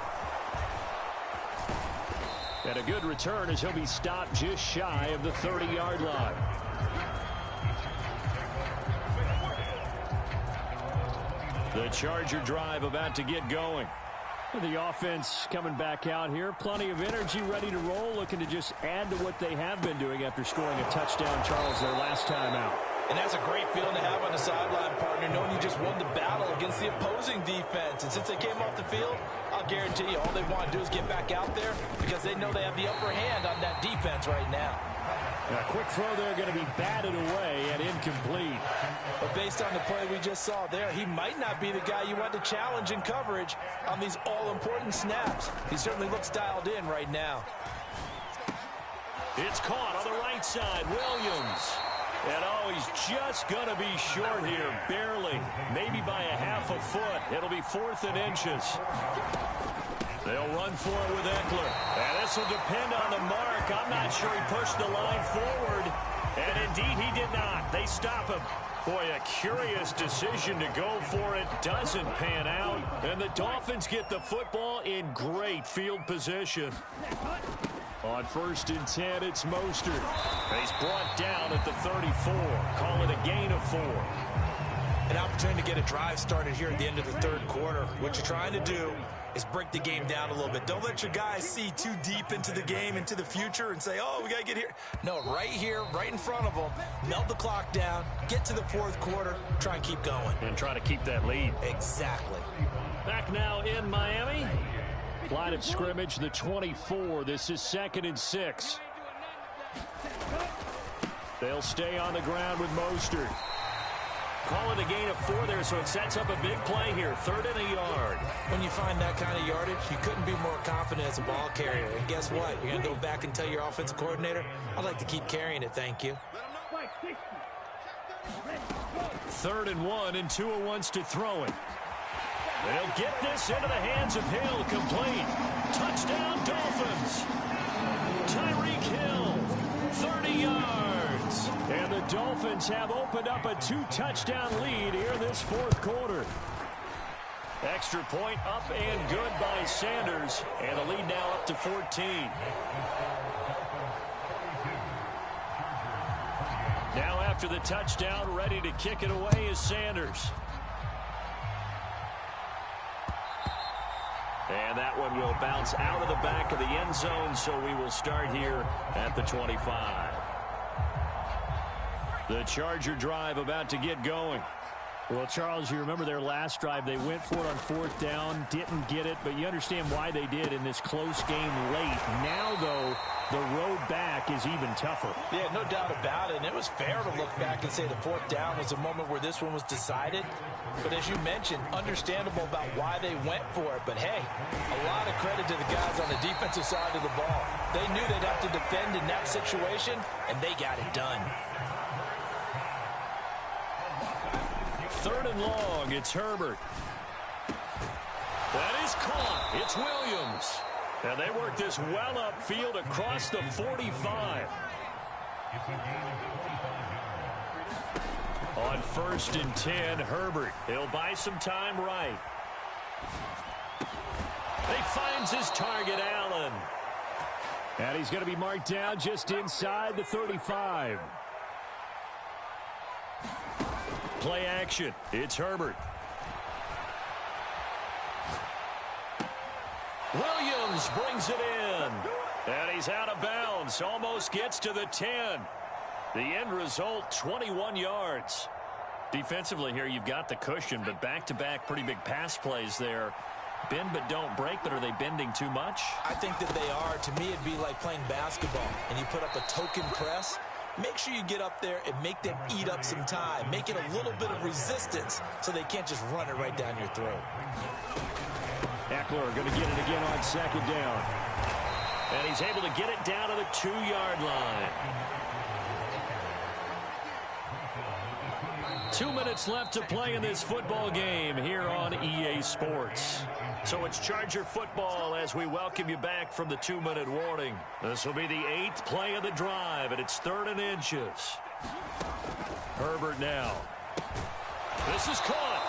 And a good return as he'll be stopped just shy of the 30-yard line. The Charger drive about to get going. The offense coming back out here. Plenty of energy, ready to roll, looking to just add to what they have been doing after scoring a touchdown, Charles, their last time out. And that's a great feeling to have on the sideline, partner, knowing you just won the battle against the opposing defense. And since they came off the field, I'll guarantee you all they want to do is get back out there because they know they have the upper hand on that defense right now. A quick throw there going to be batted away and incomplete. But based on the play we just saw there, he might not be the guy you want to challenge in coverage on these all-important snaps. He certainly looks dialed in right now. It's caught on the right side. Williams. And oh, he's just going to be short here, barely. Maybe by a half a foot. It'll be 4th and inches. They'll run for it with Eckler. And this will depend on the mark. I'm not sure he pushed the line forward. And indeed, he did not. They stop him. Boy, a curious decision to go for it. Doesn't pan out. And the Dolphins get the football in great field position. On 1st and 10, it's Mostert. He's brought down at the 34. Call it a gain of 4. An opportunity to get a drive started here at the end of the 3rd quarter. What you're trying to do is break the game down a little bit. Don't let your guys see too deep into the game, into the future, and say, oh, we got to get here. No, right here, right in front of them, melt the clock down, get to the 4th quarter, try and keep going. And try to keep that lead. Exactly. Back now in Miami. Line of scrimmage, the 24. This is 2nd and 6. They'll stay on the ground with Mostert. Call it a gain of 4 there, so it sets up a big play here. 3rd and a yard. When you find that kind of yardage, you couldn't be more confident as a ball carrier. And guess what? You're going to go back and tell your offensive coordinator, I'd like to keep carrying it, thank you. 3rd and 1, and Tua wants to throw it. They'll get this into the hands of Hill, complete. Touchdown, Dolphins. Tyreek Hill, 30 yards. And the Dolphins have opened up a 2-touchdown lead here in this 4th quarter. Extra point up and good by Sanders. And the lead now up to 14. Now after the touchdown, ready to kick it away is Sanders. And that one will bounce out of the back of the end zone, so we will start here at the 25. The Charger drive about to get going. Well, Charles, you remember their last drive. They went for it on 4th down, didn't get it, but you understand why they did in this close game late. Now, though, the road back is even tougher. Yeah, no doubt about it. And it was fair to look back and say the 4th down was the moment where this one was decided. But as you mentioned, understandable about why they went for it. But, hey, a lot of credit to the guys on the defensive side of the ball. They knew they'd have to defend in that situation, and they got it done. 3rd and long, it's Herbert. That is caught. It's Williams. And they work this well upfield across the 45. On 1st and 10, Herbert. He'll buy some time right. He finds his target, Allen. And he's going to be marked down just inside the 35. Play action. It's Herbert. Williams brings it in. And he's out of bounds. Almost gets to the 10. The end result, 21 yards. Defensively here, you've got the cushion, but back-to-back pretty big pass plays there. Bend but don't break, but are they bending too much? I think that they are. To me, it'd be like playing basketball, and you put up a token press. Make sure you get up there and make them eat up some time. Make it a little bit of resistance so they can't just run it right down your throat. Eckler going to get it again on 2nd down. And he's able to get it down to the 2-yard line. 2 minutes left to play in this football game here on EA Sports. So it's Charger football as we welcome you back from the 2-minute warning. This will be the 8th play of the drive, and it's 3rd and inches. Herbert now. This is caught.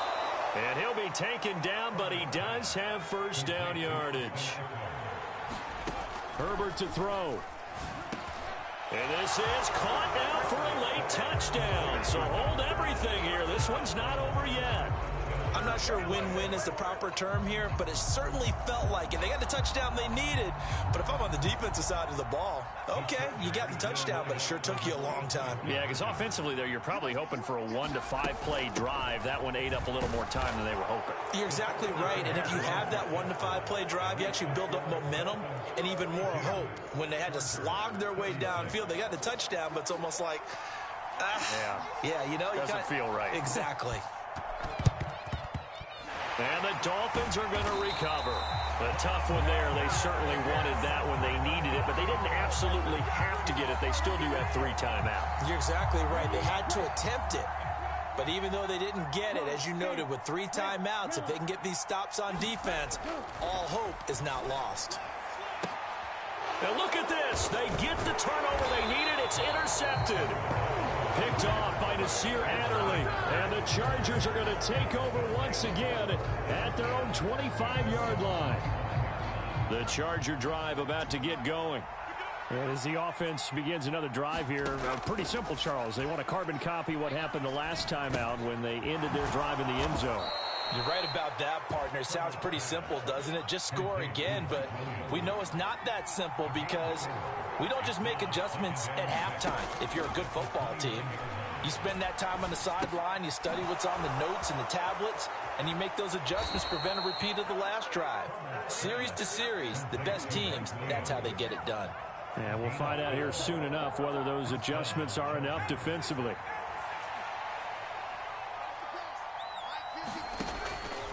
And he'll be taken down, but he does have 1st down yardage. Herbert to throw. And this is caught now for a late touchdown. So hold everything here. This one's not over yet. I'm not sure win-win is the proper term here, but it certainly felt like it. They got the touchdown they needed, but if I'm on the defensive side of the ball, okay, you got the touchdown, but it sure took you a long time. Yeah, because offensively there, you're probably hoping for a 1 to 5 play drive. That one ate up a little more time than they were hoping. You're exactly right, and if you have that 1 to 5 play drive, you actually build up momentum and even more hope. When they had to slog their way downfield, they got the touchdown, but it's almost like, yeah, you know, doesn't feel right. Exactly. And the Dolphins are going to recover. A tough one there. They certainly wanted that when they needed it, but they didn't absolutely have to get it. They still do have 3 timeouts. You're exactly right. They had to attempt it. But even though they didn't get it, as you noted, with 3 timeouts, if they can get these stops on defense, all hope is not lost. Now look at this. They get the turnover they needed. It's intercepted. Picked off by Nasir Adderley. And the Chargers are going to take over once again at their own 25-yard line. The Charger drive about to get going. And as the offense begins another drive here, pretty simple, Charles. They want to carbon copy what happened the last time out when they ended their drive in the end zone. You're right about that, partner. Sounds pretty simple, doesn't it? Just score again, but we know it's not that simple because we don't just make adjustments at halftime if you're a good football team. You spend that time on the sideline, you study what's on the notes and the tablets, and you make those adjustments to prevent a repeat of the last drive. Series to series, the best teams, that's how they get it done. And we'll find out here soon enough whether those adjustments are enough defensively.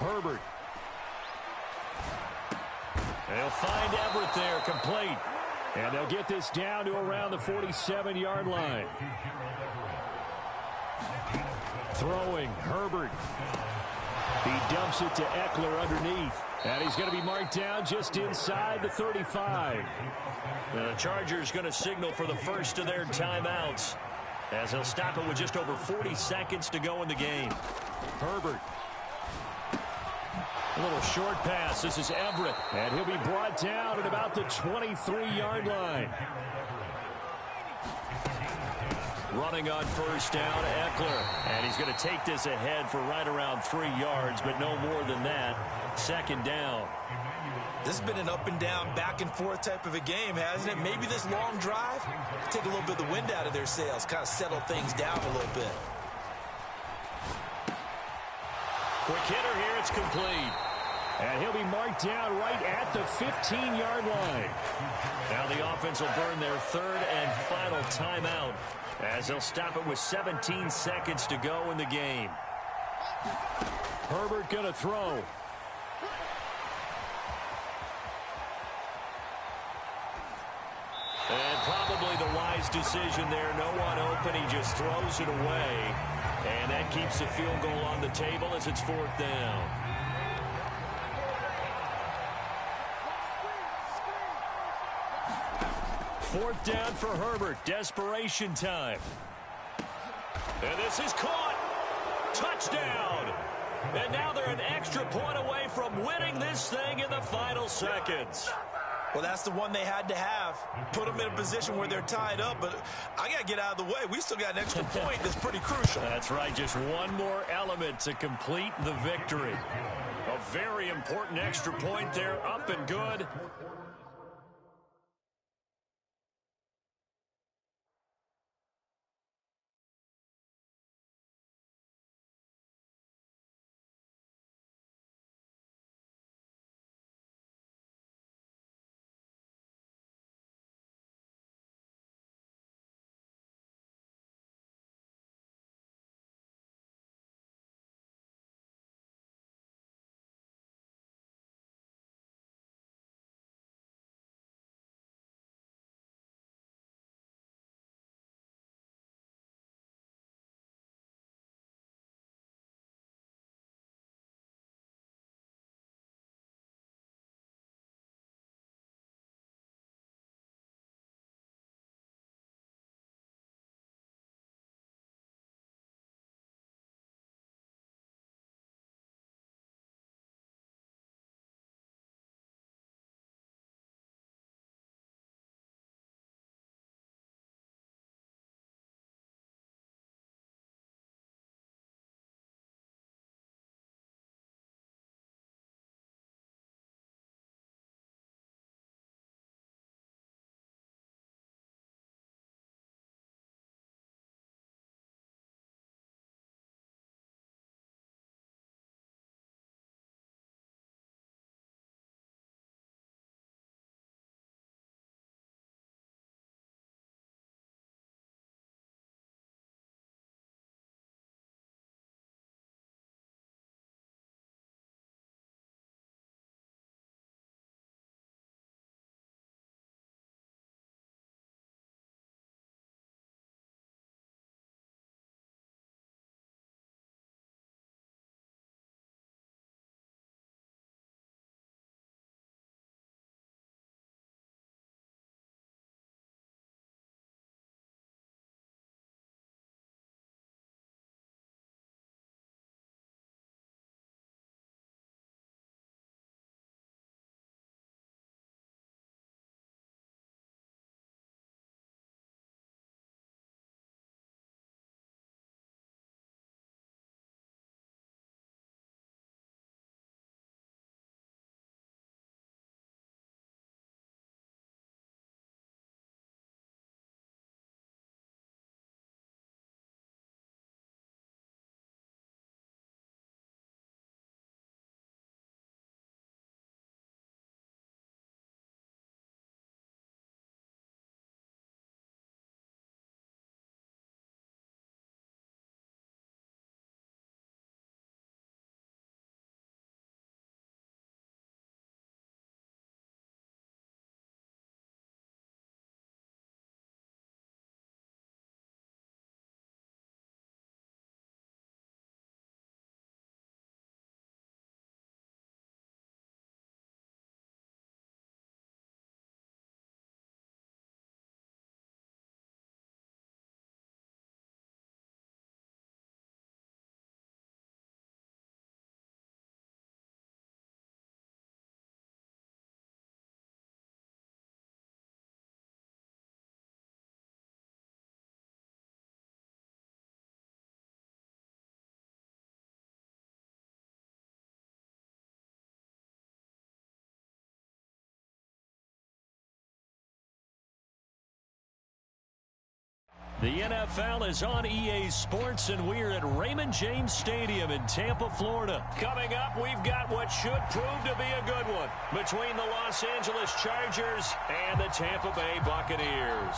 Herbert. They'll find Everett there, complete. And they'll get this down to around the 47-yard line. Throwing, Herbert. He dumps it to Eckler underneath. And he's going to be marked down just inside the 35. Now the Chargers going to signal for the first of their timeouts as he'll stop it with just over 40 seconds to go in the game. Herbert. A little short pass. This is Everett. And he'll be brought down at about the 23-yard line. Running on first down, Eckler. And he's going to take this ahead for right around 3 yards, but no more than that. Second down. This has been an up and down, back and forth type of a game, hasn't it? Maybe this long drive, take a little bit of the wind out of their sails, kind of settle things down a little bit. Quick hitter here, it's complete. And he'll be marked down right at the 15-yard line. Now the offense will burn their third and final timeout as they'll stop it with 17 seconds to go in the game. Herbert going to throw. And probably the wise decision there. No one open. He just throws it away. And that keeps the field goal on the table as it's 4th down. Fourth down for Herbert. Desperation time. And this is caught. Touchdown. And now they're an extra point away from winning this thing in the final seconds. Well, that's the one they had to have. Put them in a position where they're tied up, but I got to get out of the way. We still got an extra point that's pretty crucial. That's right. Just one more element to complete the victory. A very important extra point there, up and good. The NFL is on EA Sports, and we're at Raymond James Stadium in Tampa, Florida. Coming up, we've got what should prove to be a good one between the Los Angeles Chargers and the Tampa Bay Buccaneers.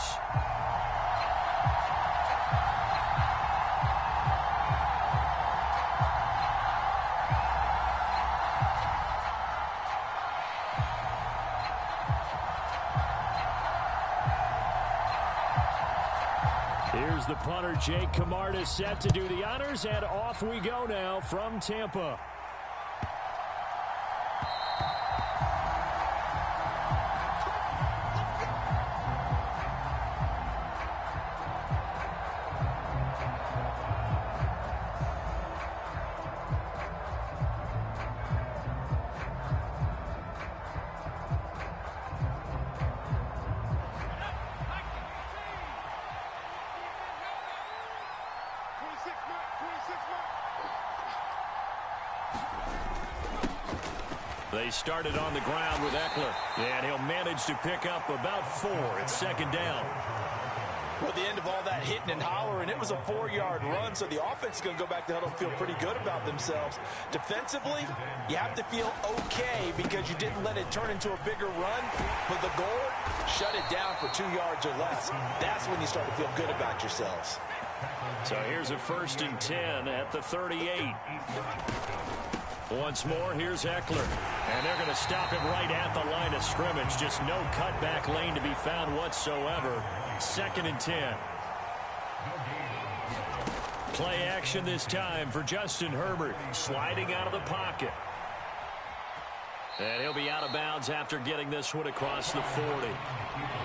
Here's the punter, Jake Camarda, set to do the honors, and off we go now from Tampa. They started on the ground with Eckler, and he'll manage to pick up about 4 at second down. Well, at the end of all that hitting and hollering, it was a 4-yard run, so the offense is going to go back to huddle and feel pretty good about themselves. Defensively, you have to feel okay because you didn't let it turn into a bigger run, but the goal, shut it down for 2 yards or less. That's when you start to feel good about yourselves. So here's a 1st and 10 at the 38. Once more, here's Eckler. And they're going to stop him right at the line of scrimmage. Just no cutback lane to be found whatsoever. 2nd and 10. Play action this time for Justin Herbert. Sliding out of the pocket. And he'll be out of bounds after getting this one across the 40.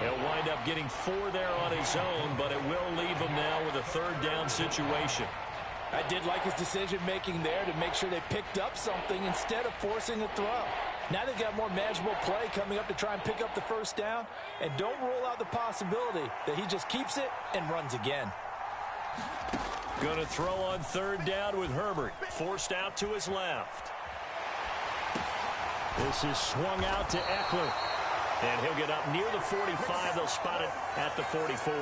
He'll wind up getting 4 there on his own, but it will leave him now with a 3rd down situation. I did like his decision-making there to make sure they picked up something instead of forcing a throw. Now they've got more manageable play coming up to try and pick up the 1st down, and don't rule out the possibility that he just keeps it and runs again. Going to throw on 3rd down with Herbert. Forced out to his left. This is swung out to Eckler. And he'll get up near the 45. They'll spot it at the 44.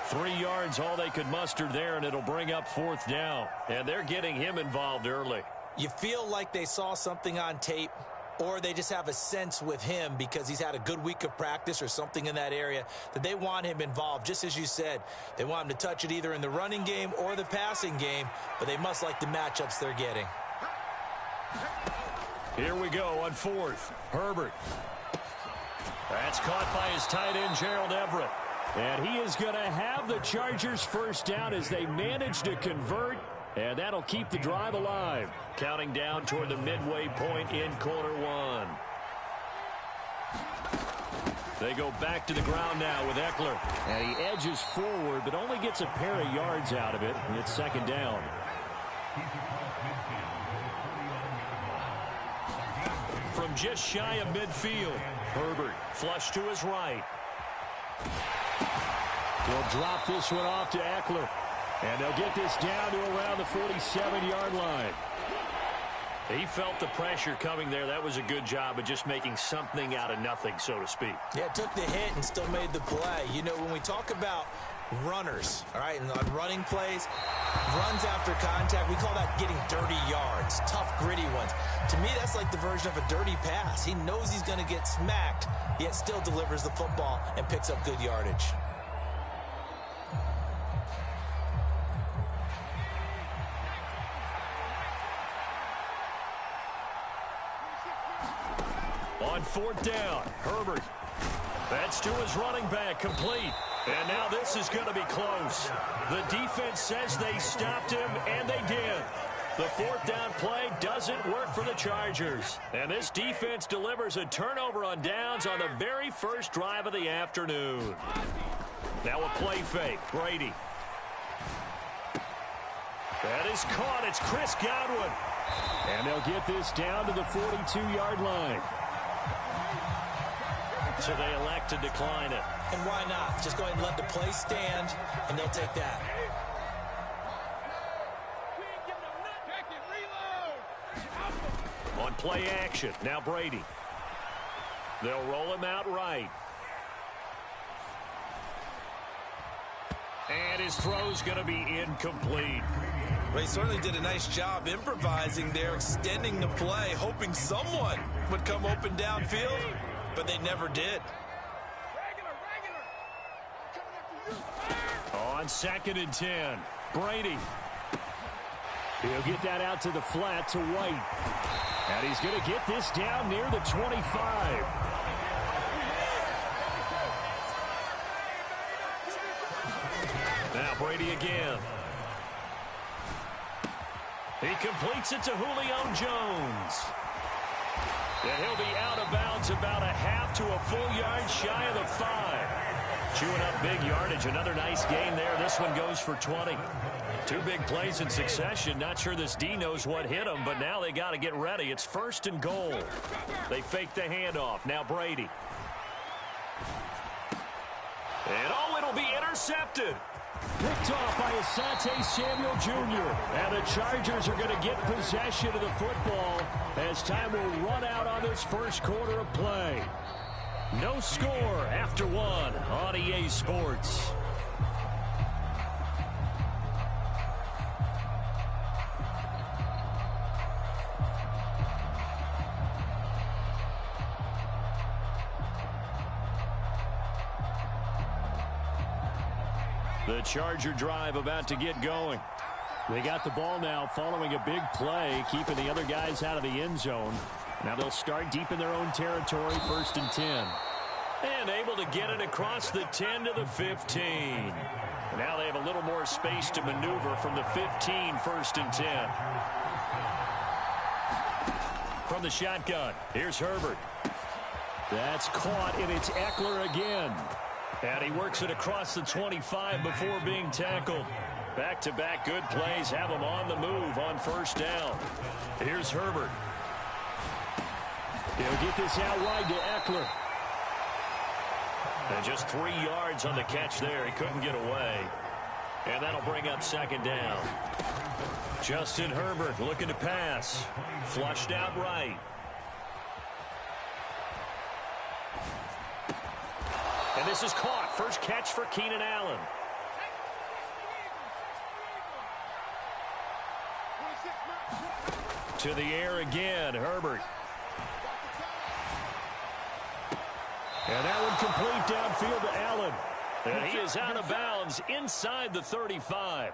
3 yards, all they could muster there, and it'll bring up 4th down. And they're getting him involved early. You feel like they saw something on tape, or they just have a sense with him because he's had a good week of practice or something in that area that they want him involved. Just as you said, they want him to touch it either in the running game or the passing game, but they must like the matchups they're getting. Here we go on 4th. Herbert. That's caught by his tight end, Gerald Everett. And he is going to have the Chargers 1st down as they manage to convert, and that'll keep the drive alive. Counting down toward the midway point in quarter 1. They go back to the ground now with Eckler. And he edges forward, but only gets a pair of yards out of it, and it's 2nd down. From just shy of midfield, Herbert flush to his right. He'll drop this one off to Eckler. And they'll get this down to around the 47-yard line. He felt the pressure coming there. That was a good job of just making something out of nothing, so to speak. Yeah, took the hit and still made the play. You know, when we talk about runners, all right, and on running plays, runs after contact, we call that getting dirty yards, tough, gritty ones. To me, that's like the version of a dirty pass. He knows he's going to get smacked, yet still delivers the football and picks up good yardage. On 4th down, Herbert. That's to his running back, complete. And now this is going to be close. The defense says they stopped him, and they did. The 4th down play doesn't work for the Chargers. And this defense delivers a turnover on downs on the very first drive of the afternoon. Now a play fake, Brady. That is caught. It's Chris Godwin. And they'll get this down to the 42-yard line. So they elect to decline it. And why not? Just go ahead and let the play stand, and they'll take that. On play action, now Brady. They'll roll him out right. And his throw's going to be incomplete. Well, he certainly did a nice job improvising there, extending the play, hoping someone would come open downfield, but they never did. On 2nd and 10, Brady. He'll get that out to the flat to White. And he's going to get this down near the 25. Now Brady again. He completes it to Julio Jones. And he'll be out of bounds about a half to a full yard shy of the 5. Chewing up big yardage. Another nice gain there. This one goes for 20. 2 big plays in succession. Not sure this D knows what hit him, but now they got to get ready. It's 1st and goal. They fake the handoff. Now Brady. And it'll be intercepted. Picked off by Asante Samuel Jr. And the Chargers are going to get possession of the football as time will run out on this first quarter of play. No score after 1 on EA Sports. The Charger drive about to get going. They got the ball now following a big play, keeping the other guys out of the end zone. Now they'll start deep in their own territory, 1st and 10. And able to get it across the 10 to the 15. Now they have a little more space to maneuver from the 15, 1st and 10. From the shotgun, here's Herbert. That's caught, and it's Eckler again. And he works it across the 25 before being tackled. Back-to-back good plays have him on the move on 1st down. Here's Herbert. He'll get this out wide to Eckler. And just 3 yards on the catch there. He couldn't get away. And that'll bring up 2nd down. Justin Herbert looking to pass. Flushed out right. And this is caught. First catch for Keenan Allen. To the air again, Herbert. And that one complete downfield to Allen. And he is out of bounds inside the 35.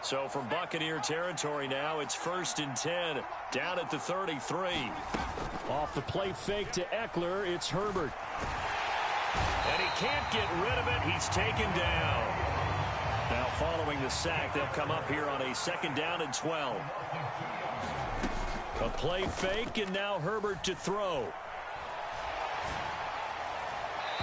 So from Buccaneer territory now, it's 1st and 10, down at the 33. Off the play fake to Eckler, it's Herbert. And he can't get rid of it. He's taken down. Now following the sack, they'll come up here on a 2nd down and 12. A play fake, and now Herbert to throw.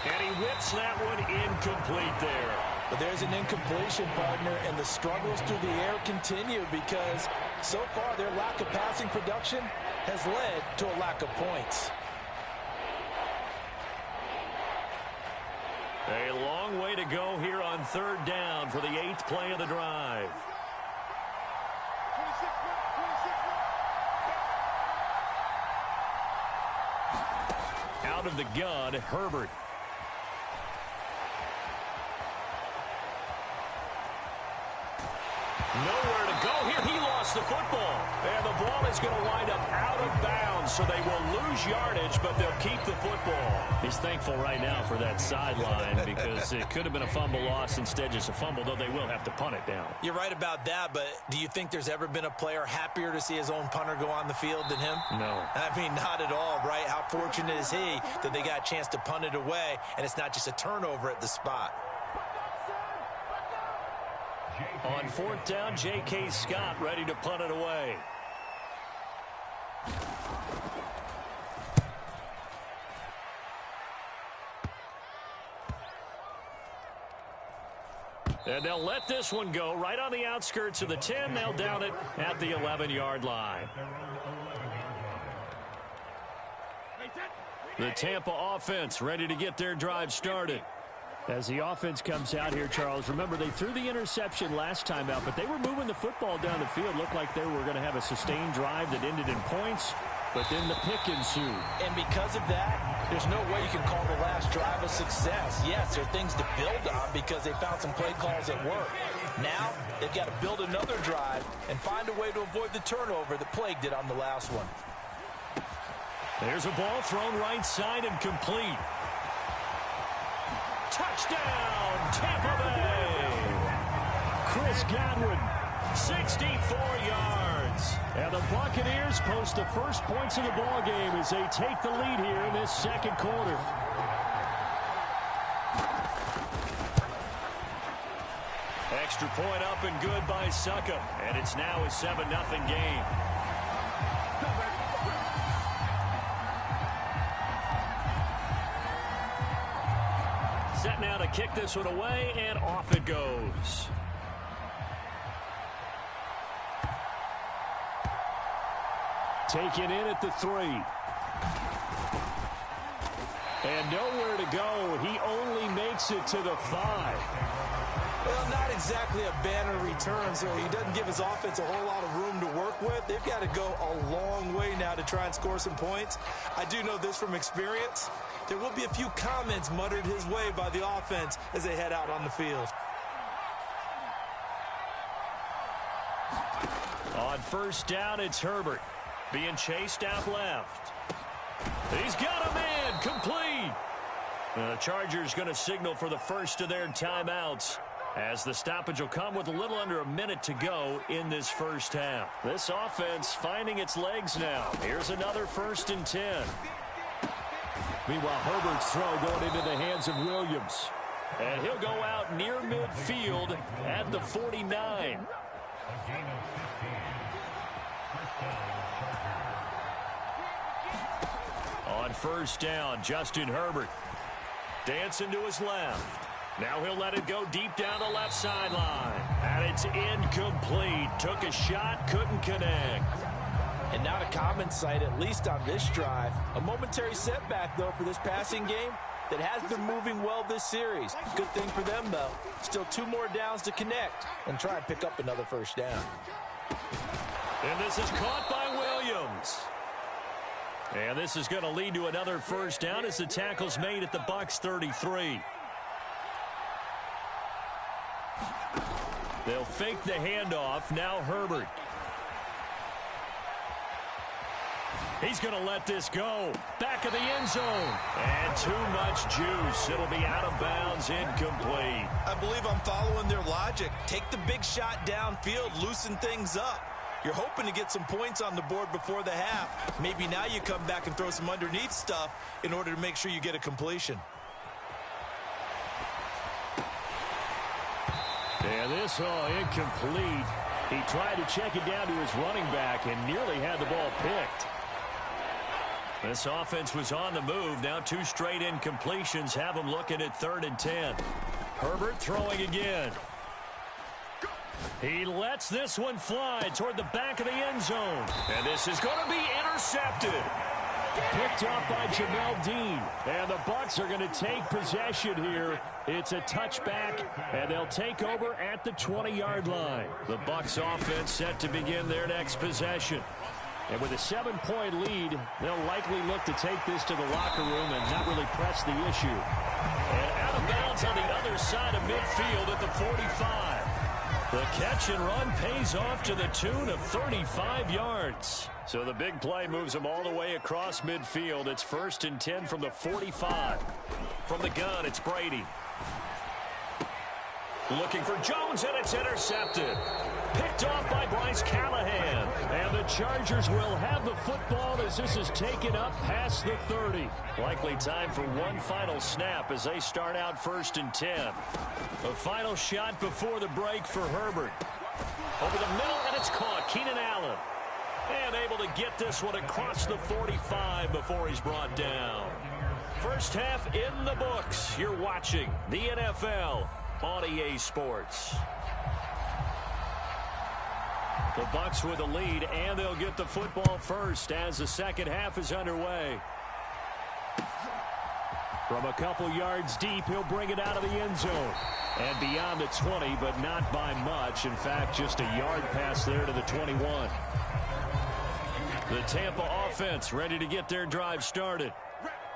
And he whips that one incomplete there. But there's an incompletion, partner, and the struggles through the air continue because so far their lack of passing production has led to a lack of points. A long way to go here on 3rd down for the 8th play of the drive. Out of the gun, Herbert. Nowhere to go here. He lost the football. And the ball is going to wind up out of bounds, so they will lose yardage, but they'll keep the football. He's thankful right now for that sideline because it could have been a fumble loss, instead just a fumble, though they will have to punt it down. You're right about that, but do you think there's ever been a player happier to see his own punter go on the field than him? No. I mean, not at all, right? How fortunate is he that they got a chance to punt it away, and it's not just a turnover at the spot. On 4th down, J.K. Scott ready to punt it away. And they'll let this one go right on the outskirts of the 10. They'll down it at the 11-yard line. The Tampa offense ready to get their drive started. As the offense comes out here, Charles, remember they threw the interception last time out, but they were moving the football down the field. Looked like they were going to have a sustained drive that ended in points, but then the pick ensued. And because of that, there's no way you can call the last drive a success. Yes, there are things to build on because because they found some play calls that work. Now, they've got to build another drive and find a way to avoid the turnover that plagued it on the last one. There's a ball thrown right side and complete. Touchdown, Tampa Bay! Chris Godwin, 64 yards. and the Buccaneers post the first points of the ball game as they take the lead here in this second quarter. Extra point up and good by Suckup, and it's now a 7-0 game. Set now to kick this one away, and off it goes. Taken in at the 3. And nowhere to go. He only makes it to the 5. Well, not exactly a banner return, so he doesn't give his offense a whole lot of room to work with. They've got to go a long way now to try and score some points. I do know this from experience. There will be a few comments muttered his way by the offense as they head out on the field. On first down, it's Herbert. Being chased out left. He's got a man, complete. The Chargers going to signal for the first of their timeouts, as the stoppage will come with a little under a minute to go in this first half. This offense finding its legs now. Here's another 1st and 10. Meanwhile, Herbert's throw going into the hands of Williams. And he'll go out near midfield at the 49. On first down, Justin Herbert dancing to his left. Now he'll let it go deep down the left sideline. And it's incomplete. Took a shot, couldn't connect. And not a common sight, at least on this drive. A momentary setback, though, for this passing game that has been moving well this series. Good thing for them, though. Still 2 more downs to connect and try and pick up another first down. And this is caught by Williams. And this is going to lead to another first down as the tackle's made at the Bucs 33. They'll fake the handoff. Now Herbert. He's going to let this go. Back of the end zone. And too much juice. It'll be out of bounds, incomplete. I believe I'm following their logic. Take the big shot downfield, loosen things up. You're hoping to get some points on the board before the half. Maybe now you come back and throw some underneath stuff in order to make sure you get a completion. And this, incomplete. He tried to check it down to his running back and nearly had the ball picked. This offense was on the move. Now 2 straight incompletions have them looking at 3rd and 10. Herbert throwing again. He lets this one fly toward the back of the end zone. And this is going to be intercepted. Picked up by Jamel Dean. And the Bucs are going to take possession here. It's a touchback, and they'll take over at the 20-yard line. The Bucs offense set to begin their next possession. And with a 7-point lead, they'll likely look to take this to the locker room and not really press the issue. And out of bounds on the other side of midfield at the 45. The catch and run pays off to the tune of 35 yards. So the big play moves them all the way across midfield. It's 1st and 10 from the 45. From the gun, it's Brady. Looking for Jones, and it's intercepted. Picked off by Bryce Callahan. And the Chargers will have the football as this is taken up past the 30. Likely time for one final snap as they start out 1st and 10. A final shot before the break for Herbert. Over the middle, and it's caught. Keenan Allen. And able to get this one across the 45 before he's brought down. First half in the books. You're watching the NFL on EA Sports. The Bucs with a lead, and they'll get the football first as the second half is underway. From a couple yards deep, he'll bring it out of the end zone. And beyond the 20, but not by much. In fact, just a yard pass there to the 21. The Tampa offense ready to get their drive started.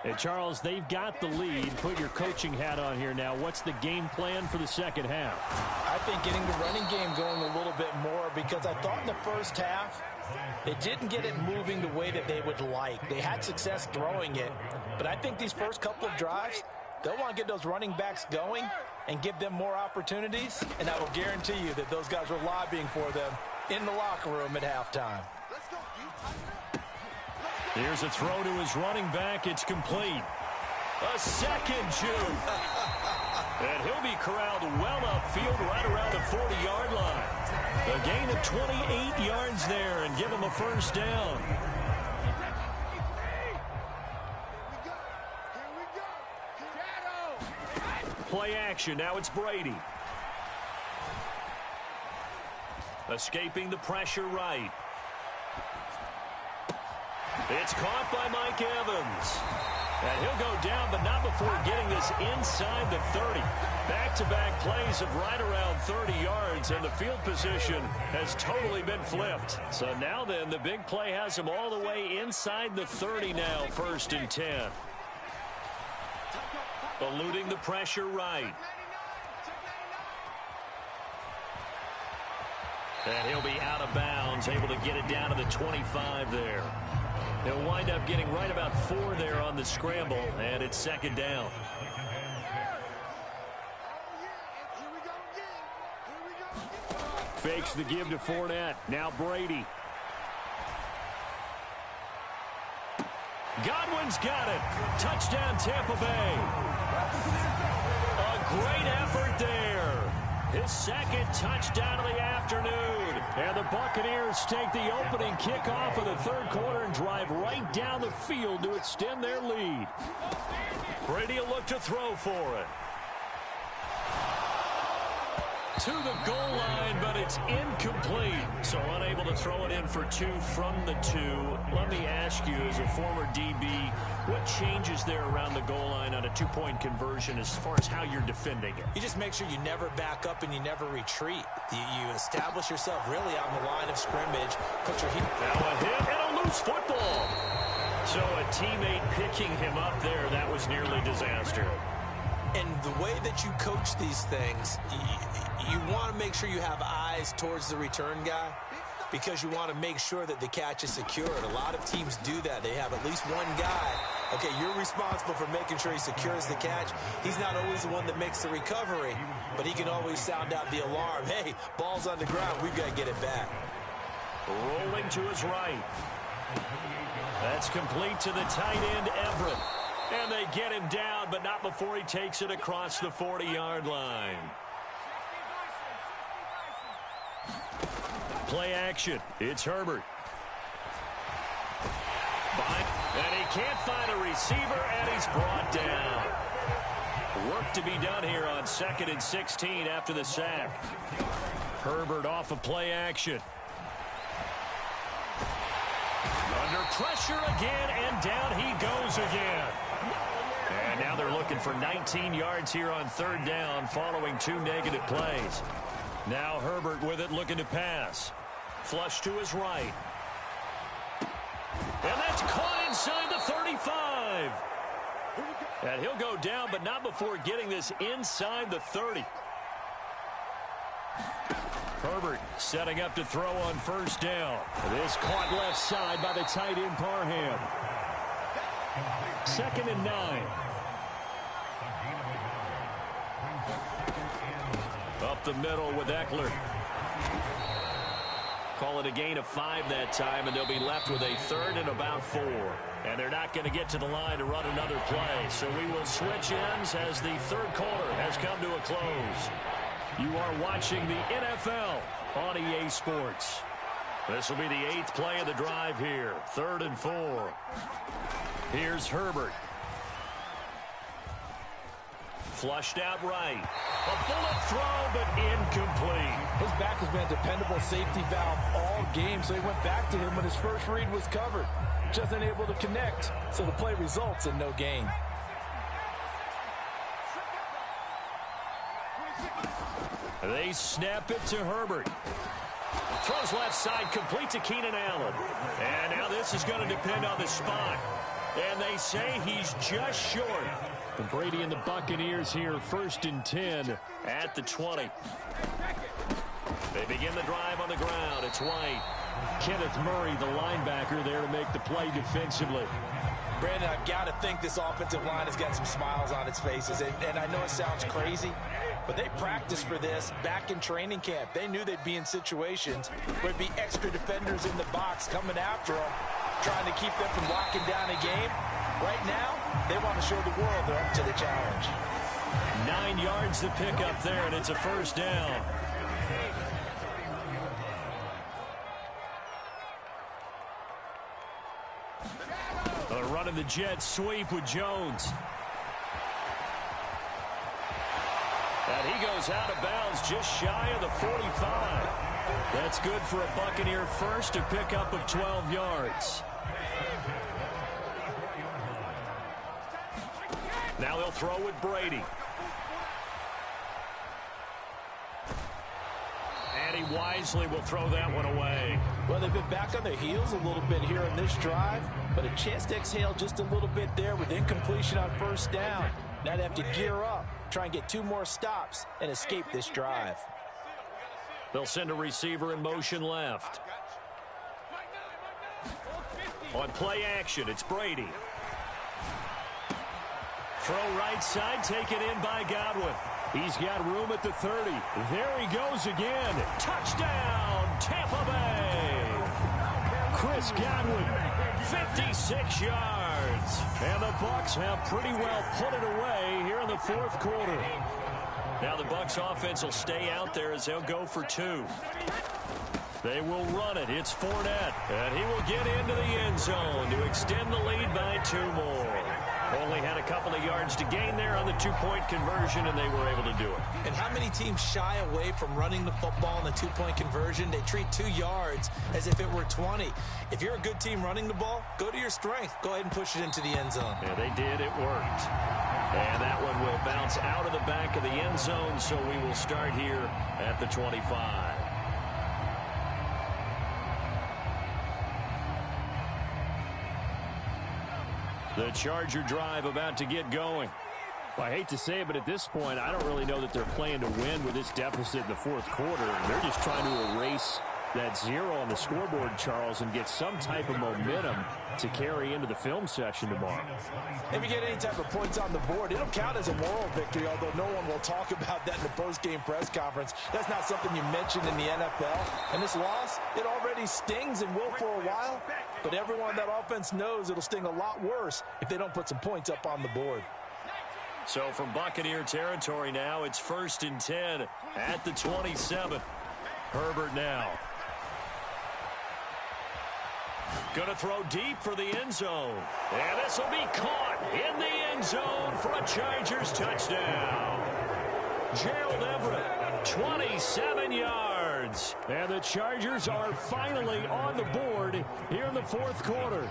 And Charles, they've got the lead. Put your coaching hat on here now. What's the game plan for the second half? I think getting the running game going a little bit more, because I thought in the first half they didn't get it moving the way that they would like. They had success throwing it, but I think these first couple of drives, they'll want to get those running backs going and give them more opportunities, and I will guarantee you that those guys were lobbying for them in the locker room at halftime. Here's a throw to his running back. It's complete. A second juke. And he'll be corralled well upfield right around the 40-yard line. A gain of 28 yards there and give him a first down. Play action. Now it's Brady. Escaping the pressure right. It's caught by Mike Evans. And he'll go down, but not before getting this inside the 30. Back-to-back plays of right around 30 yards, and the field position has totally been flipped. So now then, the big play has him all the way inside the 30 now, 1st and 10. Eluding the pressure right. And he'll be out of bounds, able to get it down to the 25 there. He'll wind up getting right about 4 there on the scramble, and it's 2nd down. Fakes the give to Fournette. Now Brady. Godwin's got it. Touchdown, Tampa Bay. A great effort there. His 2nd touchdown of the afternoon. And the Buccaneers take the opening kickoff of the 3rd quarter and drive right down the field to extend their lead. Brady will look to throw for it. To the goal line, but it's incomplete. So unable to throw it in for 2 from the 2. Let me ask you, as a former DB, what changes there around the goal line on a 2-point conversion as far as how you're defending it? You just make sure you never back up and you never retreat. You establish yourself really on the line of scrimmage. Put your heel. Now a hit and a loose football. So a teammate picking him up there, that was nearly disaster. And the way that you coach these things, you want to make sure you have eyes towards the return guy, because you want to make sure that the catch is secured. A lot of teams do that. They have at least one guy. Okay, you're responsible for making sure he secures the catch. He's not always the one that makes the recovery, but he can always sound out the alarm. Hey, ball's on the ground. We've got to get it back. Rolling to his right. That's complete to the tight end, Everett. And they get him down, but not before he takes it across the 40-yard line. Play action. It's Herbert. And he can't find a receiver, and he's brought down. Work to be done here on 2nd and 16 after the sack. Herbert off of play action. Under pressure again, and down he goes again. And now they're looking for 19 yards here on 3rd down following 2 negative plays. Now Herbert with it, looking to pass. Flush to his right. And that's caught inside the 35. And he'll go down, but not before getting this inside the 30. Herbert setting up to throw on 1st down. This caught left side by the tight end Parham. 2nd and 9. Up the middle with Eckler. Call it a gain of 5 that time, and they'll be left with a 3rd and about 4. And they're not going to get to the line to run another play. So we will switch ends as the 3rd quarter has come to a close. You are watching the NFL on EA Sports. This will be the 8th play of the drive here. 3rd and 4. Here's Herbert. Flushed out right. A bullet throw, but incomplete. His back has been a dependable safety valve all game, so he went back to him when his first read was covered. Just unable to connect, so the play results in no gain. They snap it to Herbert. Throws left side, complete to Keenan Allen. And now this is going to depend on the spot. And they say he's just short. And Brady and the Buccaneers here, 1st and 10 at the 20. They begin the drive on the ground. It's White. Kenneth Murray, the linebacker, there to make the play defensively. Brandon, I've got to think this offensive line has got some smiles on its faces. And I know it sounds crazy, but they practiced for this back in training camp. They knew they'd be in situations where there'd be extra defenders in the box coming after them, trying to keep them from locking down a game. Right now, they want to show the world they're up to the challenge. 9 yards to pick up there, and it's a 1st down. They're running the jet sweep with Jones. And he goes out of bounds just shy of the 45. That's good for a Buccaneer first, a pickup of 12 yards. Now they'll throw with Brady. And he wisely will throw that one away. Well, they've been back on their heels a little bit here in this drive, but a chance to exhale just a little bit there with incompletion on 1st down. Now they have to gear up, try and get 2 more stops, and escape this drive. They'll send a receiver in motion left. On play action, it's Brady. Throw right side, taken in by Godwin. He's got room at the 30. There he goes again. Touchdown, Tampa Bay. Chris Godwin. 56 yards. And the Bucs have pretty well put it away here in the 4th quarter. Now the Bucs offense will stay out there as they'll go for 2. They will run it. It's Fournette. And he will get into the end zone to extend the lead by 2 more. Only had a couple of yards to gain there on the 2-point conversion, and they were able to do it. And how many teams shy away from running the football in the 2-point conversion? They treat 2 yards as if it were 20. If you're a good team running the ball, go to your strength. Go ahead and push it into the end zone. Yeah, they did. It worked. And that one will bounce out of the back of the end zone, so we will start here at the 25. The Charger drive about to get going. Well, I hate to say it, but at this point, I don't really know that they're playing to win with this deficit in the 4th quarter. They're just trying to erase that 0 on the scoreboard, Charles, and get some type of momentum to carry into the film section tomorrow. If you get any type of points on the board, it'll count as a moral victory, although no one will talk about that in the post-game press conference. That's not something you mentioned in the NFL. And this loss, it already stings and will for a while, but everyone on that offense knows it'll sting a lot worse if they don't put some points up on the board. So from Buccaneer territory now, it's 1st and 10 at the 27. Herbert now. Going to throw deep for the end zone. And this will be caught in the end zone for a Chargers touchdown. Gerald Everett, 27 yards. And the Chargers are finally on the board here in the 4th quarter.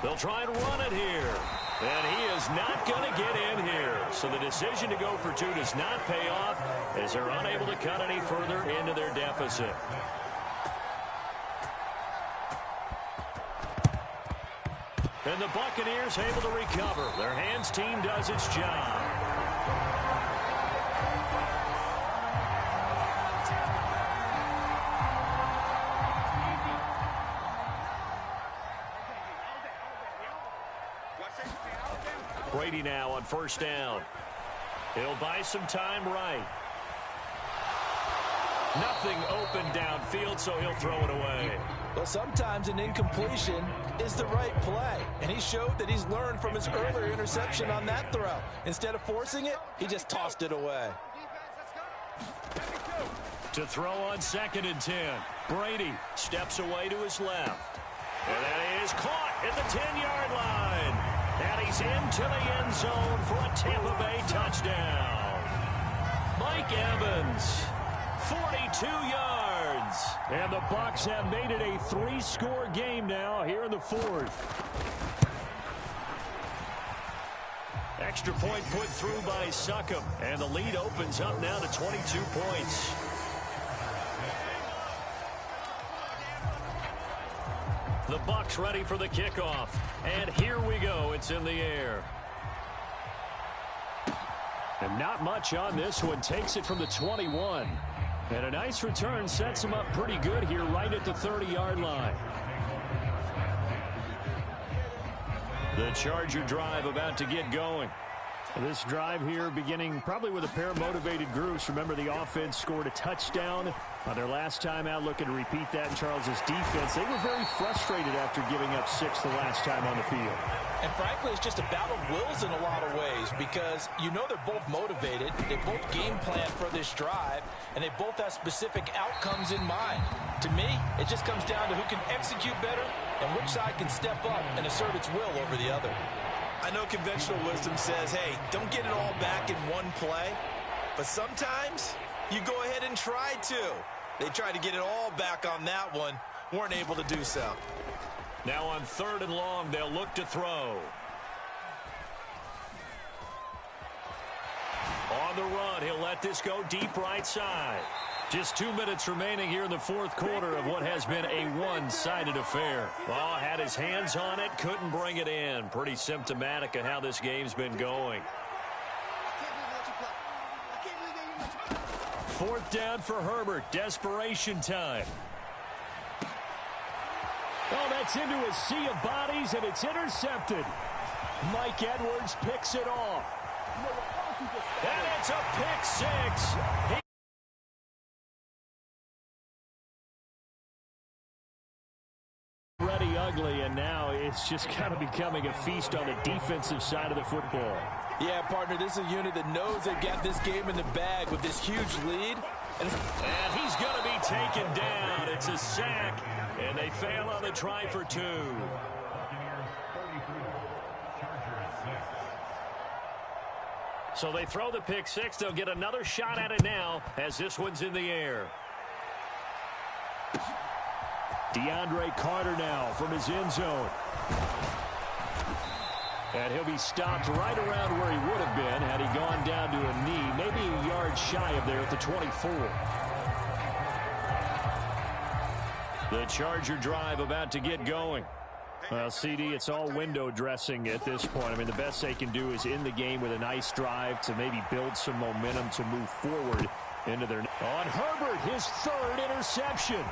They'll try and run it here. And he is not going to get in here. So the decision to go for 2 does not pay off as they're unable to cut any further into their deficit. And the Buccaneers able to recover. Their hands team does its job. Brady now on 1st down. He'll buy some time right. Nothing open downfield, so he'll throw it away. Well, sometimes an incompletion is the right play, and he showed that he's learned from his earlier interception on that throw. Instead of forcing it, he just tossed it away. To throw on 2nd and 10. Brady steps away to his left. And that is caught at the 10-yard line. And he's into the end zone for a Tampa Bay touchdown. Mike Evans, 42 yards. And the Bucs have made it a 3-score game now here in the 4th. Extra point put through by Succop. And the lead opens up now to 22 points. The Bucs ready for the kickoff. And here we go. It's in the air. And not much on this one. Takes it from the 21. And a nice return sets him up pretty good here right at the 30-yard line. The Charger drive about to get going. This drive here beginning probably with a pair of motivated groups. Remember, the offense scored a touchdown on their last time out, looking to repeat that in Charles's defense. They were very frustrated after giving up 6 the last time on the field. And frankly, it's just a battle of wills in a lot of ways because you know they're both motivated. They both game plan for this drive, and they both have specific outcomes in mind. To me, it just comes down to who can execute better and which side can step up and assert its will over the other. I know conventional wisdom says, hey, don't get it all back in one play. But sometimes you go ahead and try to. They tried to get it all back on that one. Weren't able to do so. Now on 3rd and long, they'll look to throw. On the run, he'll let this go deep right side. Just 2 minutes remaining here in the 4th quarter of what has been a one-sided affair. Well, had his hands on it, couldn't bring it in. Pretty symptomatic of how this game's been going. 4th down for Herbert. Desperation time. Oh, that's into a sea of bodies, and it's intercepted. Mike Edwards picks it off. And it's a pick six. Already ugly, and now it's just kind of becoming a feast on the defensive side of the football. Yeah, partner, this is a unit that knows they've got this game in the bag with this huge lead. And he's going to be taken down. It's a sack, and they fail on the try for 2. So they throw the pick six. They'll get another shot at it now as this one's in the air. DeAndre Carter now from his end zone. And he'll be stopped right around where he would have been had he gone down to a knee, maybe a yard shy of there at the 24. The Charger drive about to get going. Well, CD, it's all window dressing at this point. I mean, the best they can do is end the game with a nice drive to maybe build some momentum to move forward into their... On Herbert, his 3rd interception.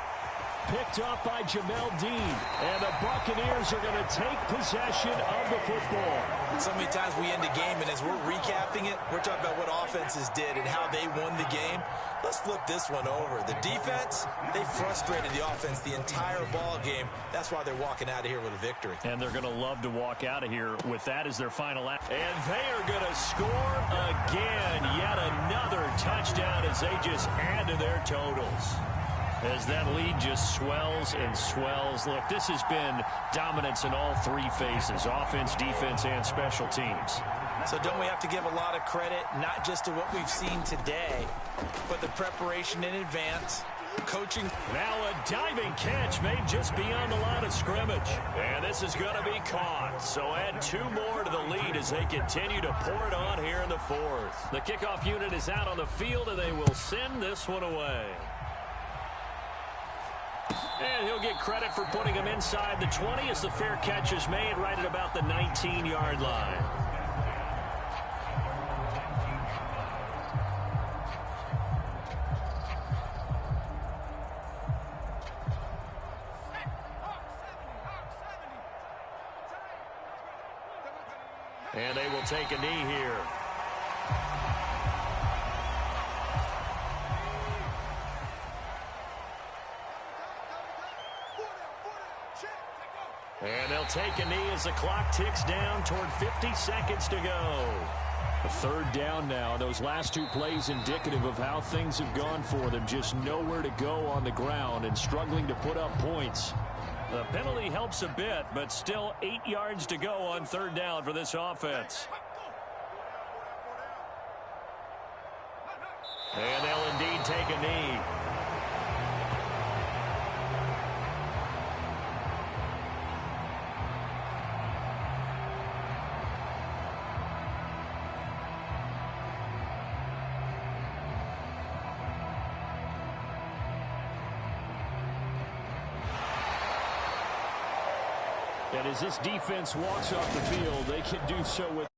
Picked up by Jamel Dean. And the Buccaneers are going to take possession of the football. So many times we end a game, and as we're recapping it, we're talking about what offenses did and how they won the game. Let's flip this one over. The defense, they frustrated the offense the entire ball game. That's why they're walking out of here with a victory. And they're going to love to walk out of here with that as their final act. And they are going to score again. Yet another touchdown as they just add to their totals. As that lead just swells and swells. Look, this has been dominance in all 3 phases, offense, defense, and special teams. So don't we have to give a lot of credit, not just to what we've seen today, but the preparation in advance, coaching. Now a diving catch made just beyond the line of scrimmage. And this is going to be caught. So add 2 more to the lead as they continue to pour it on here in the 4th. The kickoff unit is out on the field, and they will send this one away. And he'll get credit for putting him inside the 20 as the fair catch is made right at about the 19-yard line. And they will take a knee here. And they'll take a knee as the clock ticks down toward 50 seconds to go. A 3rd down now. Those last 2 plays indicative of how things have gone for them. Just nowhere to go on the ground and struggling to put up points. The penalty helps a bit, but still 8 yards to go on 3rd down for this offense. And they'll indeed take a knee. And as this defense walks off the field, they can do so with